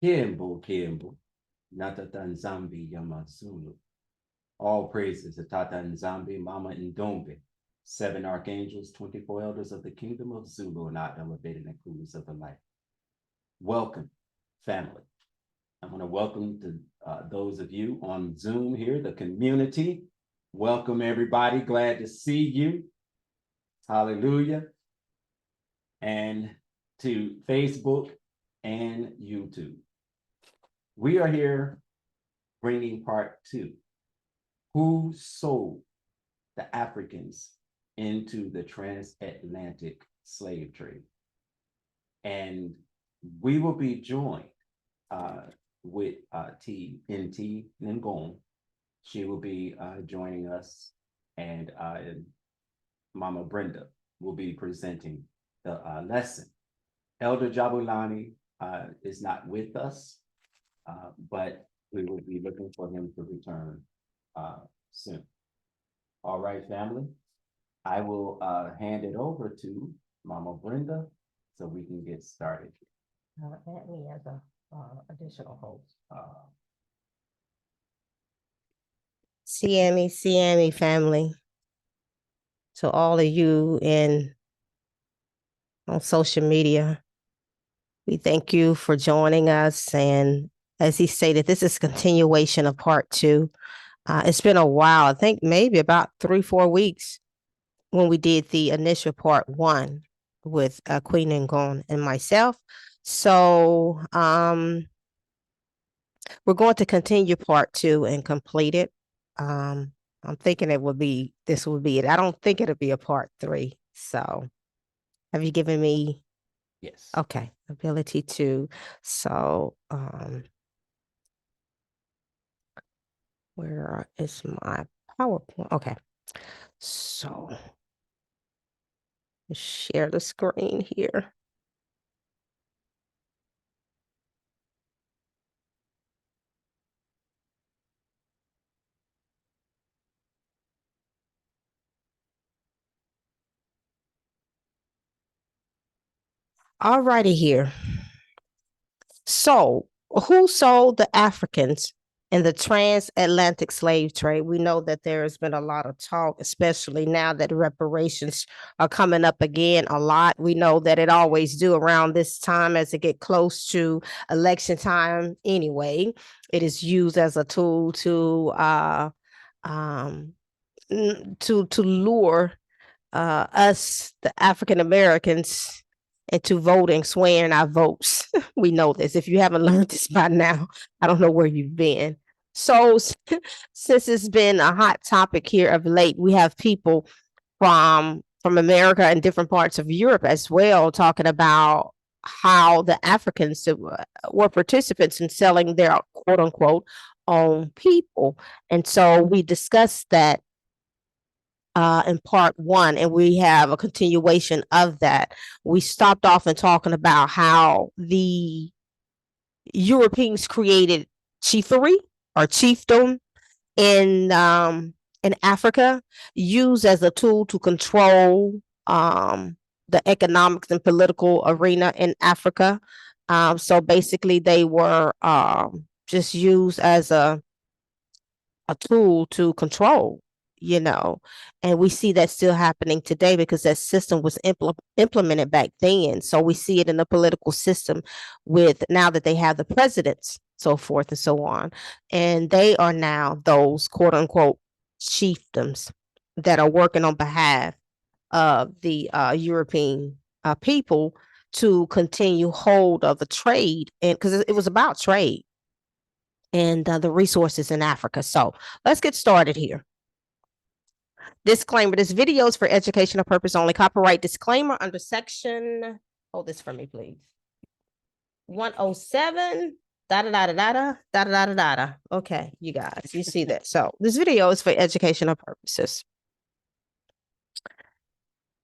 Kiembu, Kiembu, Natata Nzambi Yamazulu. All praises to Tata Nzambi, Mama Ndombe, 7 archangels, 24 elders of the kingdom of Zulu, and not elevated and coolers of the light. Welcome, family. I want to welcome to those of you on Zoom here, the community. Welcome, everybody. Glad to see you. Hallelujah. And to Facebook and YouTube. We are here bringing part 2. Who sold the Africans into the transatlantic slave trade? And we will be joined with NTI NGNINGONE. She will be joining us, and Mama Brenda will be presenting the lesson. Elder Jabulani is not with us, but we will be looking for him to return soon. All right, family. I will hand it over to Mama Brenda so we can get started. Add me as a additional host. CME family. To all of you on social media, we thank you for joining us. And as he stated, this is continuation of part 2. It's been a while. I think maybe about 3-4 weeks when we did the initial part 1 with Queen Ngone and myself. So we're going to continue part 2 and complete it. I'm thinking this will be it. I don't think it'll be a part 3. So have you given me? Yes. Okay. Ability to. So where is my PowerPoint? Okay. So share the screen here. All righty here. So who sold the Africans in the transatlantic slave trade? We know that there has been a lot of talk, especially now that reparations are coming up again a lot. We know that it always do around this time as it get close to election time anyway. It is used as a tool to lure us, the African Americans, into voting, swearing our votes. We know this. If you haven't learned this by now, I don't know where you've been. So since it's been a hot topic here of late, we have people from America and different parts of Europe as well talking about how the Africans were participants in selling their quote unquote own people. And so we discussed that in part 1, and we have a continuation of that. We stopped off and talking about how the Europeans created chiefry or chiefdom in Africa, used as a tool to control the economics and political arena in Africa. So basically, they were just used as a tool to control, and we see that still happening today because that system was implemented back then. So we see it in the political system with now that they have the presidents, so forth and so on. And they are now those quote unquote chiefdoms that are working on behalf of the European people to continue hold of the trade, and because it was about trade and the resources in Africa. So let's get started here. Disclaimer, this video is for educational purpose only. Copyright disclaimer under section, hold this for me, please. 107, da-da-da-da-da-da. Okay, you guys, you see that. So this video is for educational purposes.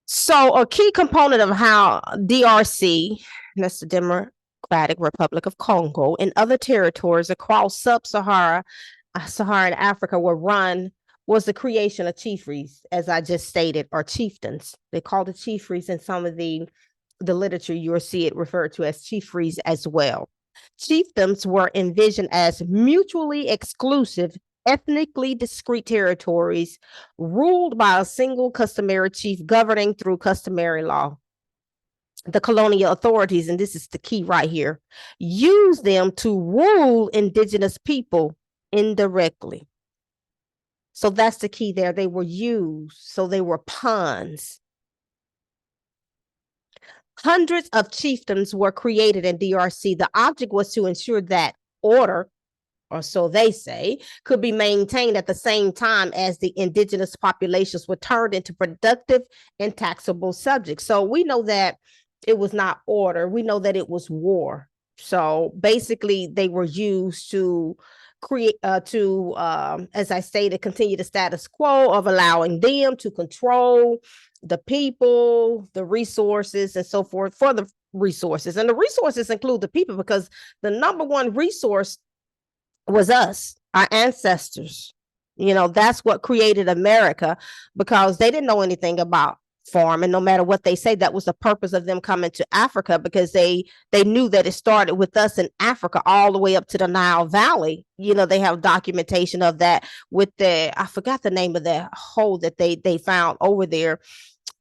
So a key component of how DRC, that's the Democratic Republic of Congo, and other territories across Saharan Africa were run was the creation of chiefries, as I just stated, or chieftains. They call it chiefries in some of the literature. You will see it referred to as chiefries as well. Chiefdoms were envisioned as mutually exclusive, ethnically discrete territories ruled by a single customary chief governing through customary law. The colonial authorities, and this is the key right here, used them to rule indigenous people indirectly. So that's the key there. They were used, so they were pawns. Hundreds of chiefdoms were created in DRC. The object was to ensure that order, or so they say, could be maintained at the same time as the indigenous populations were turned into productive and taxable subjects. So we know that it was not order. We know that it was war. So basically, they were used to create, as I stated, continue the status quo of allowing them to control the people, the resources, and so forth for the resources. And the resources include the people, because the number one resource was us, our ancestors. That's what created America, because they didn't know anything about farming. No matter what they say, that was the purpose of them coming to Africa, because they knew that it started with us in Africa all the way up to the Nile Valley. They have documentation of that with I forgot the name of that hole that they found over there,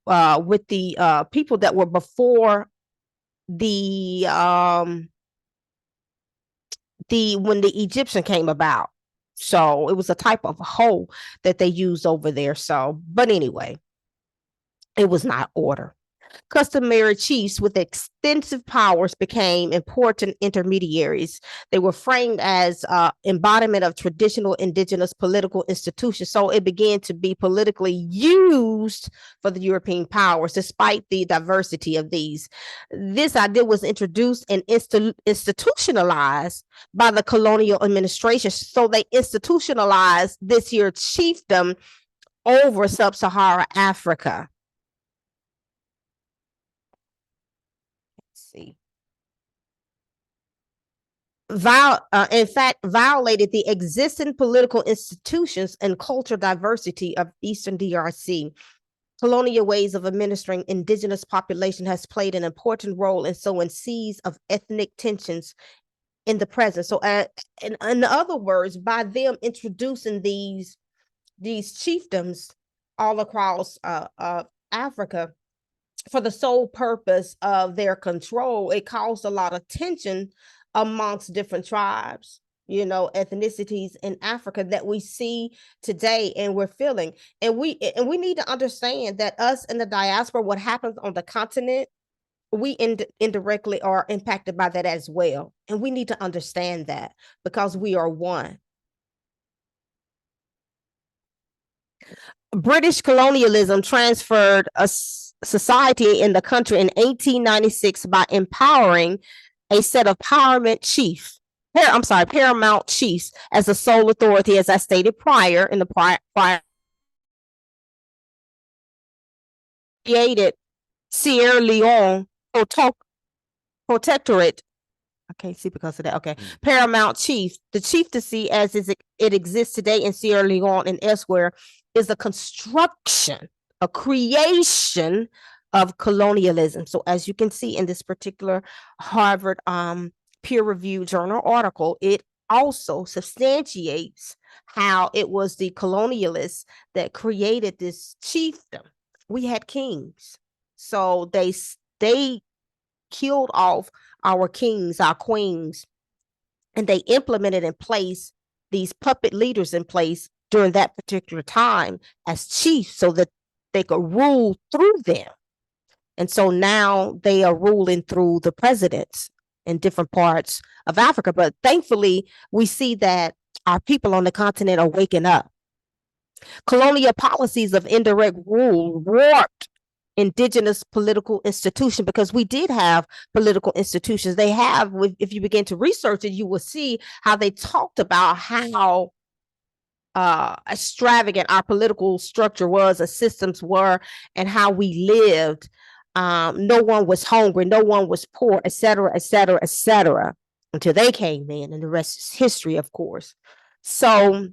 with the people that were before the when the Egyptian came about. So it was a type of hole that they used over there. So, but anyway, it was not order. Customary chiefs with extensive powers became important intermediaries. They were framed as embodiment of traditional indigenous political institutions. So it began to be politically used for the European powers, despite the diversity of these. This idea was introduced and institutionalized by the colonial administration. So they institutionalized this here chiefdom over sub-Saharan Africa. See. In fact, violated the existing political institutions and cultural diversity of Eastern DRC. Colonial ways of administering indigenous population has played an important role in sowing seeds of ethnic tensions in the present. So, in other words, by them introducing these chiefdoms all across Africa, for the sole purpose of their control, it caused a lot of tension amongst different tribes, ethnicities in Africa that we see today and we're feeling. And we need to understand that us in the diaspora, what happens on the continent, we indirectly are impacted by that as well. And we need to understand that, because we are one. British colonialism transferred a society in the country in 1896 by empowering a set of paramount chiefs as the sole authority, as I stated prior in the prior created Sierra Leone Protectorate. I can't see because of that. Okay. Paramount chief. The chieftaincy as it exists today in Sierra Leone and elsewhere is a construction, a creation of colonialism. So as you can see in this particular Harvard peer-reviewed journal article, it also substantiates how it was the colonialists that created this chiefdom. We had kings. So they killed off our kings, our queens, and they implemented in place these puppet leaders in place during that particular time as chiefs, so that they could rule through them. And so now they are ruling through the presidents in different parts of Africa. But thankfully, we see that our people on the continent are waking up. Colonial policies of indirect rule warped indigenous political institution, because we did have political institutions. They have, if you begin to research it, you will see how they talked about how extravagant our political structure was, our systems were, and how we lived. No one was hungry, no one was poor, etc., etc., etc., until they came in, and the rest is history, of course. So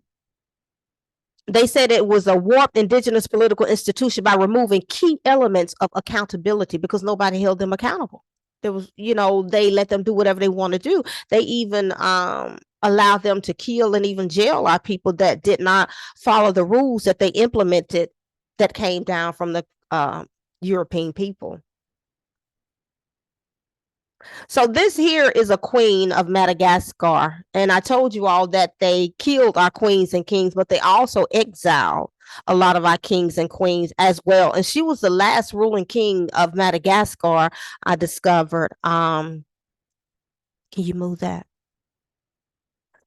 they said it was a warped indigenous political institution by removing key elements of accountability, because nobody held them accountable. There was, they let them do whatever they want to do. They even allowed them to kill and even jail our people that did not follow the rules that they implemented that came down from the European people. So this here is a queen of Madagascar. And I told you all that they killed our queens and kings, but they also exiled a lot of our kings and queens as well. And she was the last ruling king of Madagascar, I discovered. Can you move that?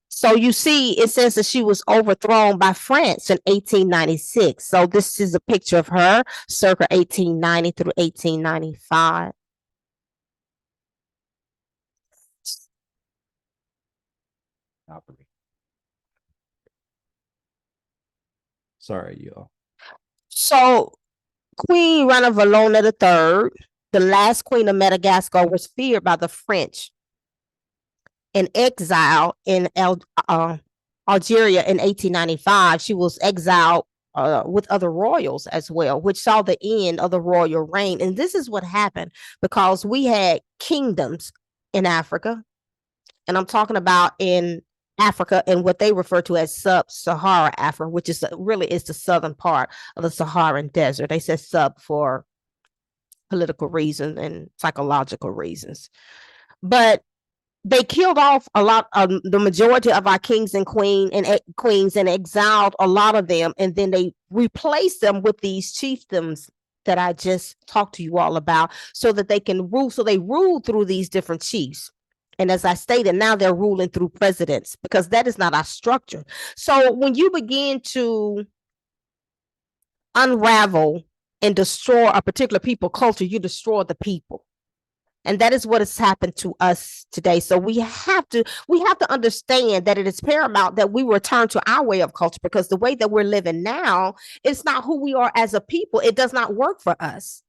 So you see, it says that she was overthrown by France in 1896. So this is a picture of her circa 1890 through 1895. Sorry, y'all. So Queen Ranavalona III, the last queen of Madagascar, was feared by the French in exile in Algeria in 1895. She was exiled with other royals as well, which saw the end of the royal reign. And this is what happened because we had kingdoms in Africa, and I'm talking about in Africa and what they refer to as sub-Sahara Africa, which is really is the southern part of the Saharan desert. They said sub for political reasons and psychological reasons. But they killed off a lot of the majority of our kings and queens and exiled a lot of them, and then they replaced them with these chiefdoms that I just talked to you all about, so that they can rule. So they rule through these different chiefs. And as I stated, now they're ruling through presidents because that is not our structure. So when you begin to unravel and destroy a particular people culture, you destroy the people. And that is what has happened to us today. So we have to understand that it is paramount that we return to our way of culture, because the way that we're living now is not who we are as a people. It does not work for us.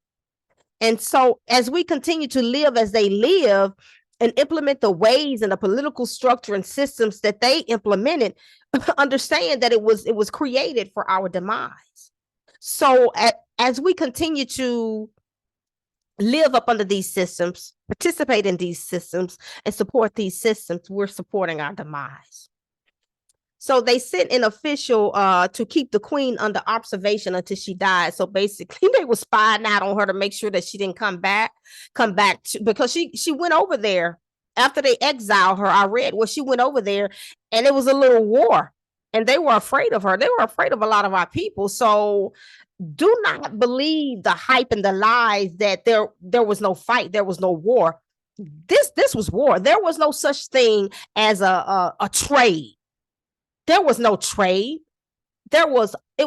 And so as we continue to live as they live and implement the ways and the political structure and systems that they implemented, understand that it was created for our demise. So as we continue to live up under these systems, participate in these systems, and support these systems, we're supporting our demise. So they sent an official to keep the queen under observation until she died. So basically, they were spying out on her to make sure that she didn't come back because she went over there after they exiled her. I read where she went over there, and it was a little war, and they were afraid of her. They were afraid of a lot of our people. So do not believe the hype and the lies that there was no fight, there was no war. This was war. There was no such thing as a trade. There was no trade. It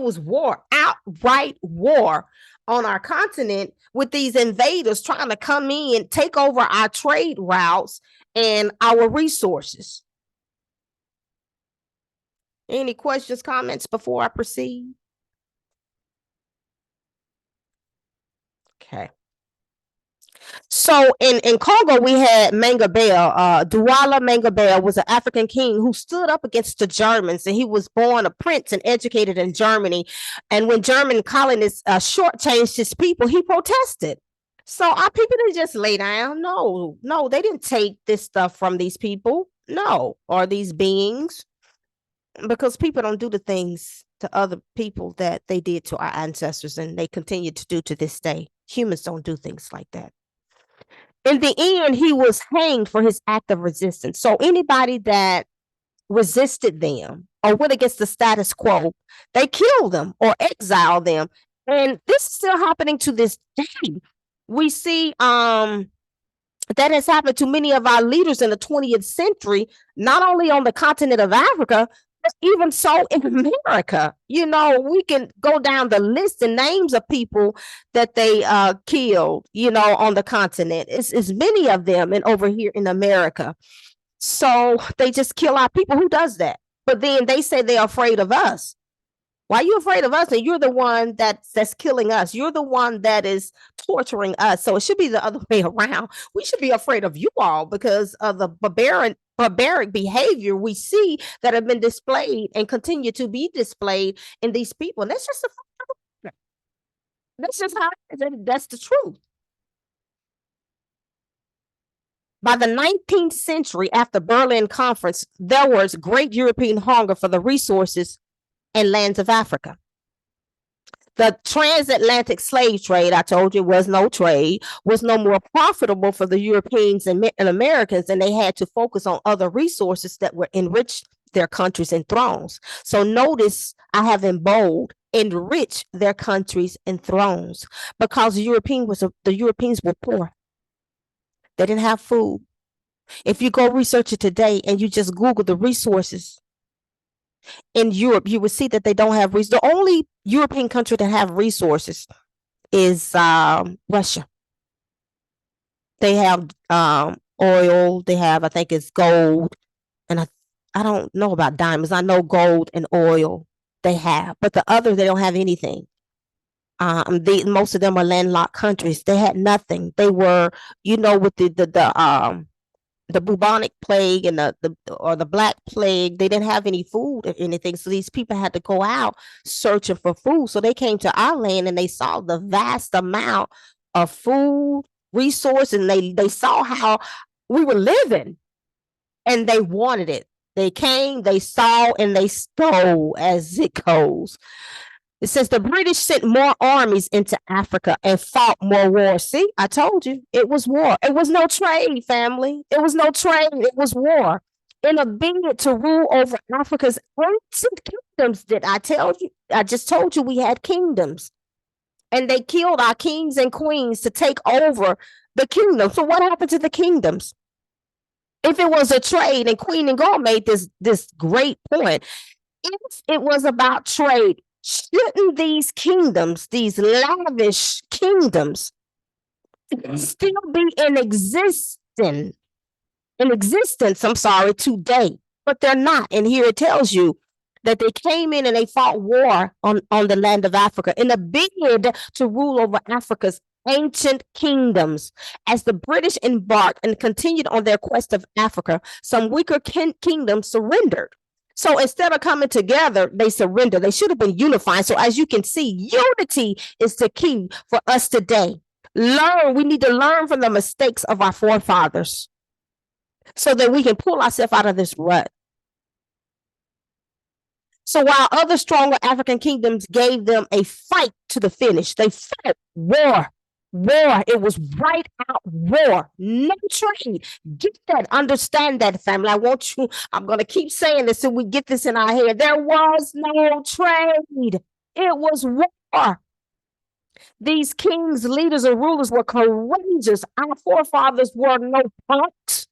was war, outright war on our continent, with these invaders trying to come in, take over our trade routes and our resources. Any questions, comments before I proceed? Okay. So in Congo, we had Mangabell. Douala Mangabell was an African king who stood up against the Germans, and he was born a prince and educated in Germany. And when German colonists shortchanged his people, he protested. So our people didn't just lay down. No, they didn't take this stuff from these people. No, or these beings, because people don't do the things to other people that they did to our ancestors, and they continue to do to this day. Humans don't do things like that. In the end, he was hanged for his act of resistance. So anybody that resisted them or went against the status quo, they killed them or exiled them. And this is still happening to this day. We see that has happened to many of our leaders in the 20th century, not only on the continent of Africa, but even so in America. We can go down the list and names of people that they killed, on the continent. It's many of them and over here in America. So they just kill our people. Who does that? But then they say they're afraid of us. Why are you afraid of us? And you're the one that's killing us. You're the one that is torturing us. So it should be the other way around. We should be afraid of you all because of the barbaric behavior we see that have been displayed and continue to be displayed in these people. And that's just how that's the truth. By the 19th century, after Berlin Conference, there was great European hunger for the resources and lands of Africa. The transatlantic slave trade, I told you, was no trade, was no more profitable for the Europeans and Americans, and they had to focus on other resources that would enrich their countries and thrones. So notice I have in bold, enrich their countries and thrones, because the Europeans were poor. They didn't have food. If you go research it today and you just Google the resources in Europe, you will see that they don't have the only European country that have resources is Russia. They have oil. They have, I think it's gold, and I don't know about diamonds. I know gold and oil they have, but the other they don't have anything. Most of them are landlocked countries. They had nothing. They were, with the bubonic plague and the black plague, they didn't have any food or anything. So these people had to go out searching for food. So they came to our land and they saw the vast amount of food resource, and they saw how we were living and they wanted it. They came, they saw, and they stole, as it goes. It says the British sent more armies into Africa and fought more wars. See, I told you, it was war. It was no trade, family. It was no trade. It was war. In a bid to rule over Africa's ancient kingdoms, did I tell you? I just told you we had kingdoms. And they killed our kings and queens to take over the kingdom. So what happened to the kingdoms? If it was a trade, and Queen Ngone made this great point, if it was about trade, shouldn't these kingdoms, these lavish kingdoms, still be in existence, today? But they're not. And here it tells you that they came in and they fought war on the land of Africa in a bid to rule over Africa's ancient kingdoms. As the British embarked and continued on their quest of Africa, some weaker kingdoms surrendered. So instead of coming together, they surrendered. They should have been unified. So as you can see, unity is the key for us today. We need to learn from the mistakes of our forefathers so that we can pull ourselves out of this rut. So while other stronger African kingdoms gave them a fight to the finish, they fought war. It was right out war. No trade. Get that. Understand that, family. I'm going to keep saying this until we get this in our head. There was no trade. It was war. These kings, leaders, and rulers were courageous. Our forefathers were no punks.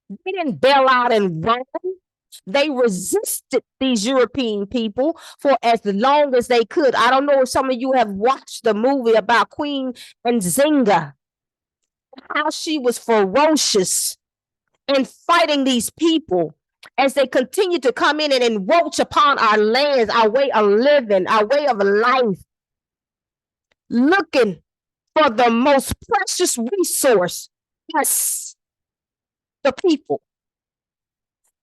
They didn't bail out and run. They resisted these European people for as long as they could. I don't know if some of you have watched the movie about Queen Nzinga, how she was ferocious in fighting these people as they continued to come in and encroach upon our lands, our way of living, our way of life, looking for the most precious resource, us, the people.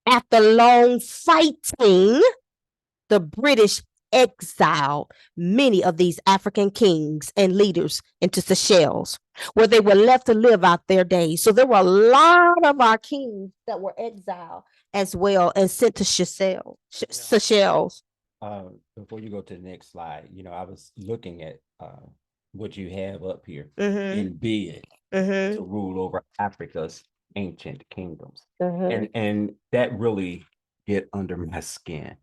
After long fighting, the British exiled many of these African kings and leaders into Seychelles, where they were left to live out their days. So there were a lot of our kings that were exiled as well and sent to Seychelles. Before you go to the next slide, I was looking at what you have up here in bid to rule over Africa's ancient kingdoms. And that really get under my skin,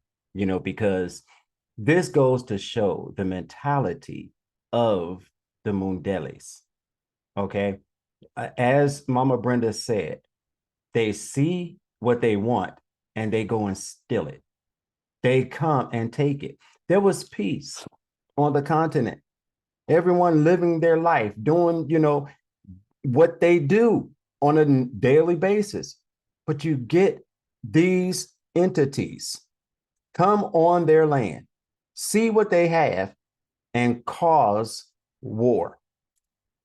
because this goes to show the mentality of the Mundelis. Okay. As Mama Brenda said, they see what they want and they go and steal it. They come and take it. There was peace on the continent. Everyone living their life, doing, what they do on a daily basis. But you get these entities come on their land, see what they have, and cause war.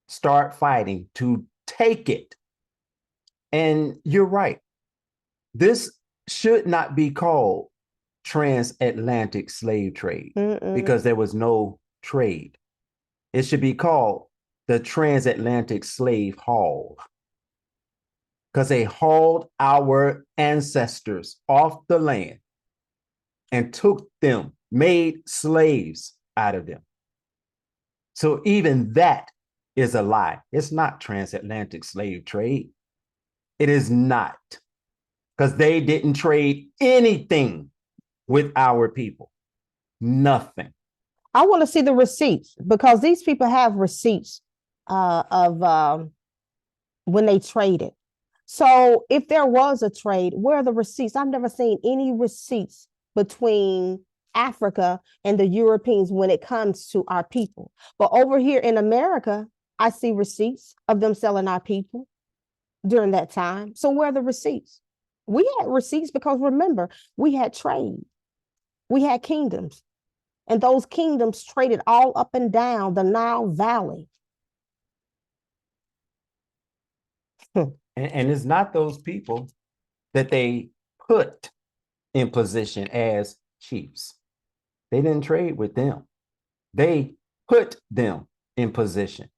Start fighting to take it. And you're right. This should not be called transatlantic slave trade because there was no trade. It should be called the transatlantic slave haul. because they hauled our ancestors off the land and took them, made slaves out of them. So even that is a lie. It's not transatlantic slave trade. It is not, because they didn't trade anything with our people. Nothing. I want to see the receipts, because these people have receipts of when they traded. So if there was a trade, where are the receipts? I've never seen any receipts between Africa and the Europeans when it comes to our people. But over here in America, I see receipts of them selling our people during that time. So where are the receipts? We had receipts because, remember, we had trade. We had kingdoms. And those kingdoms traded all up and down the Nile Valley. And it's not those people that they put in position as chiefs. They didn't trade with them. They put them in position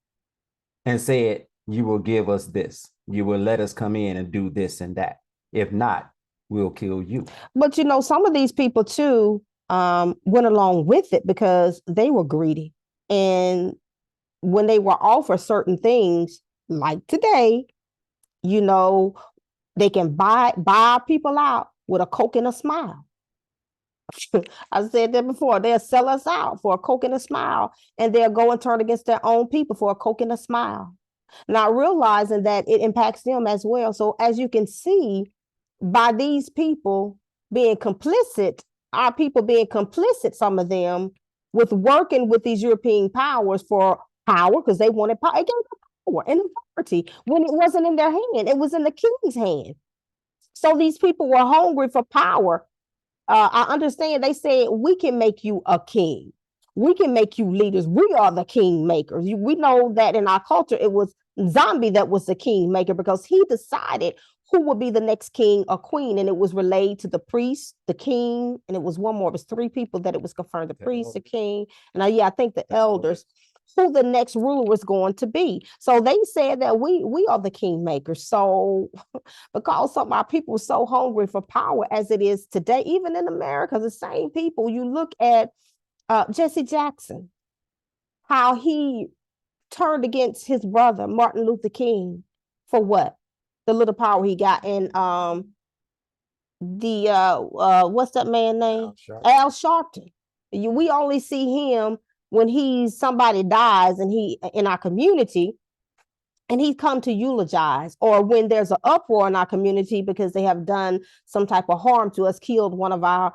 and said, you will give us this. You will let us come in and do this and that. If not, we'll kill you. But you know, some of these people too went along with it because they were greedy. And when they were offered certain things, like today, you know, they can buy people out with a Coke and a smile. I said that before. They'll sell us out for a Coke and a smile, and they'll go and turn against their own people for a Coke and a smile, not realizing that it impacts them as well. So as you can see, by these people being complicit, our people being complicit, some of them, with working with these European powers for power, because they wanted power. It gave them power and authority when it wasn't in their hand. It was in the king's hand. So these people were hungry for power. I understand they said, we can make you a king. We can make you leaders. We are the king makers. We know that in our culture, it was Zombie that was the king maker, because he decided who would be the next king or queen. And it was relayed to the priest, the king, and it was one more. It was three people that it was confirmed: the priest, the king, and I think the elders, who the next ruler was going to be. So they said that we are the king makers. So because some of our people were so hungry for power as it is today, even in America, the same people, you look at Jesse Jackson, how he turned against his brother, Martin Luther King, for what? The little power he got. And what's that man's name? Al Sharpton. We only see him when somebody dies and he in our community, and he come to eulogize, or when there's an uproar in our community because they have done some type of harm to us, killed one of our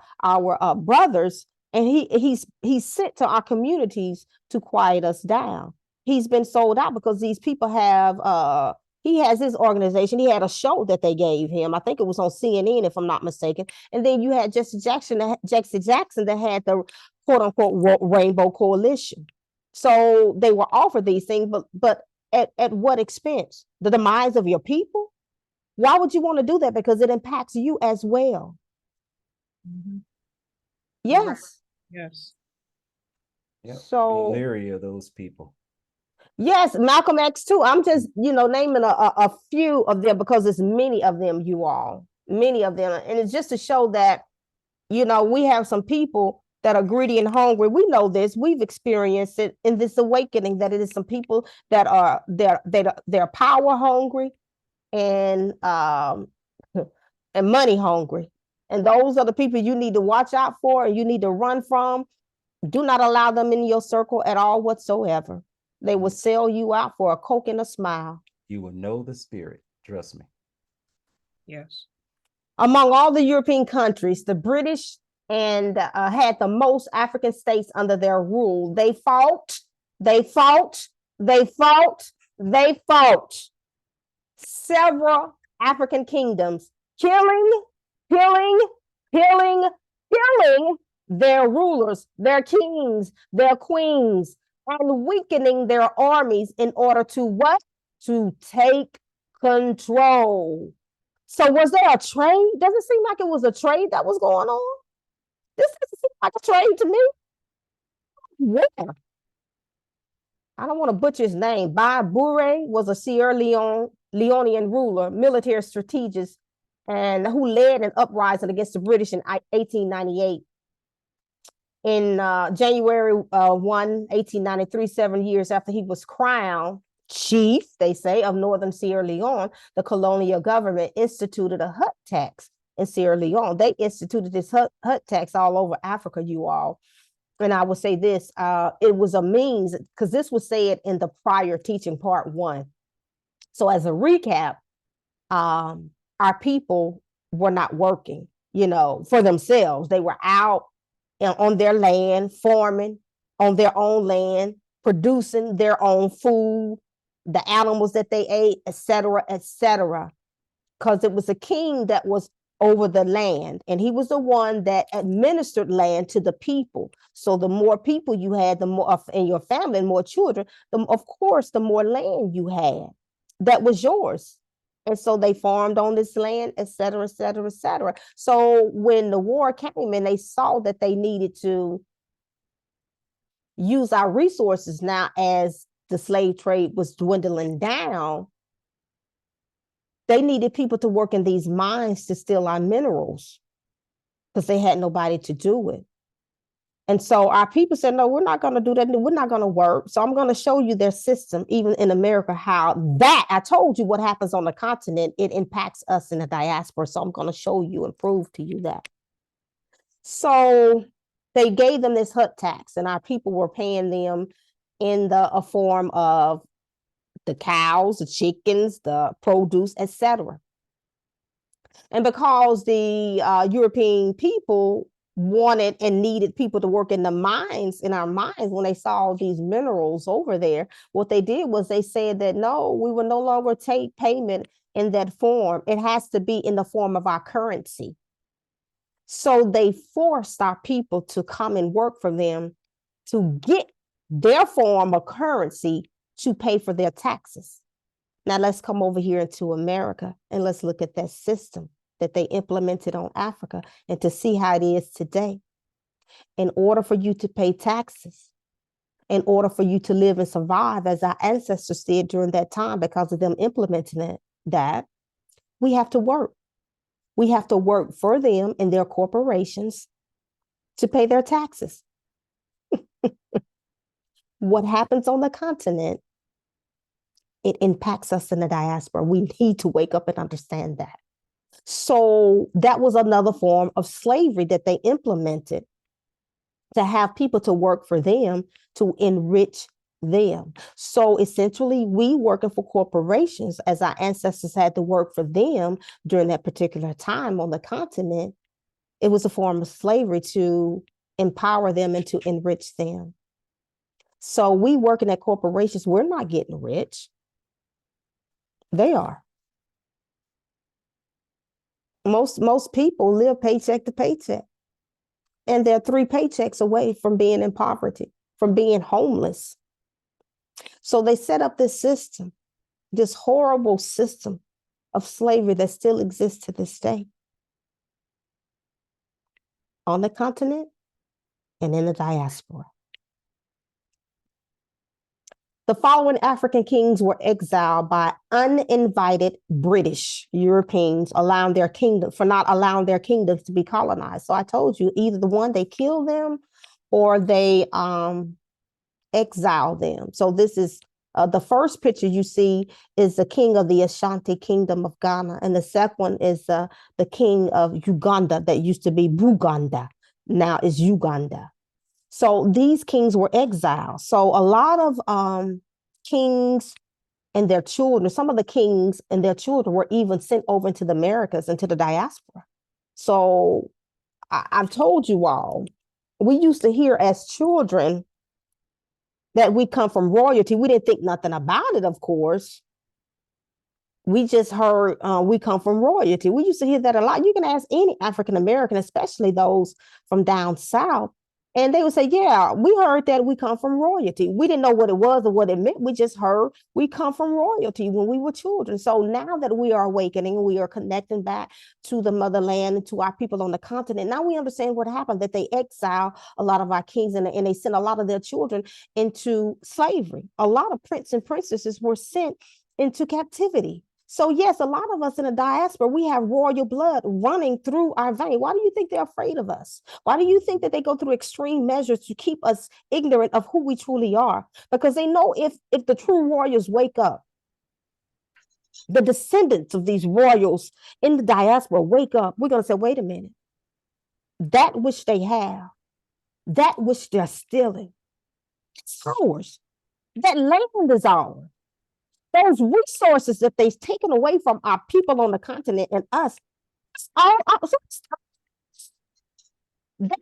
brothers, and he's sent to our communities to quiet us down. He's been sold out because these people have he has his organization. He had a show that they gave him. I think it was on CNN, if I'm not mistaken. And then you had Jesse Jackson that had the quote unquote Rainbow Coalition. So they were offered these things, but at what expense? The demise of your people? Why would you want to do that? Because it impacts you as well. Mm-hmm. Yes. Right. Yes. Yep. So leery of those people. Yes, Malcolm X too. I'm just, naming a few of them because it's many of them, you all. Many of them. And it's just to show that, we have some people that are greedy and hungry. We know this. We've experienced it in this awakening, that it is some people that are they're power hungry and and money hungry. And those are the people you need to watch out for and you need to run from. Do not allow them in your circle at all whatsoever. They will sell you out for a Coke and a smile. You will know the spirit. Trust me. Yes. Among all the European countries, the British had the most African states under their rule. They fought several African kingdoms, killing their rulers, their kings, their queens, and weakening their armies in order to what? To take control. So was there a trade? Doesn't seem like it was a trade that was going on. This doesn't seem like a trade to me. Where? I don't want to butcher his name. Babure was a Sierra Leone Leonian ruler, military strategist, and who led an uprising against the British in 1898. In January 1893, 7 years after he was crowned chief, they say, of Northern Sierra Leone, the colonial government instituted a hut tax in Sierra Leone. They instituted this hut tax all over Africa, you all. And I will say this, it was a means, because this was said in the prior teaching, part 1. So as a recap, our people were not working, for themselves. They were out on their land, farming on their own land, producing their own food, the animals that they ate, etc., etc. Because it was a king that was over the land, and he was the one that administered land to the people. So the more people you had, the more in your family, and more children, of course, the more land you had that was yours. And so they farmed on this land, et cetera, et cetera, et cetera. So when the war came and they saw that they needed to use our resources now as the slave trade was dwindling down, they needed people to work in these mines to steal our minerals because they had nobody to do it. And so our people said, no, we're not going to do that. We're not going to work. So I'm going to show you their system, even in America, how that, I told you what happens on the continent, it impacts us in the diaspora. So I'm going to show you and prove to you that. So they gave them this hut tax, and our people were paying them in a form of the cows, the chickens, the produce, etc. And because the European people wanted and needed people to work in the mines, in our mines, when they saw these minerals over there, what they did was they said that, no, we will no longer take payment in that form. It has to be in the form of our currency. So they forced our people to come and work for them to get their form of currency to pay for their taxes. Now let's come over here into America and let's look at that system that they implemented on Africa and to see how it is today. In order for you to pay taxes, in order for you to live and survive as our ancestors did during that time, because of them implementing that, we have to work. We have to work for them and their corporations to pay their taxes. What happens on the continent, it impacts us in the diaspora. We need to wake up and understand that. So that was another form of slavery that they implemented, to have people to work for them, to enrich them. So essentially, we working for corporations, as our ancestors had to work for them during that particular time on the continent, it was a form of slavery to empower them and to enrich them. So we working at corporations, we're not getting rich. They are. Most people live paycheck to paycheck, and they're 3 paychecks away from being in poverty, from being homeless. So they set up this system, this horrible system of slavery that still exists to this day on the continent and in the diaspora. The following African kings were exiled by uninvited British Europeans, for not allowing their kingdoms to be colonized. So I told you, either the one, they kill them or they exile them. So this is the first picture you see is the king of the Ashanti Kingdom of Ghana, and the second one is the king of Uganda, that used to be Buganda, now is Uganda. So these kings were exiled. So a lot of kings and their children, some of the kings and their children were even sent over into the Americas, into the diaspora. So I've told you all, we used to hear as children that we come from royalty. We didn't think nothing about it, of course. We just heard we come from royalty. We used to hear that a lot. You can ask any African American, especially those from down south, and they would say, yeah, we heard that we come from royalty. We didn't know what it was or what it meant. We just heard we come from royalty when we were children. So now that we are awakening, we are connecting back to the motherland and to our people on the continent. Now we understand what happened, that they exile a lot of our kings and they sent a lot of their children into slavery. A lot of princes and princesses were sent into captivity. So yes, a lot of us in the diaspora, we have royal blood running through our vein. Why do you think they're afraid of us? Why do you think that they go through extreme measures to keep us ignorant of who we truly are? Because they know if the true royals wake up, the descendants of these royals in the diaspora wake up, we're going to say, wait a minute, that which they have, that which they're stealing, it's ours. That land is ours. Those resources that they've taken away from our people on the continent and us, all that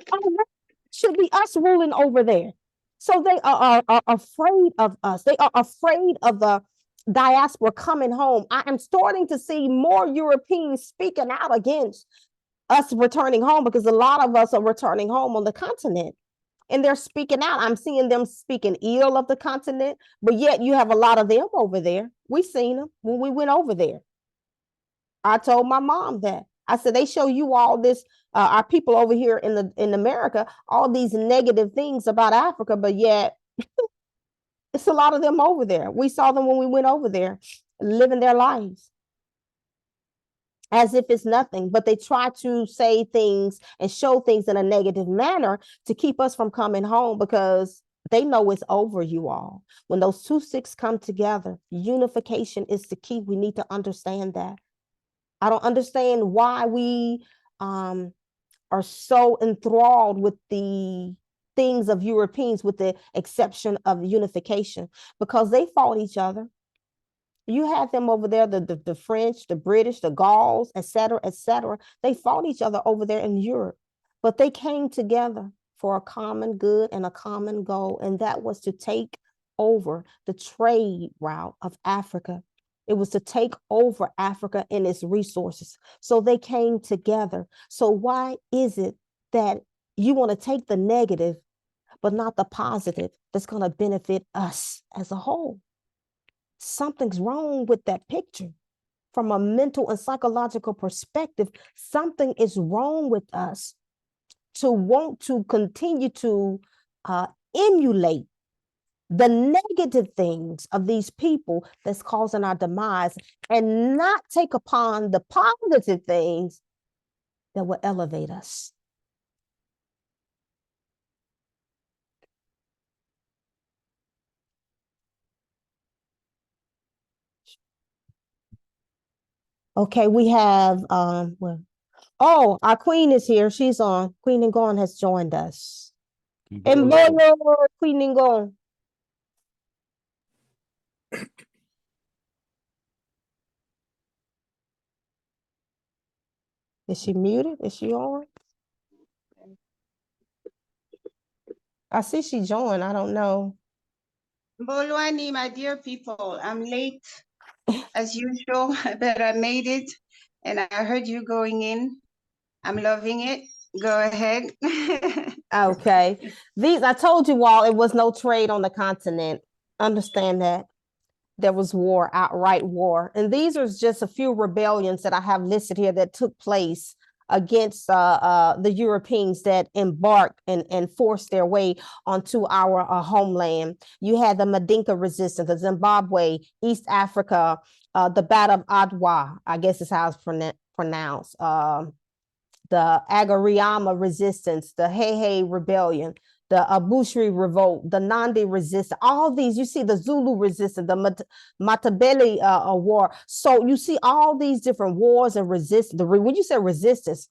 should be us ruling over there. So they are afraid of us. They are afraid of the diaspora coming home. I am starting to see more Europeans speaking out against us returning home, because a lot of us are returning home on the continent. And they're speaking out. I'm seeing them speaking ill of the continent, but yet you have a lot of them over there. We seen them when we went over there. I told my mom that. I said, they show you all this, our people over here in America, all these negative things about Africa, but yet it's a lot of them over there. We saw them when we went over there, living their lives as if it's nothing, but they try to say things and show things in a negative manner to keep us from coming home, because they know it's over, you all. When those 2 6 come together, unification is the key. We need to understand that. I don't understand why we are so enthralled with the things of Europeans, with the exception of unification, because they fought each other. You had them over there, the French, the British, the Gauls, et cetera, et cetera. They fought each other over there in Europe, but they came together for a common good and a common goal, and that was to take over the trade route of Africa. It was to take over Africa and its resources. So they came together. So why is it that you want to take the negative, but not the positive that's going to benefit us as a whole? Something's wrong with that picture. From a mental and psychological perspective, something is wrong with us to want to continue to emulate the negative things of these people that's causing our demise, and not take upon the positive things that will elevate us. Okay, we have oh, our queen is here. She's on. Queen Ngone has joined us. Mbolo, Queen Ngone. Is she muted? Is she on? I see she joined. I don't know. Bolwani, my dear people, I'm late as usual, but I made it, and I heard you going in. I'm loving it. Go ahead. Okay. I told you all it was no trade on the continent. Understand that. There was war, outright war. And these are just a few rebellions that I have listed here that took place against the Europeans that embarked and forced their way onto our homeland. You had the Mandinka resistance, the Zimbabwe, East Africa, the Battle of Adwa, I guess is how it's pronounced, the Agariyama resistance, the Hehe rebellion, the Abushri revolt, the Nandi resistance, all these, you see the Zulu resistance, the Matabele war. So you see all these different wars and resistance. When you say resistance,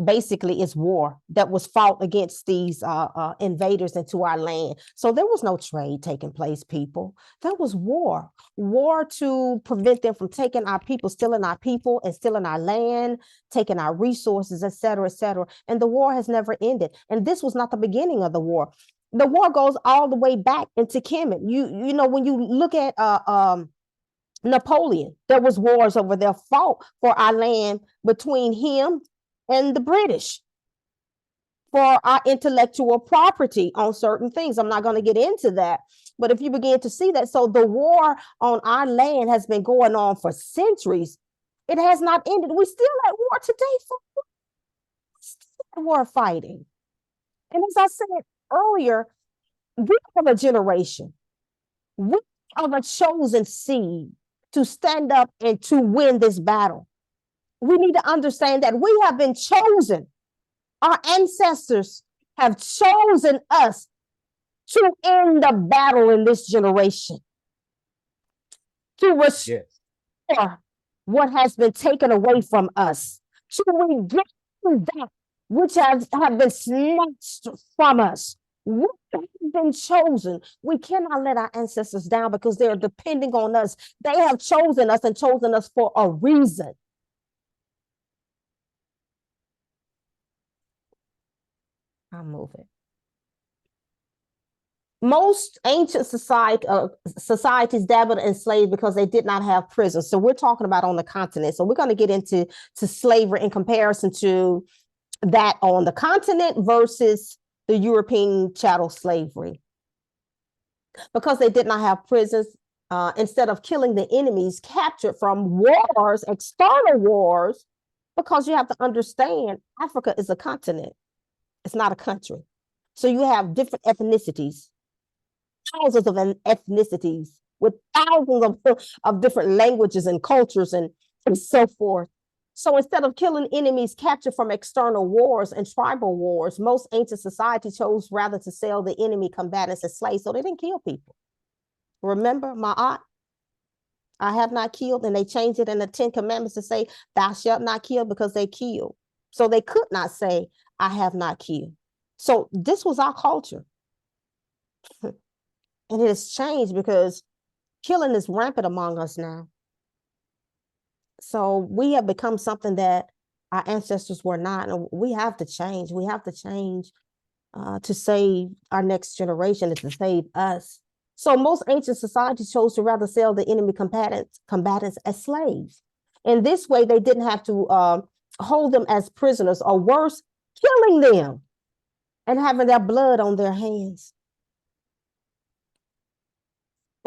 basically it's war that was fought against these invaders into our land. So there was no trade taking place, people. There was war to prevent them from taking our people, stealing our people and stealing our land, taking our resources, et cetera, et cetera. And the war has never ended. And this was not the beginning of the war. The war goes all the way back into Kemet. You know, when you look at Napoleon, there was wars over there fought for our land between him and the British for our intellectual property on certain things. I'm not going to get into that, but if you begin to see that, so the war on our land has been going on for centuries. It has not ended. We're still at war today. Still at war fighting. And as I said earlier, we are a generation. We are the chosen seed to stand up and to win this battle. We need to understand that we have been chosen. Our ancestors have chosen us to end the battle in this generation, to restore what has been taken away from us, to regain that which have been snatched from us. We have been chosen. We cannot let our ancestors down because they are depending on us. They have chosen us and chosen us for a reason. I'll move it. Most ancient societies dabbled in slavery because they did not have prisons. So we're talking about on the continent. So we're going to get into slavery in comparison to that on the continent versus the European chattel slavery. Because they did not have prisons, instead of killing the enemies captured from wars, external wars, because you have to understand, Africa is a continent. It's not a country. So you have different ethnicities, thousands of ethnicities with thousands of different languages and cultures and so forth. So instead of killing enemies captured from external wars and tribal wars, most ancient society chose rather to sell the enemy combatants as slaves. So they didn't kill people. Remember, Ma'at, I have not killed, and they changed it in the 10 Commandments to say, thou shalt not kill, because they killed. So they could not say, I have not killed. So this was our culture. And it has changed because killing is rampant among us now. So we have become something that our ancestors were not, and we have to change. We have to change to save our next generation and to save us. So most ancient societies chose to rather sell the enemy combatants as slaves. In this way, they didn't have to hold them as prisoners, or worse, killing them and having their blood on their hands.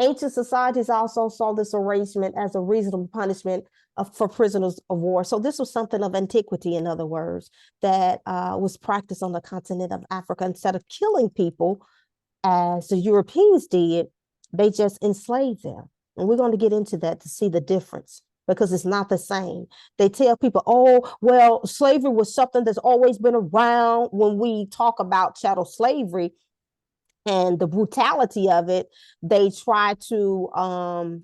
Ancient societies also saw this arrangement as a reasonable punishment for prisoners of war. So this was something of antiquity, in other words, that was practiced on the continent of Africa. Instead of killing people, as the Europeans did, they just enslaved them. And we're going to get into that to see the difference, because it's not the same. They tell people, oh, well, slavery was something that's always been around. When we talk about chattel slavery and the brutality of it, they try to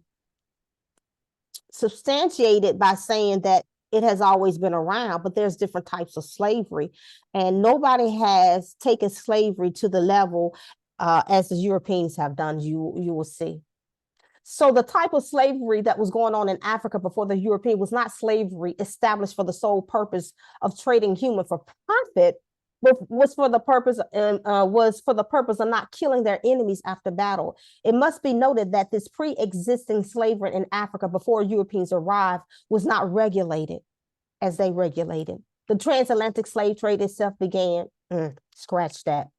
substantiate it by saying that it has always been around, but there's different types of slavery. And nobody has taken slavery to the level as the Europeans have done, you will see. So the type of slavery that was going on in Africa before the European was not slavery established for the sole purpose of trading human for profit, but was for the purpose of not killing their enemies after battle. It must be noted that this pre-existing slavery in Africa before Europeans arrived was not regulated as they regulated. The transatlantic slave trade itself began, scratch that.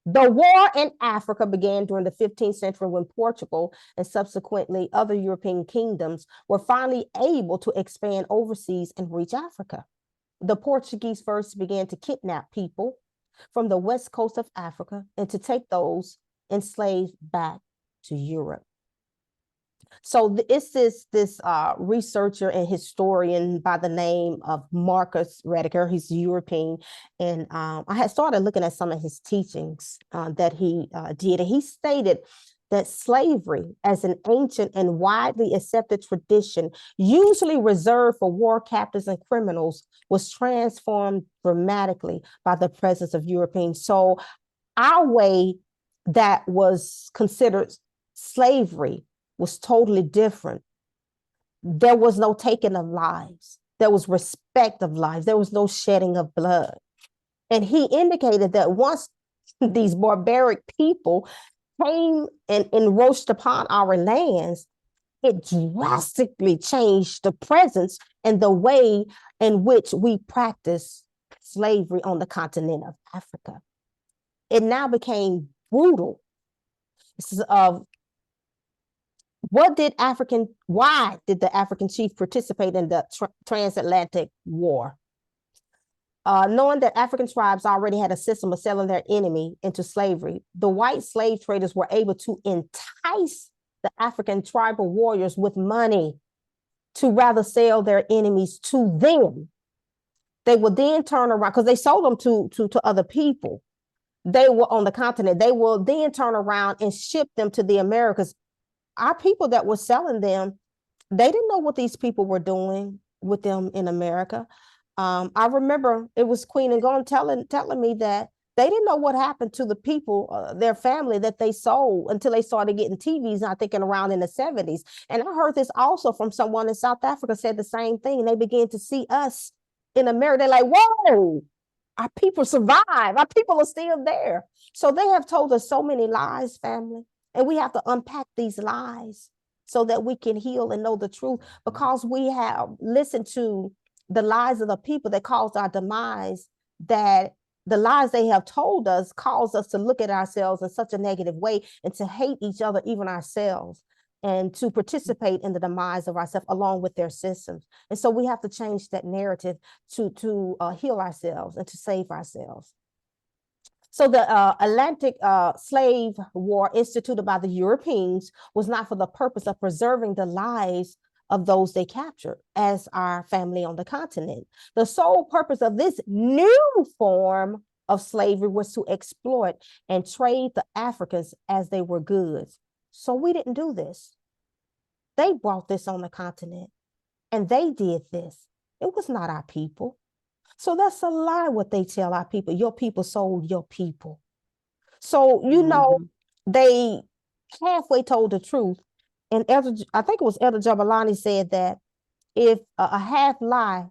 The war in Africa began during the 15th century when Portugal and subsequently other European kingdoms were finally able to expand overseas and reach Africa. The Portuguese first began to kidnap people from the west coast of Africa and to take those enslaved back to Europe. So it's this researcher and historian by the name of Marcus Rediker. He's European. And I had started looking at some of his teachings that he did. And he stated that slavery, as an ancient and widely accepted tradition, usually reserved for war captives and criminals, was transformed dramatically by the presence of Europeans. So our way that was considered slavery was totally different. There was no taking of lives. There was respect of lives. There was no shedding of blood. And he indicated that once these barbaric people came and encroached upon our lands, it drastically changed the presence and the way in which we practice slavery on the continent of Africa. It now became brutal. Why did the African chief participate in the transatlantic war? Knowing that African tribes already had a system of selling their enemy into slavery, the white slave traders were able to entice the African tribal warriors with money to rather sell their enemies to them. They would then turn around, because they sold them to other people. They were on the continent. They will then turn around and ship them to the Americas. Our people that were selling them, they didn't know what these people were doing with them in America. I remember it was Queen NGNINGONE telling me that they didn't know what happened to the people, their family that they sold, until they started getting TVs, I think around in the 70s. And I heard this also from someone in South Africa said the same thing. And they began to see us in America. They're like, whoa, our people survive. Our people are still there. So they have told us so many lies, family. And we have to unpack these lies so that we can heal and know the truth, because we have listened to the lies of the people that caused our demise, that the lies they have told us cause us to look at ourselves in such a negative way and to hate each other, even ourselves, and to participate in the demise of ourselves along with their systems. And so we have to change that narrative to heal ourselves and to save ourselves. So the Atlantic slave war instituted by the Europeans was not for the purpose of preserving the lives of those they captured as our family on the continent. The sole purpose of this new form of slavery was to exploit and trade the Africans as they were goods. So we didn't do this. They brought this on the continent and they did this. It was not our people. So that's a lie what they tell our people. Your people sold your people. So, you know, they halfway told the truth. And I think it was Elder Jabulani said that if a half lie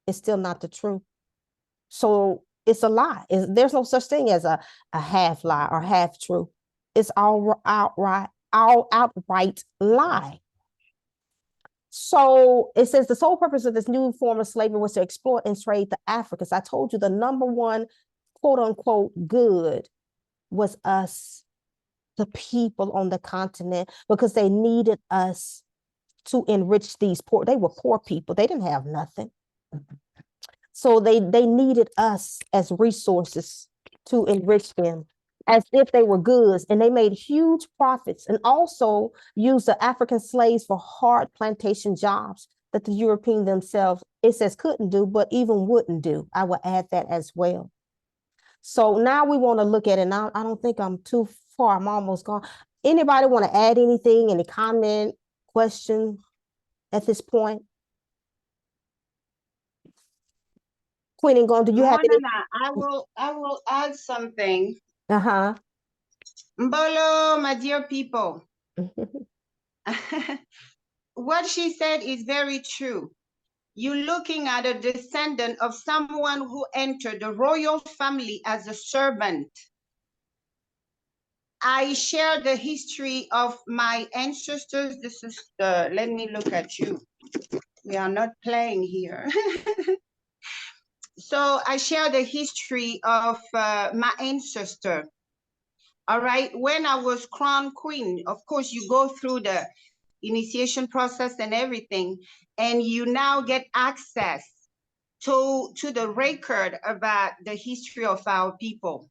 is still not the truth. So it's a lie. There's no such thing as a half lie or half truth. It's all outright lie. So it says the sole purpose of this new form of slavery was to exploit and trade the Africans. I told you the number one, quote unquote, good was us, the people on the continent, because they needed us to enrich these poor. They were poor people. They didn't have nothing. So they needed us as resources to enrich them, as if they were goods, and they made huge profits, and also used the African slaves for hard plantation jobs that the European themselves, it says, couldn't do, but even wouldn't do. I will add that as well. So now we want to look at it. Now, I don't think I'm too far. I'm almost gone. Anybody want to add anything, any comment, question at this point? Queen NGNINGONE, do you have any? I will add something. Uh-huh. Mbolo, my dear people. What she said is very true. You're looking at a descendant of someone who entered the royal family as a servant. I share the history of my ancestors. This is let me look at you. We are not playing here. So I share the history of my ancestor. All right, when I was crowned queen, of course, you go through the initiation process and everything, and you now get access to the record about the history of our people.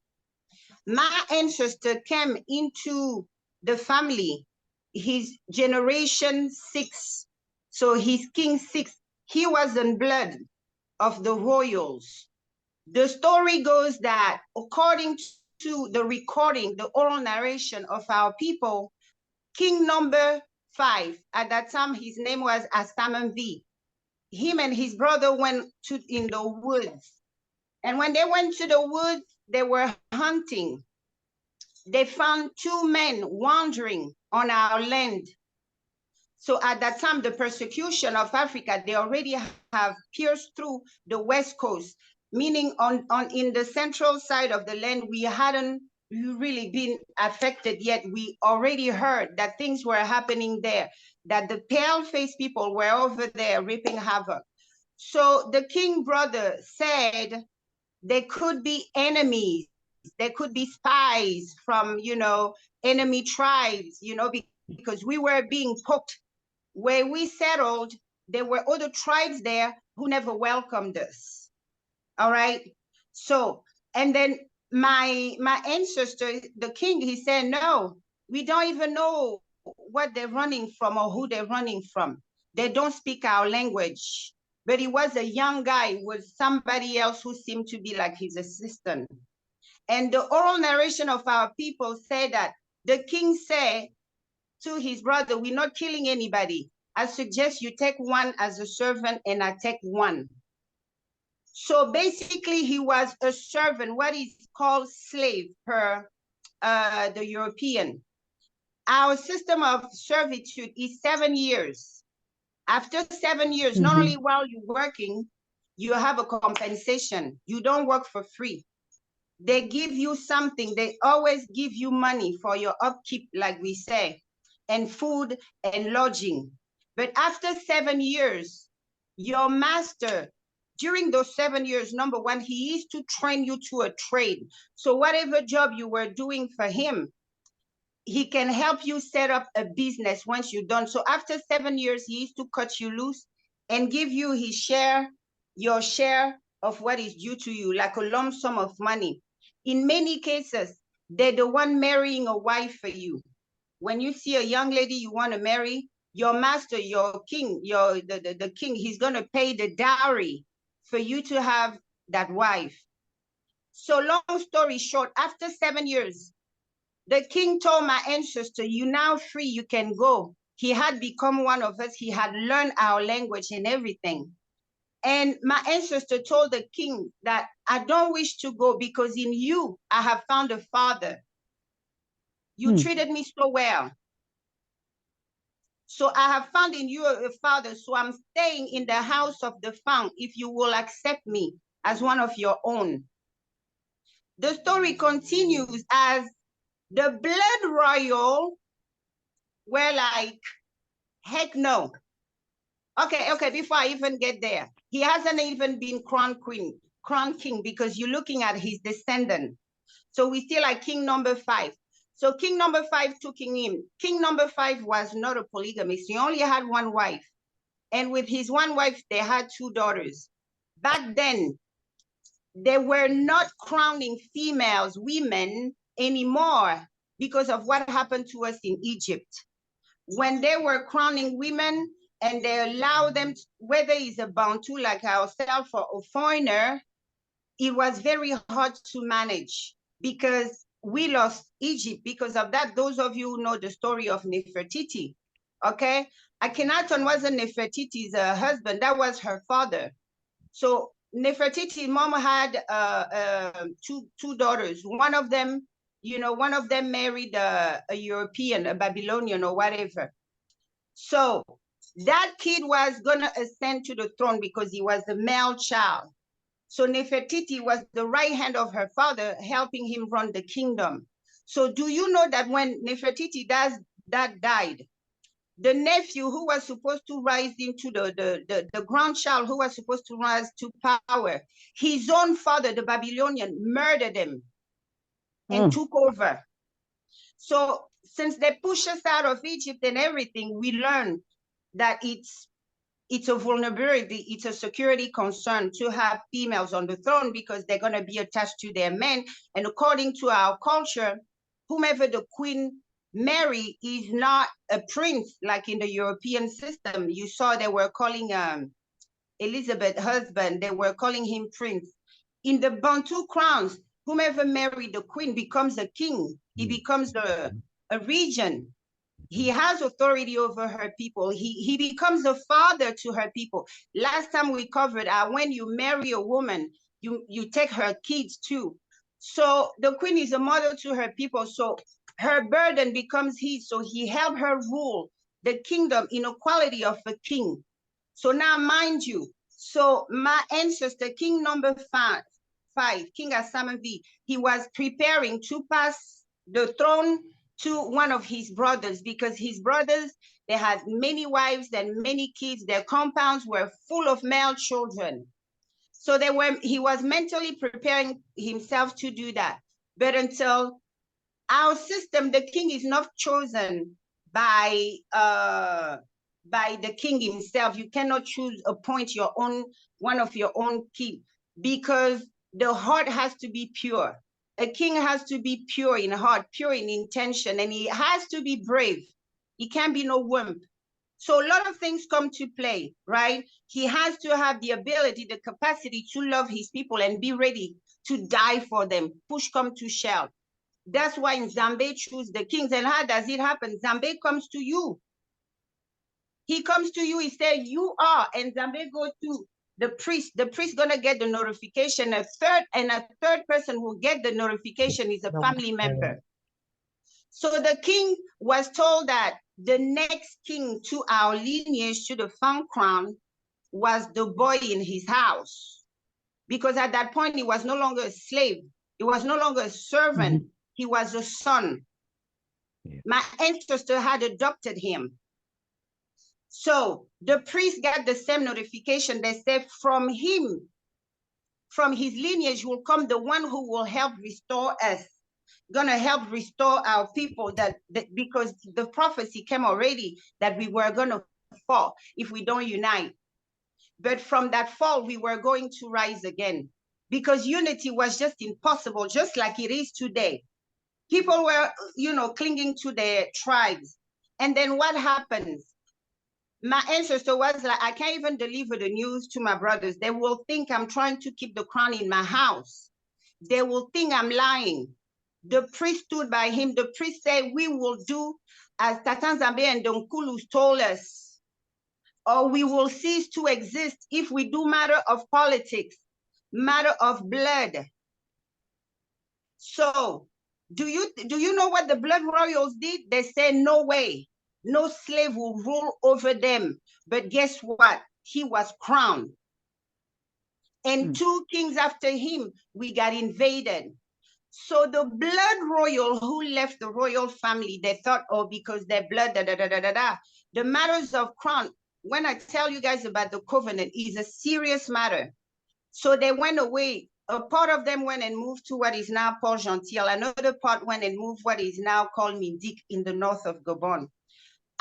My ancestor came into the family, his generation 6. So he's king 6. He was in blood of the royals. The story goes that according to the recording, the oral narration of our people, king number 5, at that time, his name was Astamanvi. Him and his brother went in the woods. And when they went to the woods, they were hunting. They found 2 men wandering on our land. So at that time, the persecution of Africa, they already have pierced through the West Coast, meaning in the central side of the land, we hadn't really been affected yet. We already heard that things were happening there, that the pale-faced people were over there reaping havoc. So the king brother said there could be enemies, there could be spies from, enemy tribes, because we were being poked. Where we settled, there were other tribes there who never welcomed us. All right. So, and then my ancestor, the king, he said, no, we don't even know what they're running from or who they're running from. They don't speak our language. But he was a young guy with somebody else who seemed to be like his assistant. And the oral narration of our people said that the king said to his brother, we're not killing anybody. I suggest you take one as a servant and I take one. So basically he was a servant, what is called slave per the European. Our system of servitude is 7 years. After 7 years, not only while you're working, you have a compensation. You don't work for free. They give you something. They always give you money for your upkeep, like we say, and food and lodging. But after 7 years, your master, during those 7 years, number one, he is to train you to a trade. So whatever job you were doing for him, he can help you set up a business once you're done. So after 7 years, he is to cut you loose and give you his share, your share of what is due to you, like a lump sum of money. In many cases, they're the one marrying a wife for you. When you see a young lady you want to marry, your master, your king, the king, he's going to pay the dowry for you to have that wife. So long story short, after 7 years, the king told my ancestor, you're now free, you can go. He had become one of us. He had learned our language and everything. And my ancestor told the king that I don't wish to go because in you, I have found a father. You treated me so well. So I have found in you a father. So I'm staying in the house of the fount if you will accept me as one of your own. The story continues as the blood royal were like, heck no. Okay, before I even get there, he hasn't even been crowned king, because you're looking at his descendant. So we still like king number 5. So king number 5 took him. King number 5 was not a polygamist. He only had one wife. And with his one wife, they had 2 daughters. Back then, they were not crowning females, women anymore because of what happened to us in Egypt. When they were crowning women and they allowed them, whether it's a Bantu like ourselves or a foreigner, it was very hard to manage because we lost Egypt because of that. Those of you who know the story of Nefertiti, okay? Akhenaten wasn't Nefertiti's husband, that was her father. So Nefertiti's mom had two daughters. One of them, one of them married a European, a Babylonian or whatever. So that kid was gonna ascend to the throne because he was the male child. So Nefertiti was the right hand of her father, helping him run the kingdom. So do you know that when Nefertiti died, the nephew who was supposed to rise into the grandchild who was supposed to rise to power, his own father, the Babylonian, murdered him and took over. So since they pushed us out of Egypt and everything, we learned that it's a vulnerability, it's a security concern to have females on the throne because they're going to be attached to their men. And according to our culture, whomever the queen marry is not a prince like in the European system. You saw they were calling Elizabeth's husband, they were calling him prince. In the Bantu crowns, whomever married the queen becomes a king. He becomes a regent. He has authority over her people. He becomes a father to her people. Last time we covered when you marry a woman, you take her kids too. So the queen is a mother to her people. So her burden becomes his. So he helped her rule the kingdom in a quality of a king. So now mind you, so my ancestor, king number five, King Asamavi, he was preparing to pass the throne to one of his brothers because his brothers, they had many wives and many kids. Their compounds were full of male children. So he was mentally preparing himself to do that. But until our system, the king is not chosen by the king himself. You cannot appoint one of your own king because the heart has to be pure. A king has to be pure in heart, pure in intention, and he has to be brave. He can't be no wimp. So a lot of things come to play, right? He has to have the ability, the capacity to love his people and be ready to die for them. Push come to shove. That's why Nzambe choose the kings. And how does it happen? Nzambe comes to you. He comes to you, he said, you are, and Nzambe go to the priest. The priest gonna get the notification. A third person who get the notification is a family member. So the king was told that the next king to our lineage, to the found crown, was the boy in his house. Because at that point, he was no longer a slave. He was no longer a servant. He was a son. Yeah. My ancestor had adopted him. So the priest got the same notification. They said from him, from his lineage will come the one who will help restore us, gonna help restore our people, that because the prophecy came already that we were gonna fall if we don't unite. But from that fall, we were going to rise again, because unity was just impossible, just like it is today. People were, clinging to their tribes. And then what happens? My ancestor was like, I can't even deliver the news to my brothers. They will think I'm trying to keep the crown in my house. They will think I'm lying. The priest stood by him. The priest said, we will do as Tata Nzambe and Donkulu told us, or we will cease to exist if we do matter of politics, matter of blood. So do you know what the blood royals did? They said, no way. No slave will rule over them. But guess what? He was crowned. And 2 kings after him, we got invaded. So the blood royal who left the royal family, they thought, oh, because their blood, The matters of crown, when I tell you guys about the covenant, is a serious matter. So they went away. A part of them went and moved to what is now Port-Gentil. Another part went and moved what is now called Mindic in the north of Gabon.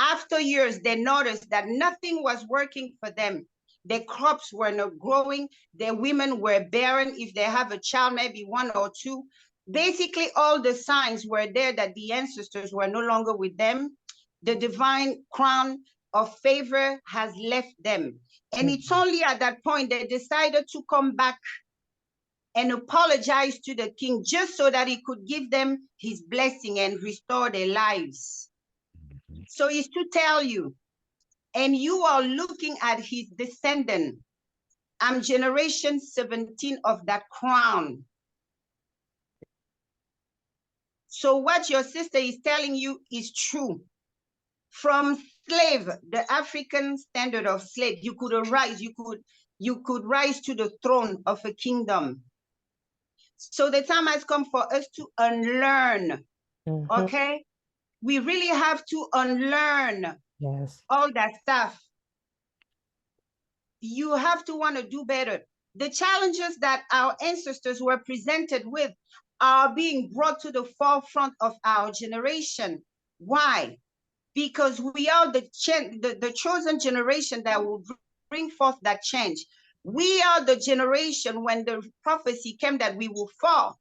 After years, they noticed that nothing was working for them. Their crops were not growing. Their women were barren. If they have a child, maybe 1 or 2. Basically, all the signs were there that the ancestors were no longer with them. The divine crown of favor has left them. And it's only at that point they decided to come back and apologize to the king just so that he could give them his blessing and restore their lives. So it's to tell you, and you are looking at his descendant. I'm generation 17 of that crown. So what your sister is telling you is true. From slave, the African standard of slave, you could arise, you could rise to the throne of a kingdom. So the time has come for us to unlearn, okay? We really have to unlearn all that stuff. You have to want to do better. The challenges that our ancestors were presented with are being brought to the forefront of our generation. Why? Because we are the chosen generation that will bring forth that change. We are the generation when the prophecy came that we will fall.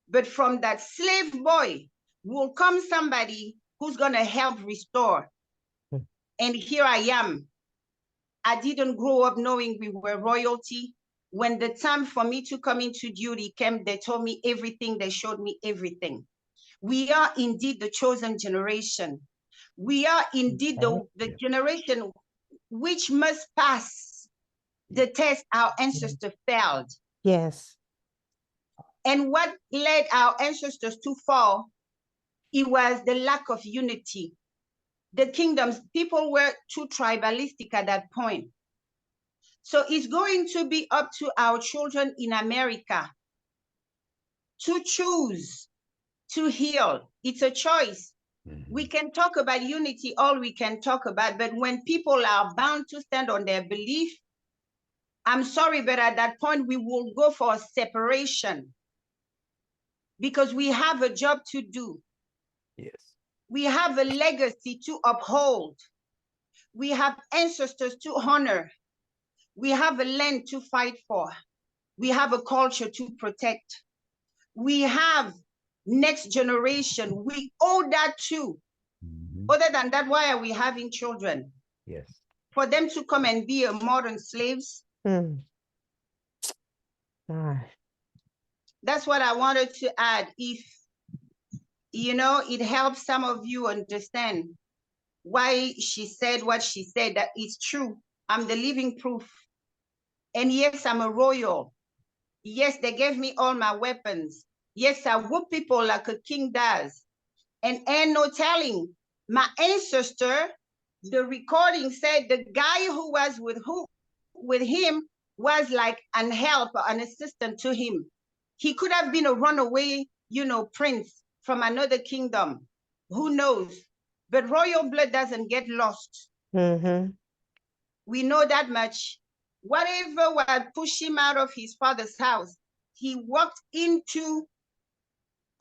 But from that slave boy will come somebody who's going to help restore. And here I am. I didn't grow up knowing we were royalty. When the time for me to come into duty came, they told me everything. They showed me everything. We are indeed the chosen generation. We are indeed the generation which must pass the test our ancestors failed. Yes. And what led our ancestors to fall, it was the lack of unity. The kingdoms, people were too tribalistic at that point. So it's going to be up to our children in America to choose to heal. It's a choice. We can talk about unity, all we can talk about, but when people are bound to stand on their belief, I'm sorry, but at that point, we will go for a separation because we have a job to do. Yes. We have a legacy to uphold. We have ancestors to honor. We have a land to fight for. We have a culture to protect. We have next generation. We owe that to. Other than that, why are we having children? Yes. For them to come and be a modern slaves? Mm. Ah, That's what I wanted to add. If, you know, it helps some of you understand why she said what she said, that it's true. I'm the living proof. And yes, I'm a royal. Yes, they gave me all my weapons. Yes, I whoop people like a king does. And ain't no telling. My ancestor, the recording said the guy who was with him was like an helper, an assistant to him. He could have been a runaway, you know, prince from another kingdom. Who knows? But royal blood doesn't get lost. mm-hmm. We know that much. Whatever would push him out of his father's house, he walked into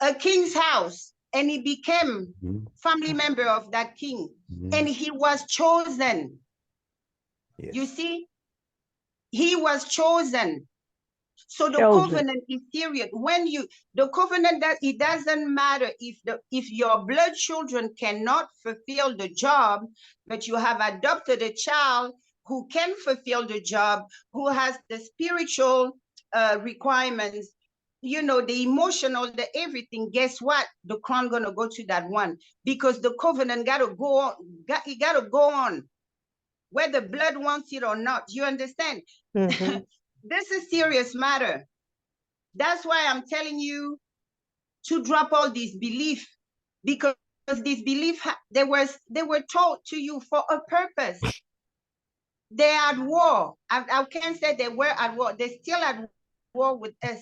a king's house and he became family member of that king. And he was chosen. Yes. You see, he was chosen. So the Chosen. covenant is serious. When you, the covenant, that it doesn't matter if your blood children cannot fulfill the job, but you have adopted a child who can fulfill the job, who has the spiritual requirements, you know, the emotional, the everything. Guess what? The crown gonna go to that one, because the covenant gotta go on. It gotta go on, whether blood wants it or not. You understand? Mm-hmm. This is serious matter. That's why I'm telling you to drop all these beliefs, because these beliefs, they were taught to you for a purpose. They're at war. I can't say they were at war. They're still at war with us.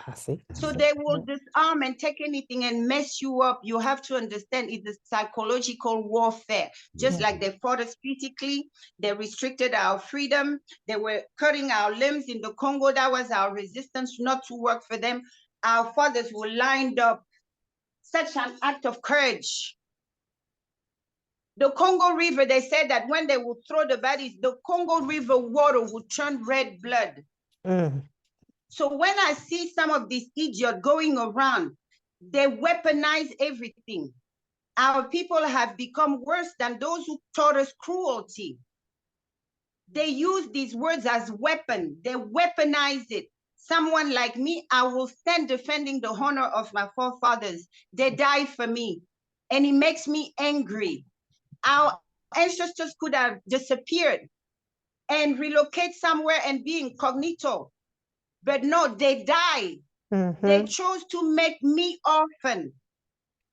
I see. So they will disarm and take anything and mess you up. You have to understand it's a psychological warfare. Just like they fought us physically, they restricted our freedom. They were cutting our limbs in the Congo. That was our resistance not to work for them. Our fathers were lined up. Such an act of courage. The Congo River, they said that when they would throw the bodies, the Congo River water would turn red blood. Mm. So when I see some of these idiots going around, they weaponize everything. Our people have become worse than those who taught us cruelty. They use these words as weapon. They weaponize it. Someone like me, I will stand defending the honor of my forefathers. They died for me. And it makes me angry. Our ancestors could have disappeared and relocate somewhere and be incognito. But no, they died. Mm-hmm. They chose to make me orphan,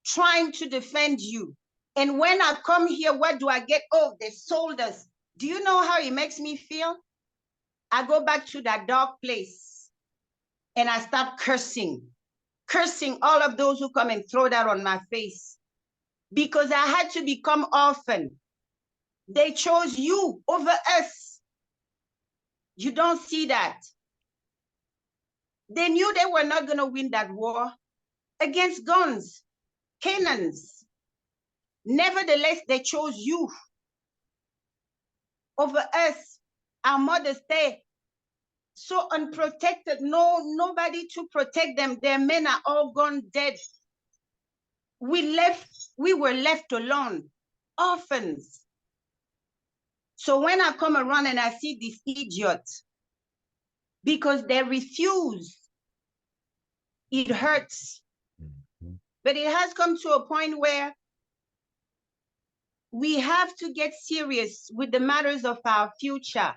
trying to defend you. And when I come here, what do I get? Oh, they sold us. Do you know how it makes me feel? I go back to that dark place and I start cursing all of those who come and throw that on my face, because I had to become orphan. They chose you over us. You don't see that. They knew they were not going to win that war against guns, cannons. Nevertheless, they chose you over us. Our mothers stay so unprotected. Nobody to protect them. Their men are all gone dead. We were left alone, orphans. So when I come around and I see these idiots, because they refuse, it hurts. But it has come to a point where we have to get serious with the matters of our future.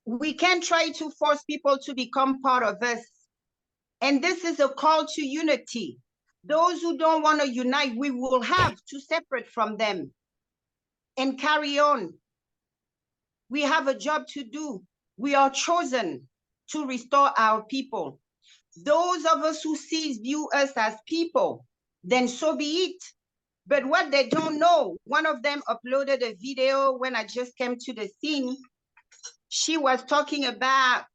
We can't try to force people to become part of us. And this is a call to unity. Those who don't want to unite, we will have to separate from them and carry on. We have a job to do. We are chosen to restore our people. Those of us who view us as people, then so be it. But what they don't know, one of them uploaded a video when I just came to the scene. She was talking about,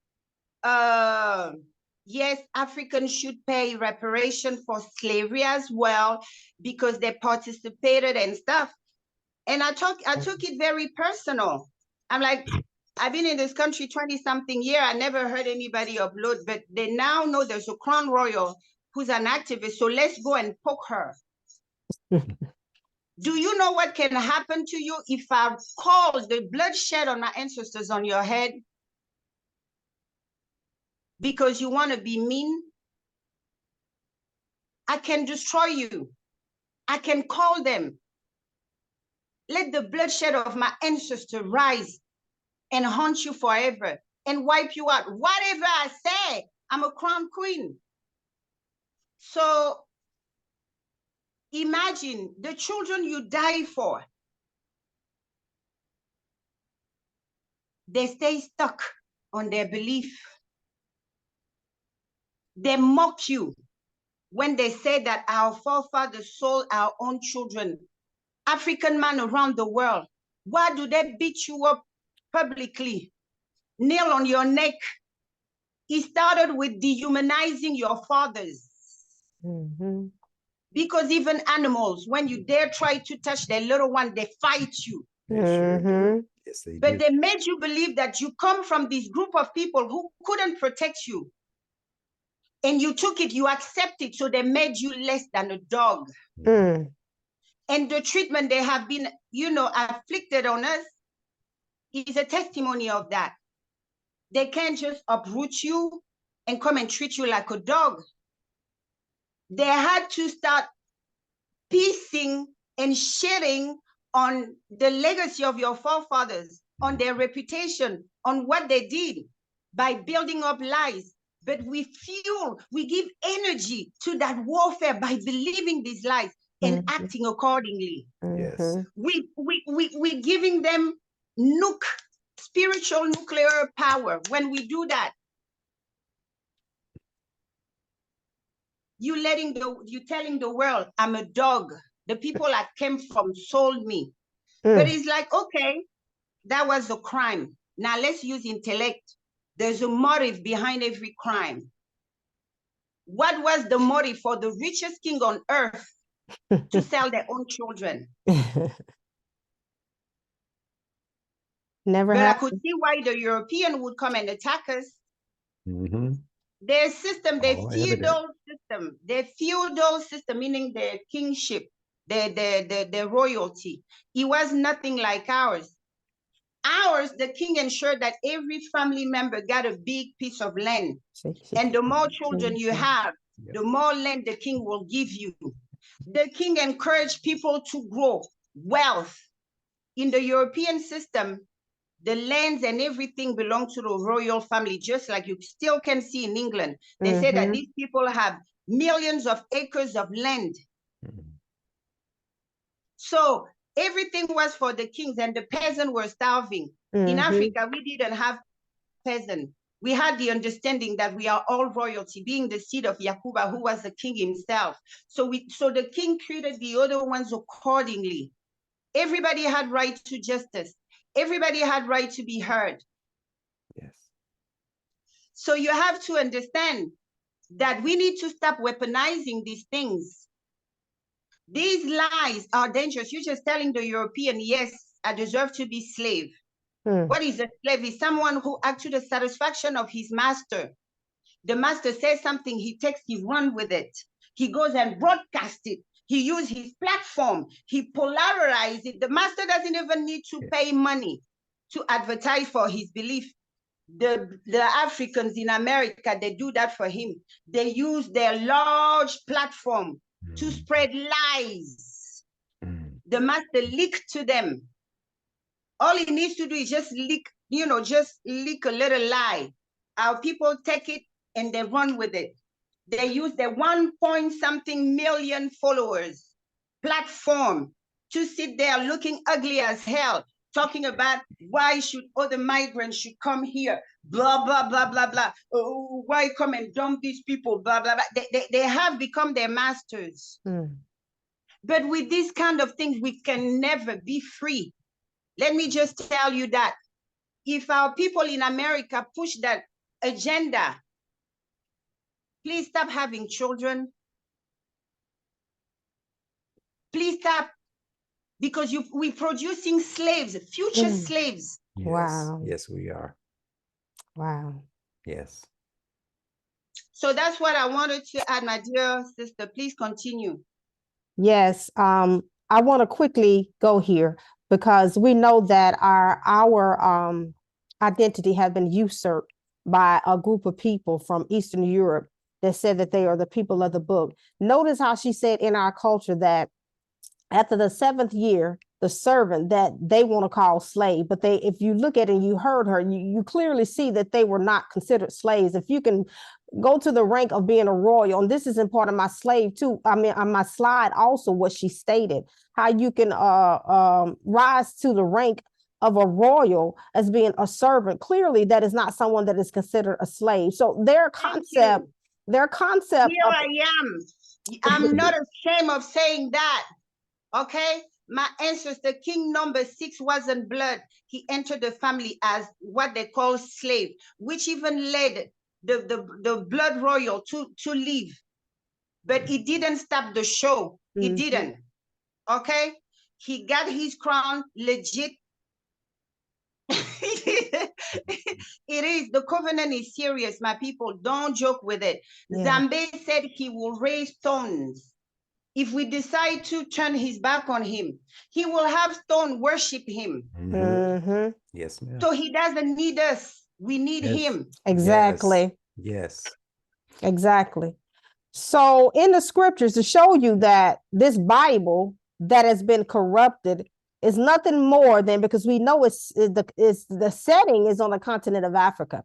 yes, Africans should pay reparation for slavery as well, because they participated and stuff. And I took it very personal. I'm like, I've been in this country 20-something years. I never heard anybody upload, but they now know there's a crown royal who's an activist. So let's go and poke her. Do you know what can happen to you if I call the bloodshed on my ancestors on your head? Because you want to be mean? I can destroy you. I can call them. Let the bloodshed of my ancestor rise and haunt you forever and wipe you out. Whatever I say, I'm a crown queen. So imagine the children you die for. They stay stuck on their belief. They mock you when they say that our forefathers sold our own children, African men around the world. Why do they beat you up publicly? Kneel on your neck. It started with dehumanizing your fathers. Mm-hmm. Because even animals, when you dare try to touch their little one, they fight you. Mm-hmm. Yes, they But do. they made you believe that you come from this group of people who couldn't protect you. And you took it, you accepted, so they made you less than a dog. Mm. And the treatment they have been, afflicted on us is a testimony of that. They can't just uproot you and come and treat you like a dog. They had to start piecing and shedding on the legacy of your forefathers, on their reputation, on what they did by building up lies. But we give energy to that warfare by believing these lies and acting accordingly. Yes. We're giving them spiritual nuclear power. When we do that, you're telling the world, I'm a dog. The people I came from sold me. But it's like, okay, that was a crime. Now let's use intellect. There's a motive behind every crime. What was the motive for the richest king on earth to sell their own children? Never But I happened. could see why the European would come and attack us. Mm-hmm. Their system, their All feudal system, meaning their kingship, their royalty, it was nothing like ours. Ours, the king ensured that every family member got a big piece of land. And the more children you have, the more land the king will give you. The king encouraged people to grow wealth. In the European system, the lands and everything belong to the royal family, just like you still can see in England. They say that these people have millions of acres of land. So everything was for the kings, and the peasants were starving. In Africa, we didn't have peasants. We had the understanding that we are all royalty, being the seed of Yakuba, who was the king himself. So the king treated the other ones accordingly. Everybody had right to justice. Everybody had right to be heard. Yes. So you have to understand that we need to stop weaponizing these things. These lies are dangerous. You're just telling the European, yes, I deserve to be slave. What is a slave? Is someone who acts to the satisfaction of his master. The master says something, he runs with it. He goes and broadcasts it. He uses his platform. He polarizes it. The master doesn't even need to pay money to advertise for his belief. The Africans in America, they do that for him. They use their large platform to spread lies. The master leaked to them. All he needs to do is just leak a little lie. Our people take it and they run with it. They use their 1-point-something million followers platform to sit there looking ugly as hell, talking about why should other migrants should come here, blah, blah, blah, blah, blah. Why come and dump these people, blah, blah, blah. They have become their masters. But with these kind of things, we can never be free. Let me just tell you that if our people in America push that agenda, please stop having children. Please stop, because we're producing slaves, future slaves. Yes. Wow. Yes, we are. Wow. Yes. So that's what I wanted to add, my dear sister. Please continue. Yes. I want to quickly go here because we know that our identity has been usurped by a group of people from Eastern Europe that said that they are the people of the book. Notice how she said in our culture that after the 7th year, the servant that they want to call slave, but if you look at it and you heard her, you clearly see that they were not considered slaves. If you can go to the rank of being a royal, and this is in part of my slave too, I mean, on my slide also what she stated, how you can rise to the rank of a royal as being a servant. Clearly, that is not someone that is considered a slave. So their concept. Here I am. I'm not ashamed of saying that. Okay, my ancestor, King number 6, wasn't blood. He entered the family as what they call slave, which even led the blood royal to leave. But it didn't stop the show. It didn't. Okay, he got his crown legit. It is, the covenant is serious, my people. Don't joke with it. Zambe said he will raise stones. If we decide to turn his back on him, he will have stone worship him. Yes, ma'am. So he doesn't need us. We need him. Exactly. Yes. Exactly. So in the scriptures to show you that this Bible that has been corrupted is nothing more than, because we know the setting is on the continent of Africa.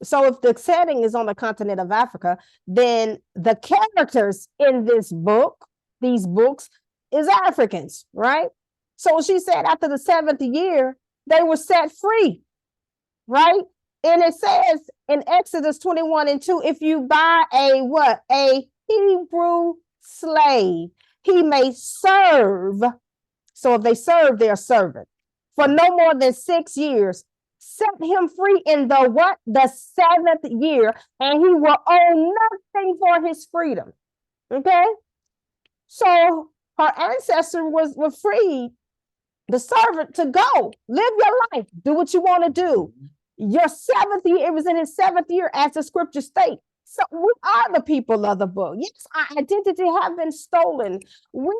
So if the setting is on the continent of Africa, then the characters in this book, these books, is Africans, right? So she said after the 7th year, they were set free, right? And it says in Exodus 21:2, if you buy a Hebrew slave, he may serve. So if they serve, they're servant for no more than 6 years. Set him free in the 7th year, and he will owe nothing for his freedom. Okay. So her ancestor was freed, the servant, to go live your life, do what you want to do. Your 7th year, it was in his 7th year, as the scripture states. So we are the people of the book. Yes, our identity have been stolen. We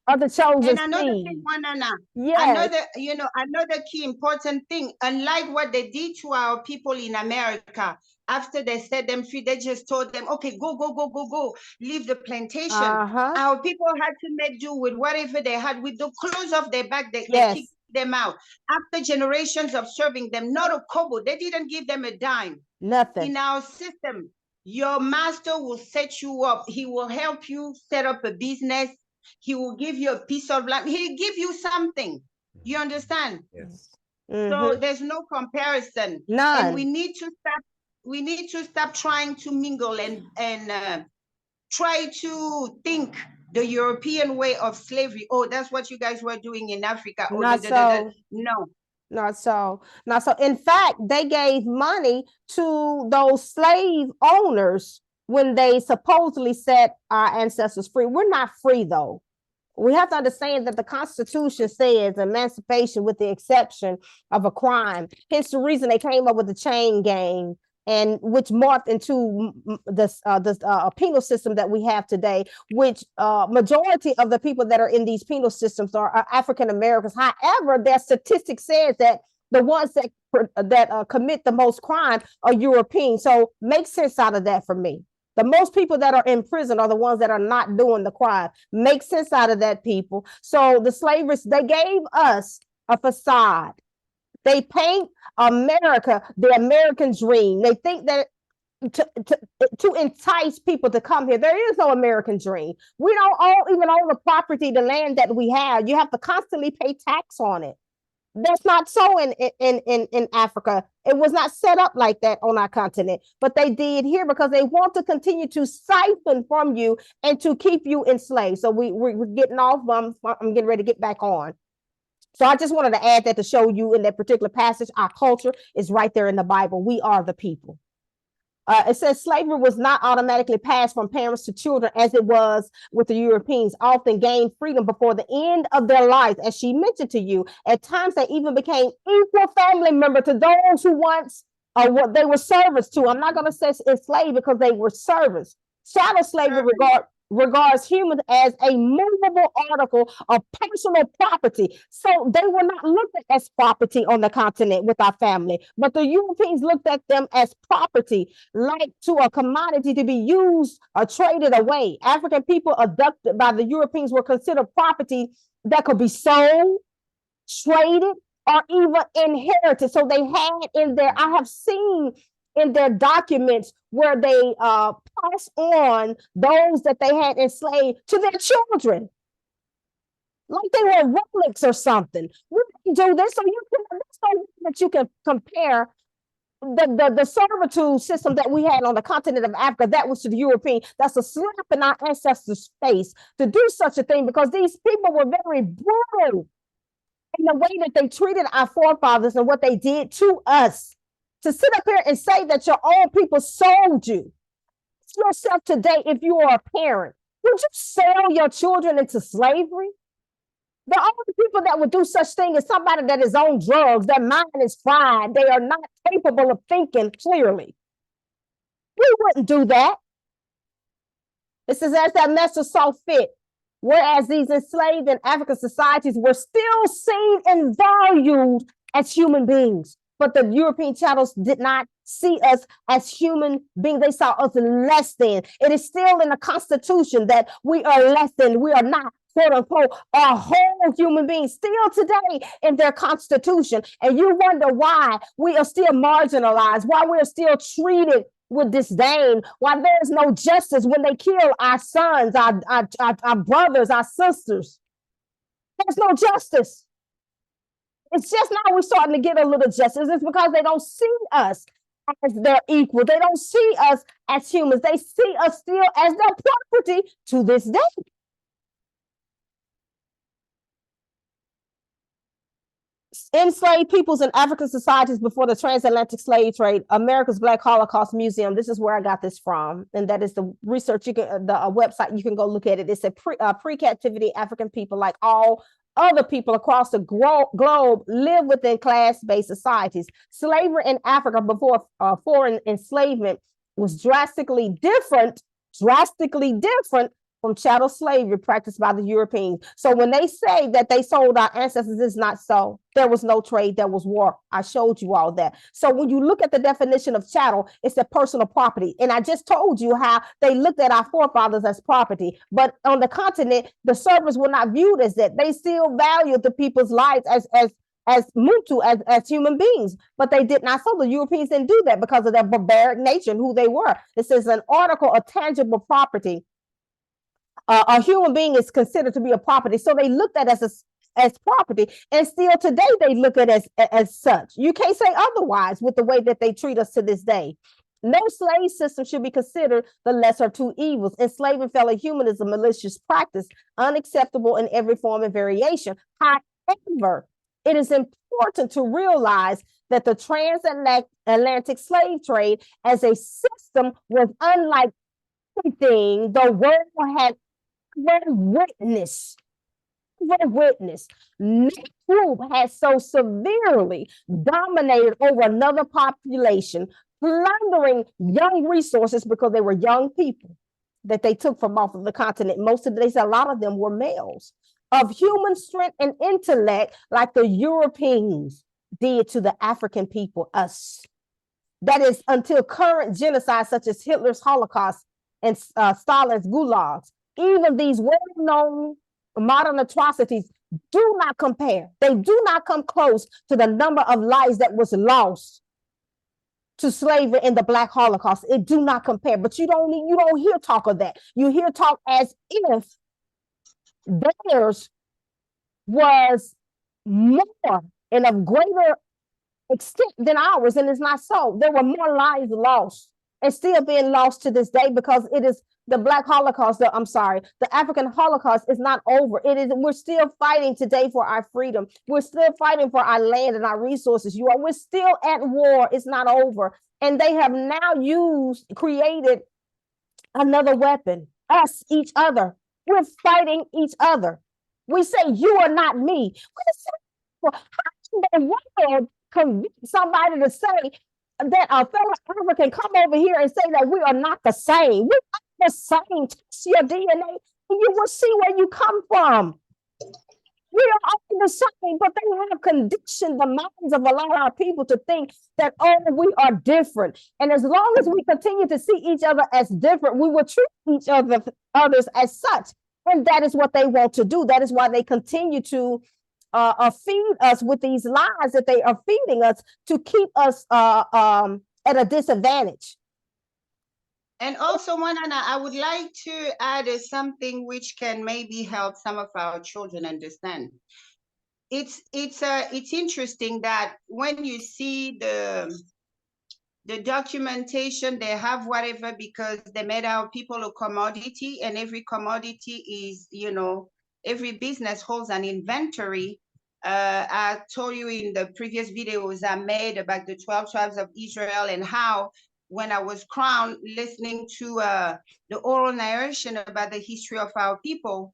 are the chosen. And another thing, another key important thing, unlike what they did to our people in America, after they set them free, they just told them, okay, go, leave the plantation. Our people had to make do with whatever they had, with the clothes off their back, they kicked them out. After generations of serving them, not a kobo, they didn't give them a dime. Nothing. In our system, your master will set you up. He will help you set up a business. He will give you a piece of land. He'll give you something. You understand? Yes. So there's no comparison. None. And we need to stop trying to mingle and try to think the European way of slavery. Oh, that's what you guys were doing in Africa. Oh, Not so. No. Not so. Not so. In fact, they gave money to those slave owners when they supposedly set our ancestors free. We're not free, though. We have to understand that the Constitution says emancipation with the exception of a crime. Hence the reason they came up with the chain gang, and which morphed into this penal system that we have today, which majority of the people that are in these penal systems are African Americans. However, their statistics says that the ones that commit the most crime are European. So make sense out of that for me. The most people that are in prison are the ones that are not doing the crime. Make sense out of that, people. So the slavers, they gave us a facade. They paint America, the American dream. They think that to entice people to come here. There is no American dream. We don't even own the property, the land that we have. You have to constantly pay tax on it. That's not so in Africa. It was not set up like that on our continent, but they did here because they want to continue to siphon from you and to keep you enslaved. So we're getting off. I'm getting ready to get back on. So I just wanted to add that to show you in that particular passage, our culture is right there in the Bible. We are the people. It says slavery was not automatically passed from parents to children as it was with the Europeans, often gained freedom before the end of their lives. As she mentioned to you, at times they even became equal family member to those who once they were servants to. I'm not going to say enslaved because they were servants. Shadow slavery regards humans as a movable article of personal property. So they were not looked at as property on the continent with our family, but the Europeans looked at them as property, like to a commodity to be used or traded away. African people abducted by the Europeans were considered property that could be sold, traded, or even inherited. So they had in there, I have seen in their documents where they pass on those that they had enslaved to their children, like they were relics or something. We can do this, so you can, there's no way that you can compare the servitude system that we had on the continent of Africa. That was to the European. That's a slap in our ancestors' face to do such a thing, because these people were very brutal in the way that they treated our forefathers and what they did to us. To sit up here and say that your own people sold you. Ask yourself today, if you are a parent, would you sell your children into slavery? The only people that would do such thing is somebody that is on drugs, their mind is fried, they are not capable of thinking clearly. We wouldn't do that. This is as that master saw fit. Whereas these enslaved in African societies were still seen and valued as human beings. But the European chattel did not see us as human beings. They saw us less than. It is still in the Constitution that we are less than. We are not, quote unquote, a whole human being, still today in their Constitution. And you wonder why we are still marginalized, why we're still treated with disdain, why there's no justice when they kill our sons, our brothers, our sisters. There's no justice. It's just now we're starting to get a little justice. It's because they don't see us as their equal. They don't see us as humans. They see us still as their property to this day. Enslaved peoples in African societies before the transatlantic slave trade, America's Black Holocaust Museum. This is where I got this from, and that is the research. You can the website. You can go look at it. It's a pre-captivity African people, like all other people across the globe, live within class-based societies. Slavery in Africa before foreign enslavement was drastically different from chattel slavery practiced by the Europeans. So when they say that they sold our ancestors, it's not so. There was no trade, there was war. I showed you all that. So when you look at the definition of chattel, it's a personal property. And I just told you how they looked at our forefathers as property. But on the continent, the servants were not viewed as that. They still valued the people's lives as mutu, as human beings, but they did not. So the Europeans didn't do that because of their barbaric nature and who they were. This is an article of tangible property. A human being is considered to be a property, so they looked at us as property, and still today they look at us as such. You can't say otherwise with the way that they treat us to this day. No slave system should be considered the lesser of two evils. Enslaving fellow human is a malicious practice, unacceptable in every form and variation. However, it is important to realize that the transatlantic slave trade as a system was unlike anything the world had witness. No group has so severely dominated over another population, plundering young resources because they were young people that they took from off of the continent. Most of a lot of them were males of human strength and intellect, like the Europeans did to the African people, us. That is until current genocides such as Hitler's Holocaust and Stalin's gulags. Even these well-known modern atrocities do not compare. They do not come close to the number of lives that was lost to slavery in the Black Holocaust. It do not compare. But you don't hear talk of that. You hear talk as if theirs was more and of greater extent than ours, and it's not so. There were more lives lost and still being lost to this day, because it is the Black Holocaust, the African Holocaust is not over. We're still fighting today for our freedom. We're still fighting for our land and our resources. We're still at war. It's not over. And they have now created another weapon, us, each other. We're fighting each other. We say, you are not me. How can the world convince somebody to say that a fellow African come over here and say that we are not the same? We the same. Test your DNA, and you will see where you come from. We are all the same, but they have conditioned the minds of a lot of our people to think that, oh, we are different. And as long as we continue to see each other as different, we will treat each others as such. And that is what they want to do. That is why they continue to feed us with these lies that they are feeding us to keep us at a disadvantage. And also, Juana, I would like to add something which can maybe help some of our children understand. It's interesting that when you see the documentation, they have whatever, because they made our people a commodity, and every commodity is, every business holds an inventory. I told you in the previous videos I made about the 12 tribes of Israel, and how when I was crowned, listening to the oral narration about the history of our people,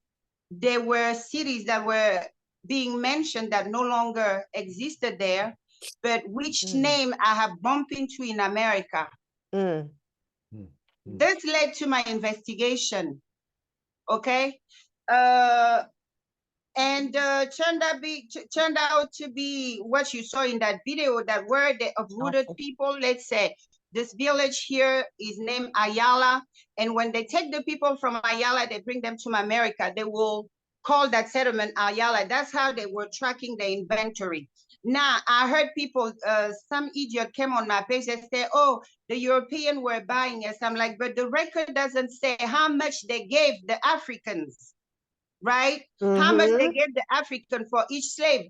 there were cities that were being mentioned that no longer existed there, but which name I have bumped into in America. This led to my investigation, okay? And turned out to be what you saw in that video, that were the uprooted people. Let's say this village here is named Ayala, and when they take the people from Ayala, they bring them to America, they will call that settlement Ayala. That's how they were tracking the inventory. Now, I heard people, some idiot came on my page and said, oh, the European were buying us. I'm like, but the record doesn't say how much they gave the Africans, right? How much they gave the African for each slave.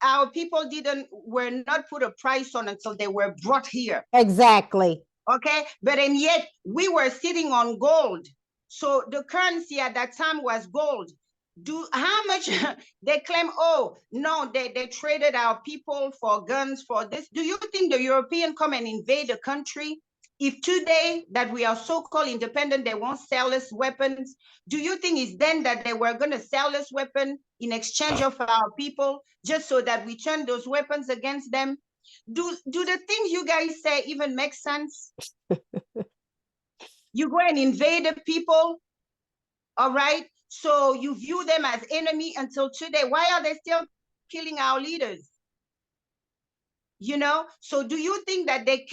Our people were not put a price on until they were brought here. Exactly. Okay, but and yet we were sitting on gold. So the currency at that time was gold. How much they claim, oh, no, they traded our people for guns, for this. Do you think the European come and invade the country? If today that we are so-called independent, they won't sell us weapons, do you think it's then that they were going to sell us weapons in exchange of our people, just so that we turn those weapons against them? Do the things you guys say even make sense? You go and invade the people, all right? So you view them as enemy until today. Why are they still killing our leaders? So do you think that they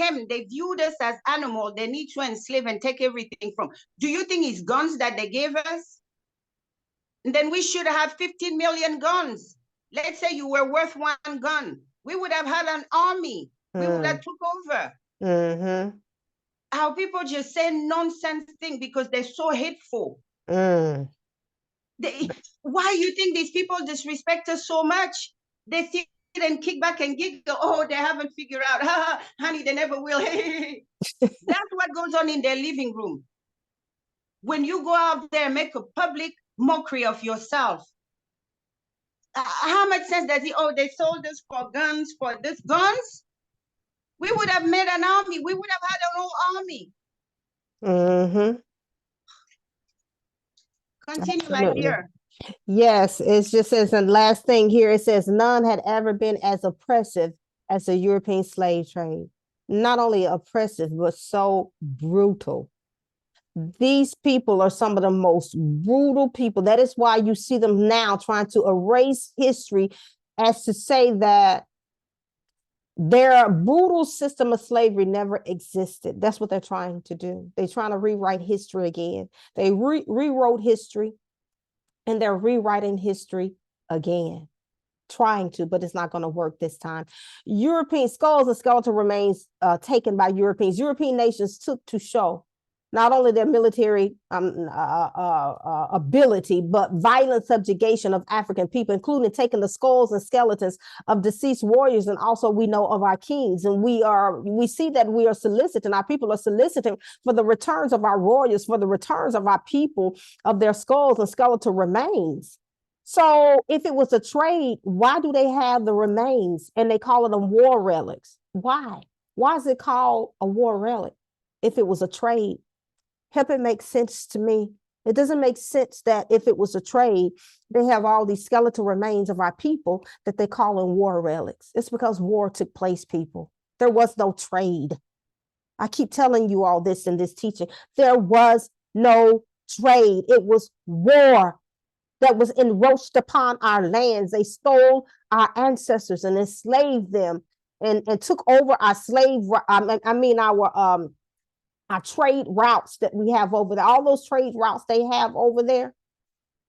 viewed us as animals they need to enslave and take everything from? Do you think it's guns that they gave us? And then we should have 15 million guns. Let's say you were worth one gun. We would have had an army. We would have took over. Our people just say nonsense thing because they're so hateful. Why you think these people disrespect us so much? They sit and kick back and giggle. Oh, they haven't figured out. Honey, they never will. That's what goes on in their living room. When you go out there and make a public mockery of yourself, how much sense does it? Oh, they sold us for guns, for this guns? We would have made an army. We would have had a whole army. Continue, Absolutely. my dear. Yes, it just says, and last thing here, it says none had ever been as oppressive as the European slave trade. Not only oppressive, but so brutal. These people are some of the most brutal people. That is why you see them now trying to erase history, as to say that their brutal system of slavery never existed. That's what they're trying to do. They're trying to rewrite history again. They rewrote history, and they're rewriting history again. Trying to, but it's not going to work this time. European skulls and skeletal remains taken by Europeans. European nations took to show not only their military ability, but violent subjugation of African people, including taking the skulls and skeletons of deceased warriors, and also we know of our kings. And we see that we are soliciting, our people are soliciting for the returns of our warriors, for the returns of our people, of their skulls and skeletal remains. So if it was a trade, why do they have the remains and they call them war relics? Why? Why is it called a war relic if it was a trade? Help it make sense to me. It doesn't make sense that if it was a trade, they have all these skeletal remains of our people that they call in war relics. It's because war took place, people. There was no trade. I keep telling you all this in this teaching. There was no trade. It was war that was enroached upon our lands. They stole our ancestors and enslaved them and took over our our trade routes that we have over there. All those trade routes they have over there,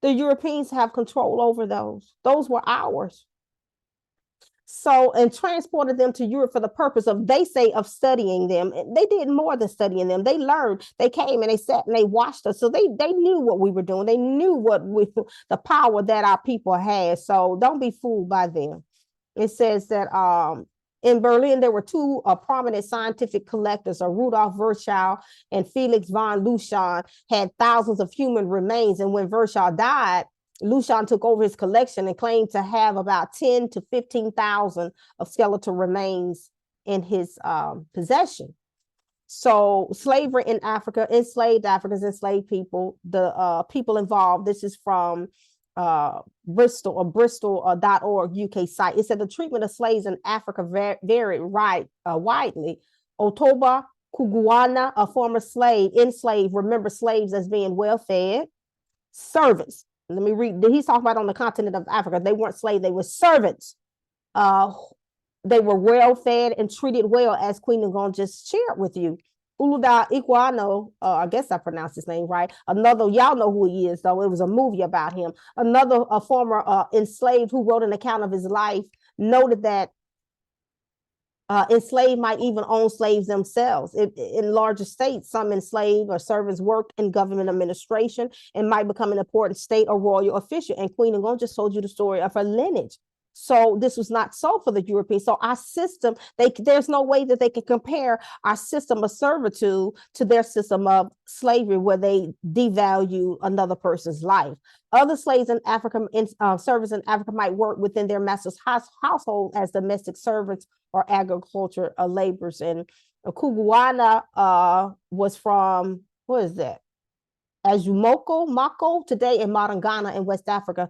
the Europeans have control over those. Those were ours. So, and transported them to Europe for the purpose of, they say, of studying them. They did more than studying them. They learned. They came and they sat and they watched us. So they knew what we were doing. They knew the power that our people had. So don't be fooled by them. It says that in Berlin, there were two prominent scientific collectors, Rudolf Virchow and Felix von Luschan, had thousands of human remains. And when Virchow died, Luschan took over his collection and claimed to have about 10 to 15,000 of skeletal remains in his possession. So slavery in Africa, enslaved Africans, enslaved people, the people involved, this is from Bristol or Bristol.org UK site. It said the treatment of slaves in Africa varied widely. Otoba Kuguana, a former slave, enslaved, remember slaves as being well-fed. Servants. Let me read. He's talking about on the continent of Africa. They weren't slaves, they were servants. They were well-fed and treated well, as Queen Ngone just shared with you. Uluda Iguano, I guess I pronounced his name right. Another, y'all know who he is, though. It was a movie about him. Another former enslaved who wrote an account of his life noted that enslaved might even own slaves themselves. In larger states, some enslaved or servants worked in government administration and might become an important state or royal official. And Queen Ngone just told you the story of her lineage. So this was not so for the Europeans. So our system, there's no way that they can compare our system of servitude to their system of slavery, where they devalue another person's life. Other slaves in Africa, servants in Africa, might work within their master's household as domestic servants or agriculture laborers. And Kuguana was from, what is that? Mako, today in modern Ghana in West Africa.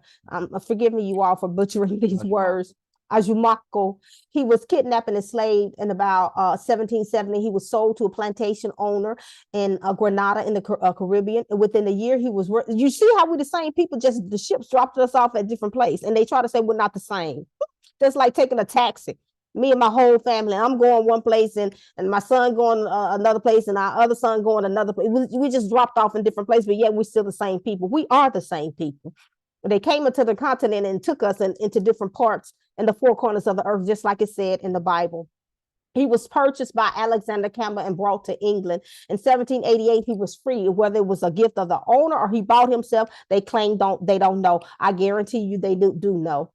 Forgive me, you all, for butchering these words. Ajumako. He was kidnapped and enslaved in about 1770. He was sold to a plantation owner in Grenada in the Caribbean. And within a year, he was. You see how we're the same people? Just the ships dropped us off at different places, and they try to say we're not the same. That's like taking a taxi. Me and my whole family, I'm going one place and my son going another place and our other son going another place. We just dropped off in different places, but yet we're still the same people. We are the same people. They came into the continent and took us into different parts in the four corners of the earth, just like it said in the Bible. He was purchased by Alexander Campbell and brought to England. In 1788, he was free. Whether it was a gift of the owner or he bought himself, they claim they don't know. I guarantee you they do know.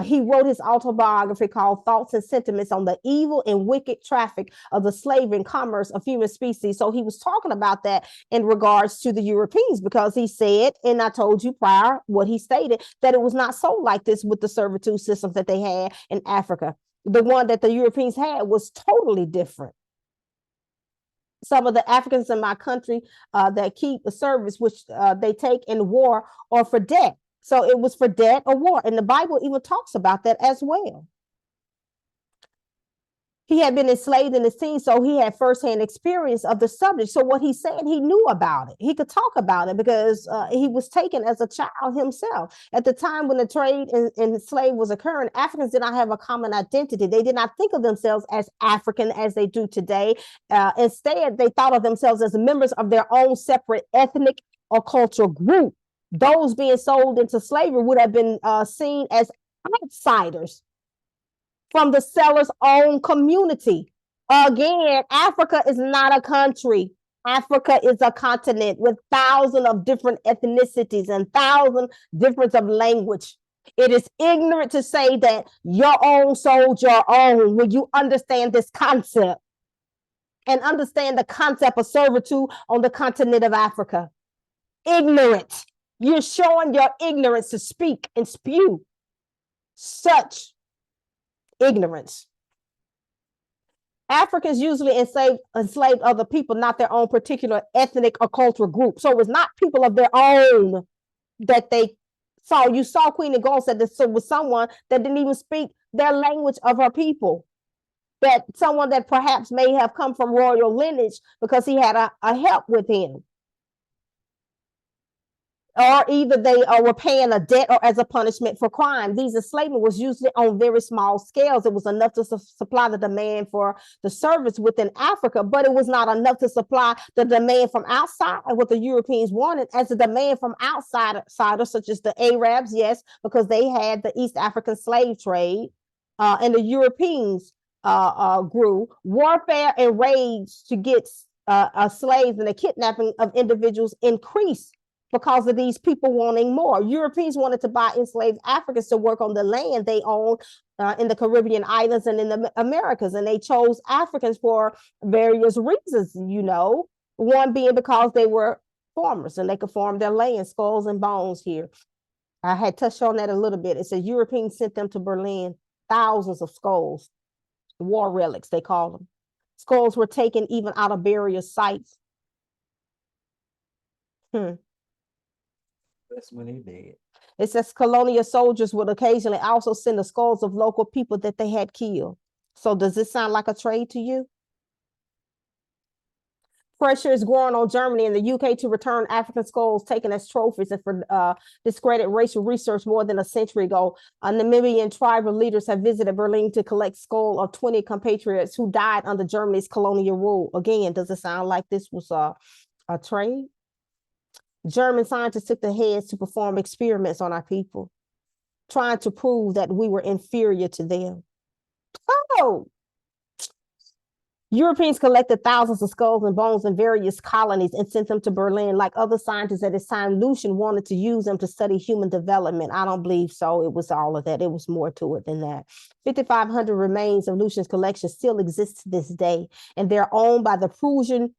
He wrote his autobiography called Thoughts and Sentiments on the Evil and Wicked Traffic of the Slave and Commerce of Human Species. So he was talking about that in regards to the Europeans, because he said, and I told you prior what he stated, that it was not so like this with the servitude systems that they had in Africa. The one that the Europeans had was totally different. Some of the Africans in my country that keep a service, which they take in war or for debt. So it was for debt or war. And the Bible even talks about that as well. He had been enslaved in his teens, so he had firsthand experience of the subject. So what he said, he knew about it. He could talk about it because he was taken as a child himself. At the time when the trade in slave was occurring, Africans did not have a common identity. They did not think of themselves as African as they do today. Instead, they thought of themselves as members of their own separate ethnic or cultural group. Those being sold into slavery would have been seen as outsiders from the seller's own community. Again, Africa is not a country. Africa is a continent with thousands of different ethnicities and thousands different of language. It is ignorant to say that your own sold your own when you understand this concept and understand the concept of servitude on the continent of Africa. Ignorant. You're showing your ignorance to speak and spew such ignorance. Africans usually enslaved other people, not their own particular ethnic or cultural group. So it was not people of their own that they saw. You saw Queen Ngone said this was someone that didn't even speak their language of her people. that someone that perhaps may have come from royal lineage because he had a help with him. Or either they were paying a debt or as a punishment for crime. These enslavement was usually on very small scales. It was enough to supply the demand for the service within Africa, but it was not enough to supply the demand from outside what the Europeans wanted. As the demand from outsiders, such as the Arabs, yes, because they had the East African slave trade, and the Europeans grew. Warfare and rage to get slaves and the kidnapping of individuals increased because of these people wanting more. Europeans wanted to buy enslaved Africans to work on the land they owned in the Caribbean islands and in the Americas. And they chose Africans for various reasons, you know, one being because they were farmers and they could farm their land, skulls and bones here. I had touched on that a little bit. It said Europeans sent them to Berlin, thousands of skulls, war relics, they call them. Skulls were taken even out of burial sites. That's when he did. It says colonial soldiers would occasionally also send the skulls of local people that they had killed. So does this sound like a trade to you? Pressure is growing on Germany and the UK to return African skulls taken as trophies and for discredit racial research more than a century ago. Namibian tribal leaders have visited Berlin to collect skull of 20 compatriots who died under Germany's colonial rule. Again, does it sound like this was a trade? German scientists took the heads to perform experiments on our people, trying to prove that we were inferior to them. Oh! Europeans collected thousands of skulls and bones in various colonies and sent them to Berlin. Like other scientists at this time, Lucian wanted to use them to study human development. I don't believe so. It was all of that. It was more to it than that. 5,500 remains of Lucian's collection still exist to this day, and they're owned by the Prussian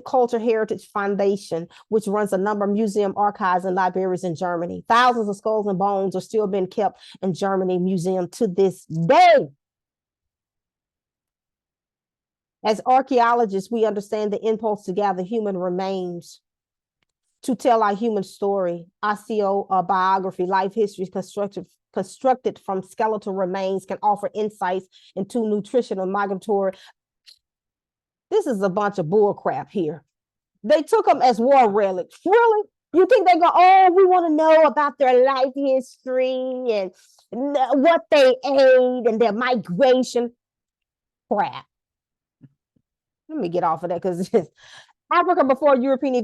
Cultural Heritage Foundation, which runs a number of museum archives and libraries in Germany. Thousands of skulls and bones are still being kept in Germany museum to this day. As archaeologists, we understand the impulse to gather human remains, to tell our human story. Biography, life history constructed from skeletal remains can offer insights into nutritional, migratory. This is a bunch of bull crap here. They took them as war relics. Really? You think they go, oh, we want to know about their life history and what they ate and their migration? Crap. Let me get off of that because Africa before European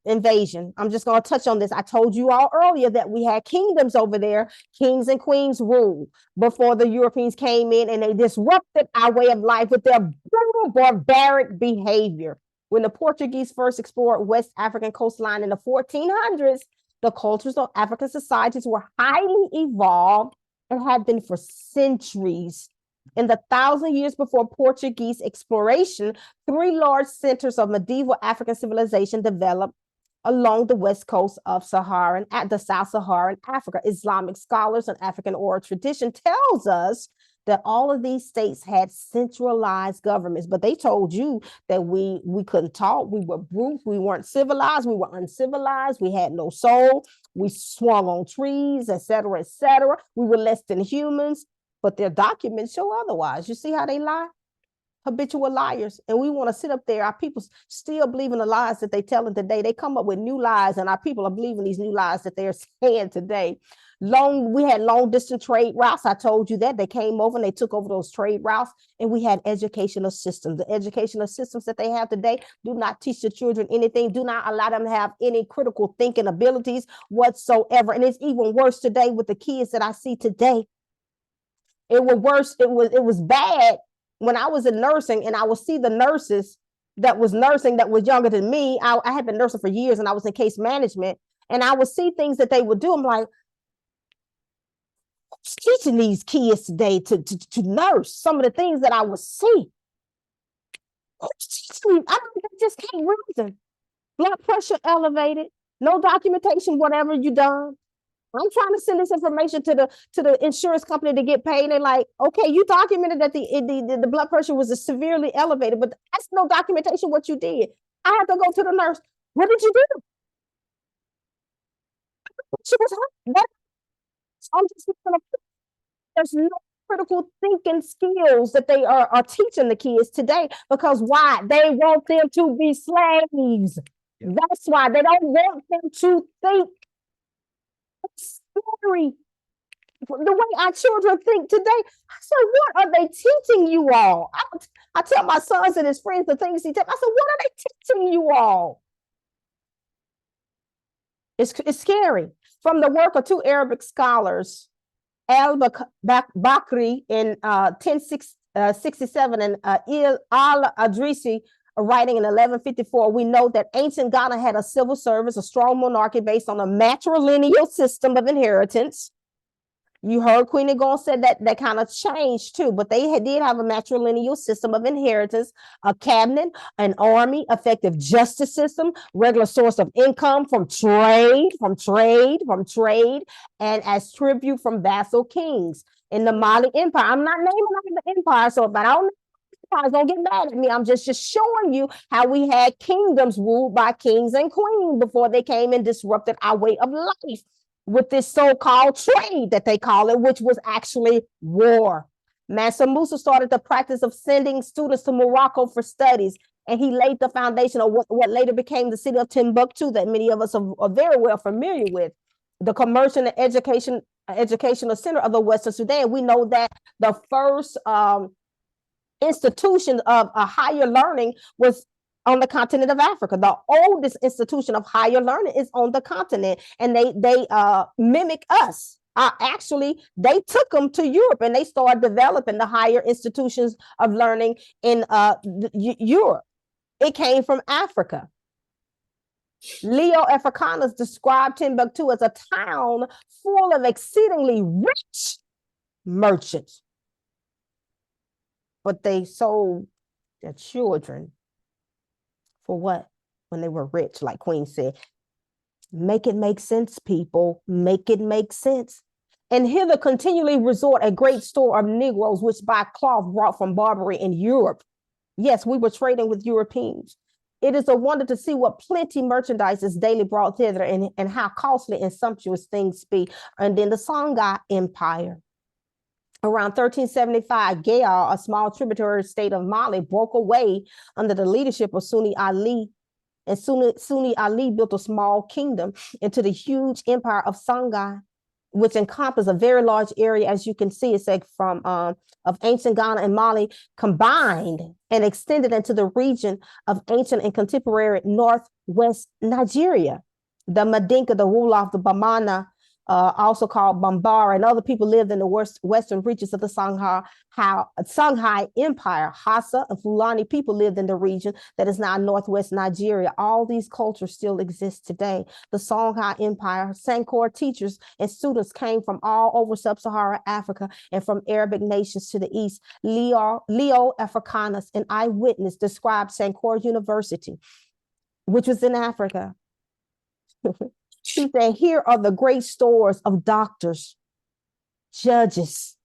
invasion. I'm just going to touch on this. I told you all earlier that we had kingdoms over there. Kings and queens ruled before the Europeans came in and they disrupted our way of life with their brutal, barbaric behavior. When the Portuguese first explored West African coastline in the 1400s, the cultures of African societies were highly evolved and had been for centuries. In the 1,000 years before Portuguese exploration, 3 large centers of medieval African civilization developed along the west coast of the South Saharan Africa. Islamic scholars and African oral tradition tells us that all of these states had centralized governments, but they told you that we couldn't talk, we were brutes, we weren't civilized, we were uncivilized, we had no soul, we swung on trees, etc., etc. We were less than humans. But their documents show otherwise. You see how they lie? Habitual liars. And we want to sit up there. Our people still believe in the lies that they telling today. They come up with new lies, and our people are believing these new lies that they're saying today. We had long distance trade routes. I told you that. They came over and they took over those trade routes, and we had educational systems. The educational systems that they have today do not teach the children anything, do not allow them to have any critical thinking abilities whatsoever. And it's even worse today with the kids that I see today. It was worse. It was bad when I was in nursing and I would see the nurses that was nursing that was younger than me. I had been nursing for years and I was in case management, and I would see things that they would do. I'm like, who's teaching these kids today to nurse? Some of the things that I would see. Who's teaching? I just can't reason. Blood pressure elevated, no documentation, whatever you done. I'm trying to send this information to the insurance company to get paid. They're like, okay, you documented that the blood pressure was severely elevated, but that's no documentation what you did. I had to go to the nurse. What did you do? She was hurt. There's no critical thinking skills that they are teaching the kids today. Because why? They want them to be slaves. Yep. That's why they don't want them to think. It's scary. The way our children think today. I said, what are they teaching you all? I tell my sons and his friends the things he tells. I said, what are they teaching you all? It's scary. From the work of two Arabic scholars, Bakri in 1067 and al-Adrisi writing in 1154, we know that ancient Ghana had a civil service, a strong monarchy based on a matrilineal system of inheritance. You heard Queen Ngone said that kind of changed too, but they did have a matrilineal system of inheritance, a cabinet, an army, effective justice system, regular source of income from trade, and as tribute from vassal kings. In the Mali Empire, I'm not naming all the empire, so if I don't know, don't get mad at me. I'm just showing you how we had kingdoms ruled by kings and queens before they came and disrupted our way of life with this so-called trade that they call it, which was actually war. Mansa Musa started the practice of sending students to Morocco for studies, and he laid the foundation of what later became the city of Timbuktu that many of us are very well familiar with, the commercial and educational center of the Western Sudan. We know that the first institution of a higher learning was on the continent of Africa. The oldest institution of higher learning is on the continent, and they mimic us. Actually, they took them to Europe and they started developing the higher institutions of learning in Europe. It came from Africa. Leo Africanus described Timbuktu as a town full of exceedingly rich merchants, but they sold their children for what? When they were rich, like Queen said. Make it make sense, people. Make it make sense. And hither continually resort a great store of Negroes, which buy cloth brought from Barbary in Europe. Yes, we were trading with Europeans. It is a wonder to see what plenty merchandise is daily brought thither, and how costly and sumptuous things be. And then the Songhai Empire. Around 1375, Gaal, a small tributary state of Mali, broke away under the leadership of Sunni Ali. And Sunni Ali built a small kingdom into the huge empire of Songhai, which encompassed a very large area, as you can see. It's like from of ancient Ghana and Mali combined and extended into the region of ancient and contemporary northwest Nigeria. The Madinka, the Wolof, the Bamana, also called Bambara, and other people lived in the western reaches of the Songhai Empire. Hausa and Fulani people lived in the region that is now northwest Nigeria. All these cultures still exist today. The Songhai Empire, Sankor teachers and students came from all over sub-Saharan Africa and from Arabic nations to the east. Leo Africanus, an eyewitness, described Sankor University, which was in Africa. He said, here are the great stores of doctors, judges,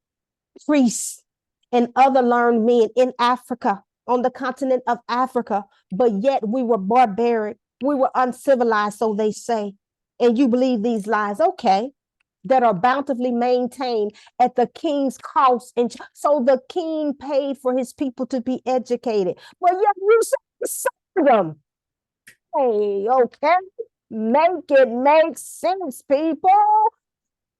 priests, and other learned men in Africa, on the continent of Africa, but yet we were barbaric, we were uncivilized, so they say. And you believe these lies, okay, that are bountifully maintained at the king's cost. And so the king paid for his people to be educated, but yet you serve them. Hey, okay. Make it make sense, people.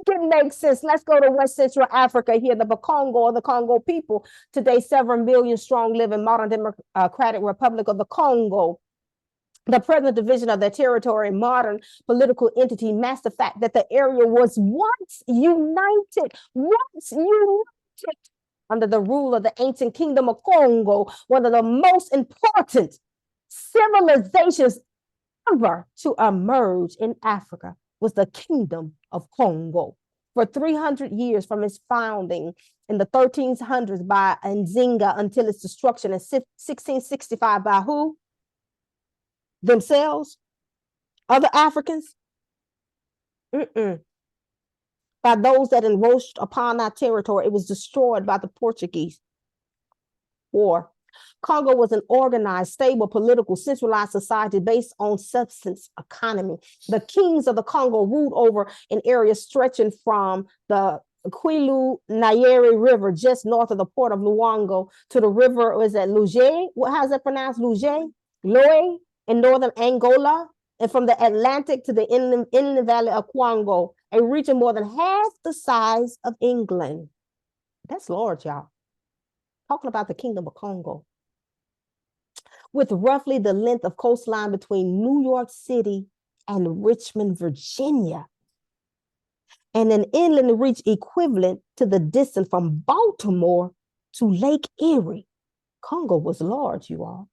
Make it make sense. Let's go to West Central Africa here. The Bakongo, or the Congo people, today 7 million strong, live in modern Democratic Republic of the Congo. The present division of their territory, modern political entity, masked the fact that the area was once united under the rule of the ancient kingdom of Congo, one of the most important civilizations ever to emerge in Africa was the Kingdom of Congo. For 300 years from its founding in the 1300s by Nzinga until its destruction in 1665 by who? Themselves? Other Africans? By those that encroached upon our territory. It was destroyed by the Portuguese war. Congo was an organized, stable, political, centralized society based on substance economy. The kings of the Congo ruled over an area stretching from the Quilu Nyeri River, just north of the port of Luango, to the river, was that Luje? How's that pronounced? Luje? Loe in northern Angola, and from the Atlantic to the inland valley of Kwango, a region more than half the size of England. That's large, y'all. Talking about the Kingdom of Congo. With roughly the length of coastline between New York City and Richmond, Virginia, and an inland reach equivalent to the distance from Baltimore to Lake Erie. Congo was large, you all.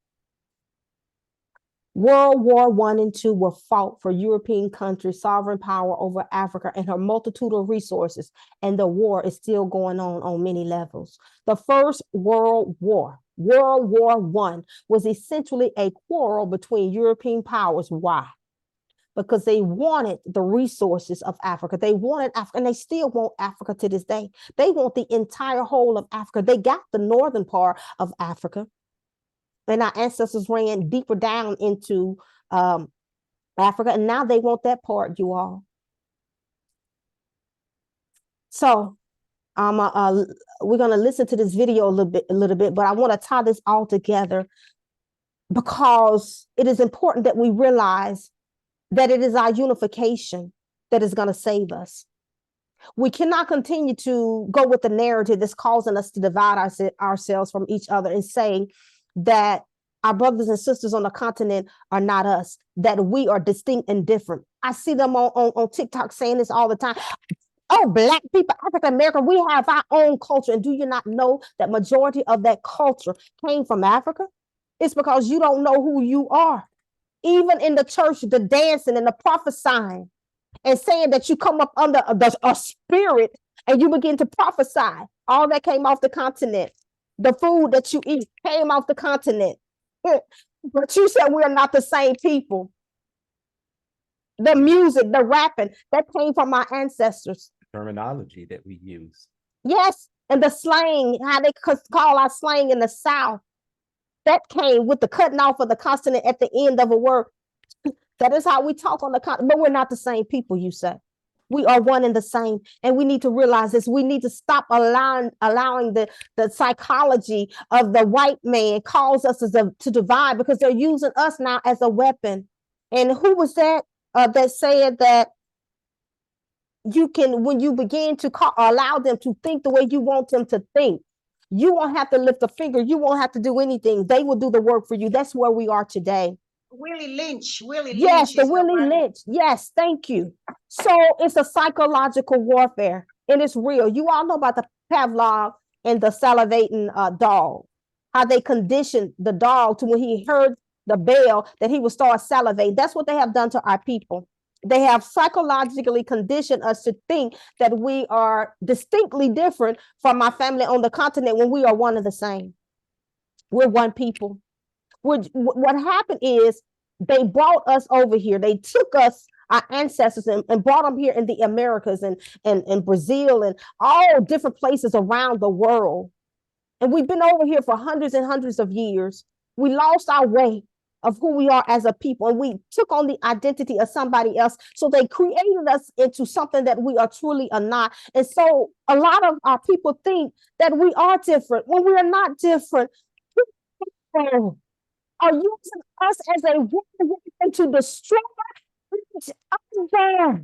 World War I and II were fought for European countries' sovereign power over Africa and her multitude of resources, and the war is still going on many levels. The First World War, World War I, was essentially a quarrel between European powers. Why? Because they wanted the resources of Africa. They wanted Africa, and they still want Africa to this day. They want the entire whole of Africa. They got the northern part of Africa, and our ancestors ran deeper down into Africa, and now they want that part, you all. So we're going to listen to this video a little bit, but I want to tie this all together because it is important that we realize that it is our unification that is going to save us. We cannot continue to go with the narrative that's causing us to divide ourselves from each other and saying that our brothers and sisters on the continent are not us, that we are distinct and different. I see them on TikTok saying this all the time. Oh, Black people, African American, we have our own culture. And do you not know that majority of that culture came from Africa? It's because you don't know who you are. Even in the church, the dancing and the prophesying and saying that you come up under a spirit and you begin to prophesy. All that came off the continent. The food that you eat came off the continent. But you said we're not the same people. The music, the rapping, that came from our ancestors. Terminology that we use. Yes, and the slang, how they call our slang in the South. That came with the cutting off of the consonant at the end of a word. That is how we talk on the continent, but we're not the same people, you say. We are one and the same, and we need to realize this. We need to stop allowing the psychology of the white man cause us to divide, because they're using us now as a weapon. And who was that that said that you can, when you begin to allow them to think the way you want them to think, you won't have to lift a finger. You won't have to do anything. They will do the work for you. That's where we are today. Willie Lynch. Willie Lynch. Yes, the Willie Lynch. Yes, thank you. So it's a psychological warfare, and it's real. You all know about the Pavlov and the salivating dog, how they conditioned the dog to, when he heard the bell, that he would start salivating. That's what they have done to our people. They have psychologically conditioned us to think that we are distinctly different from our family on the continent when we are one and the same. We're one people. What happened is they brought us over here. They took us, our ancestors, and brought them here in the Americas and Brazil and all different places around the world. And we've been over here for hundreds and hundreds of years. We lost our way of who we are as a people, and we took on the identity of somebody else. So they created us into something that we are truly are not. And so a lot of our people think that we are different when we are not different. People are using us as a weapon to destroy each other.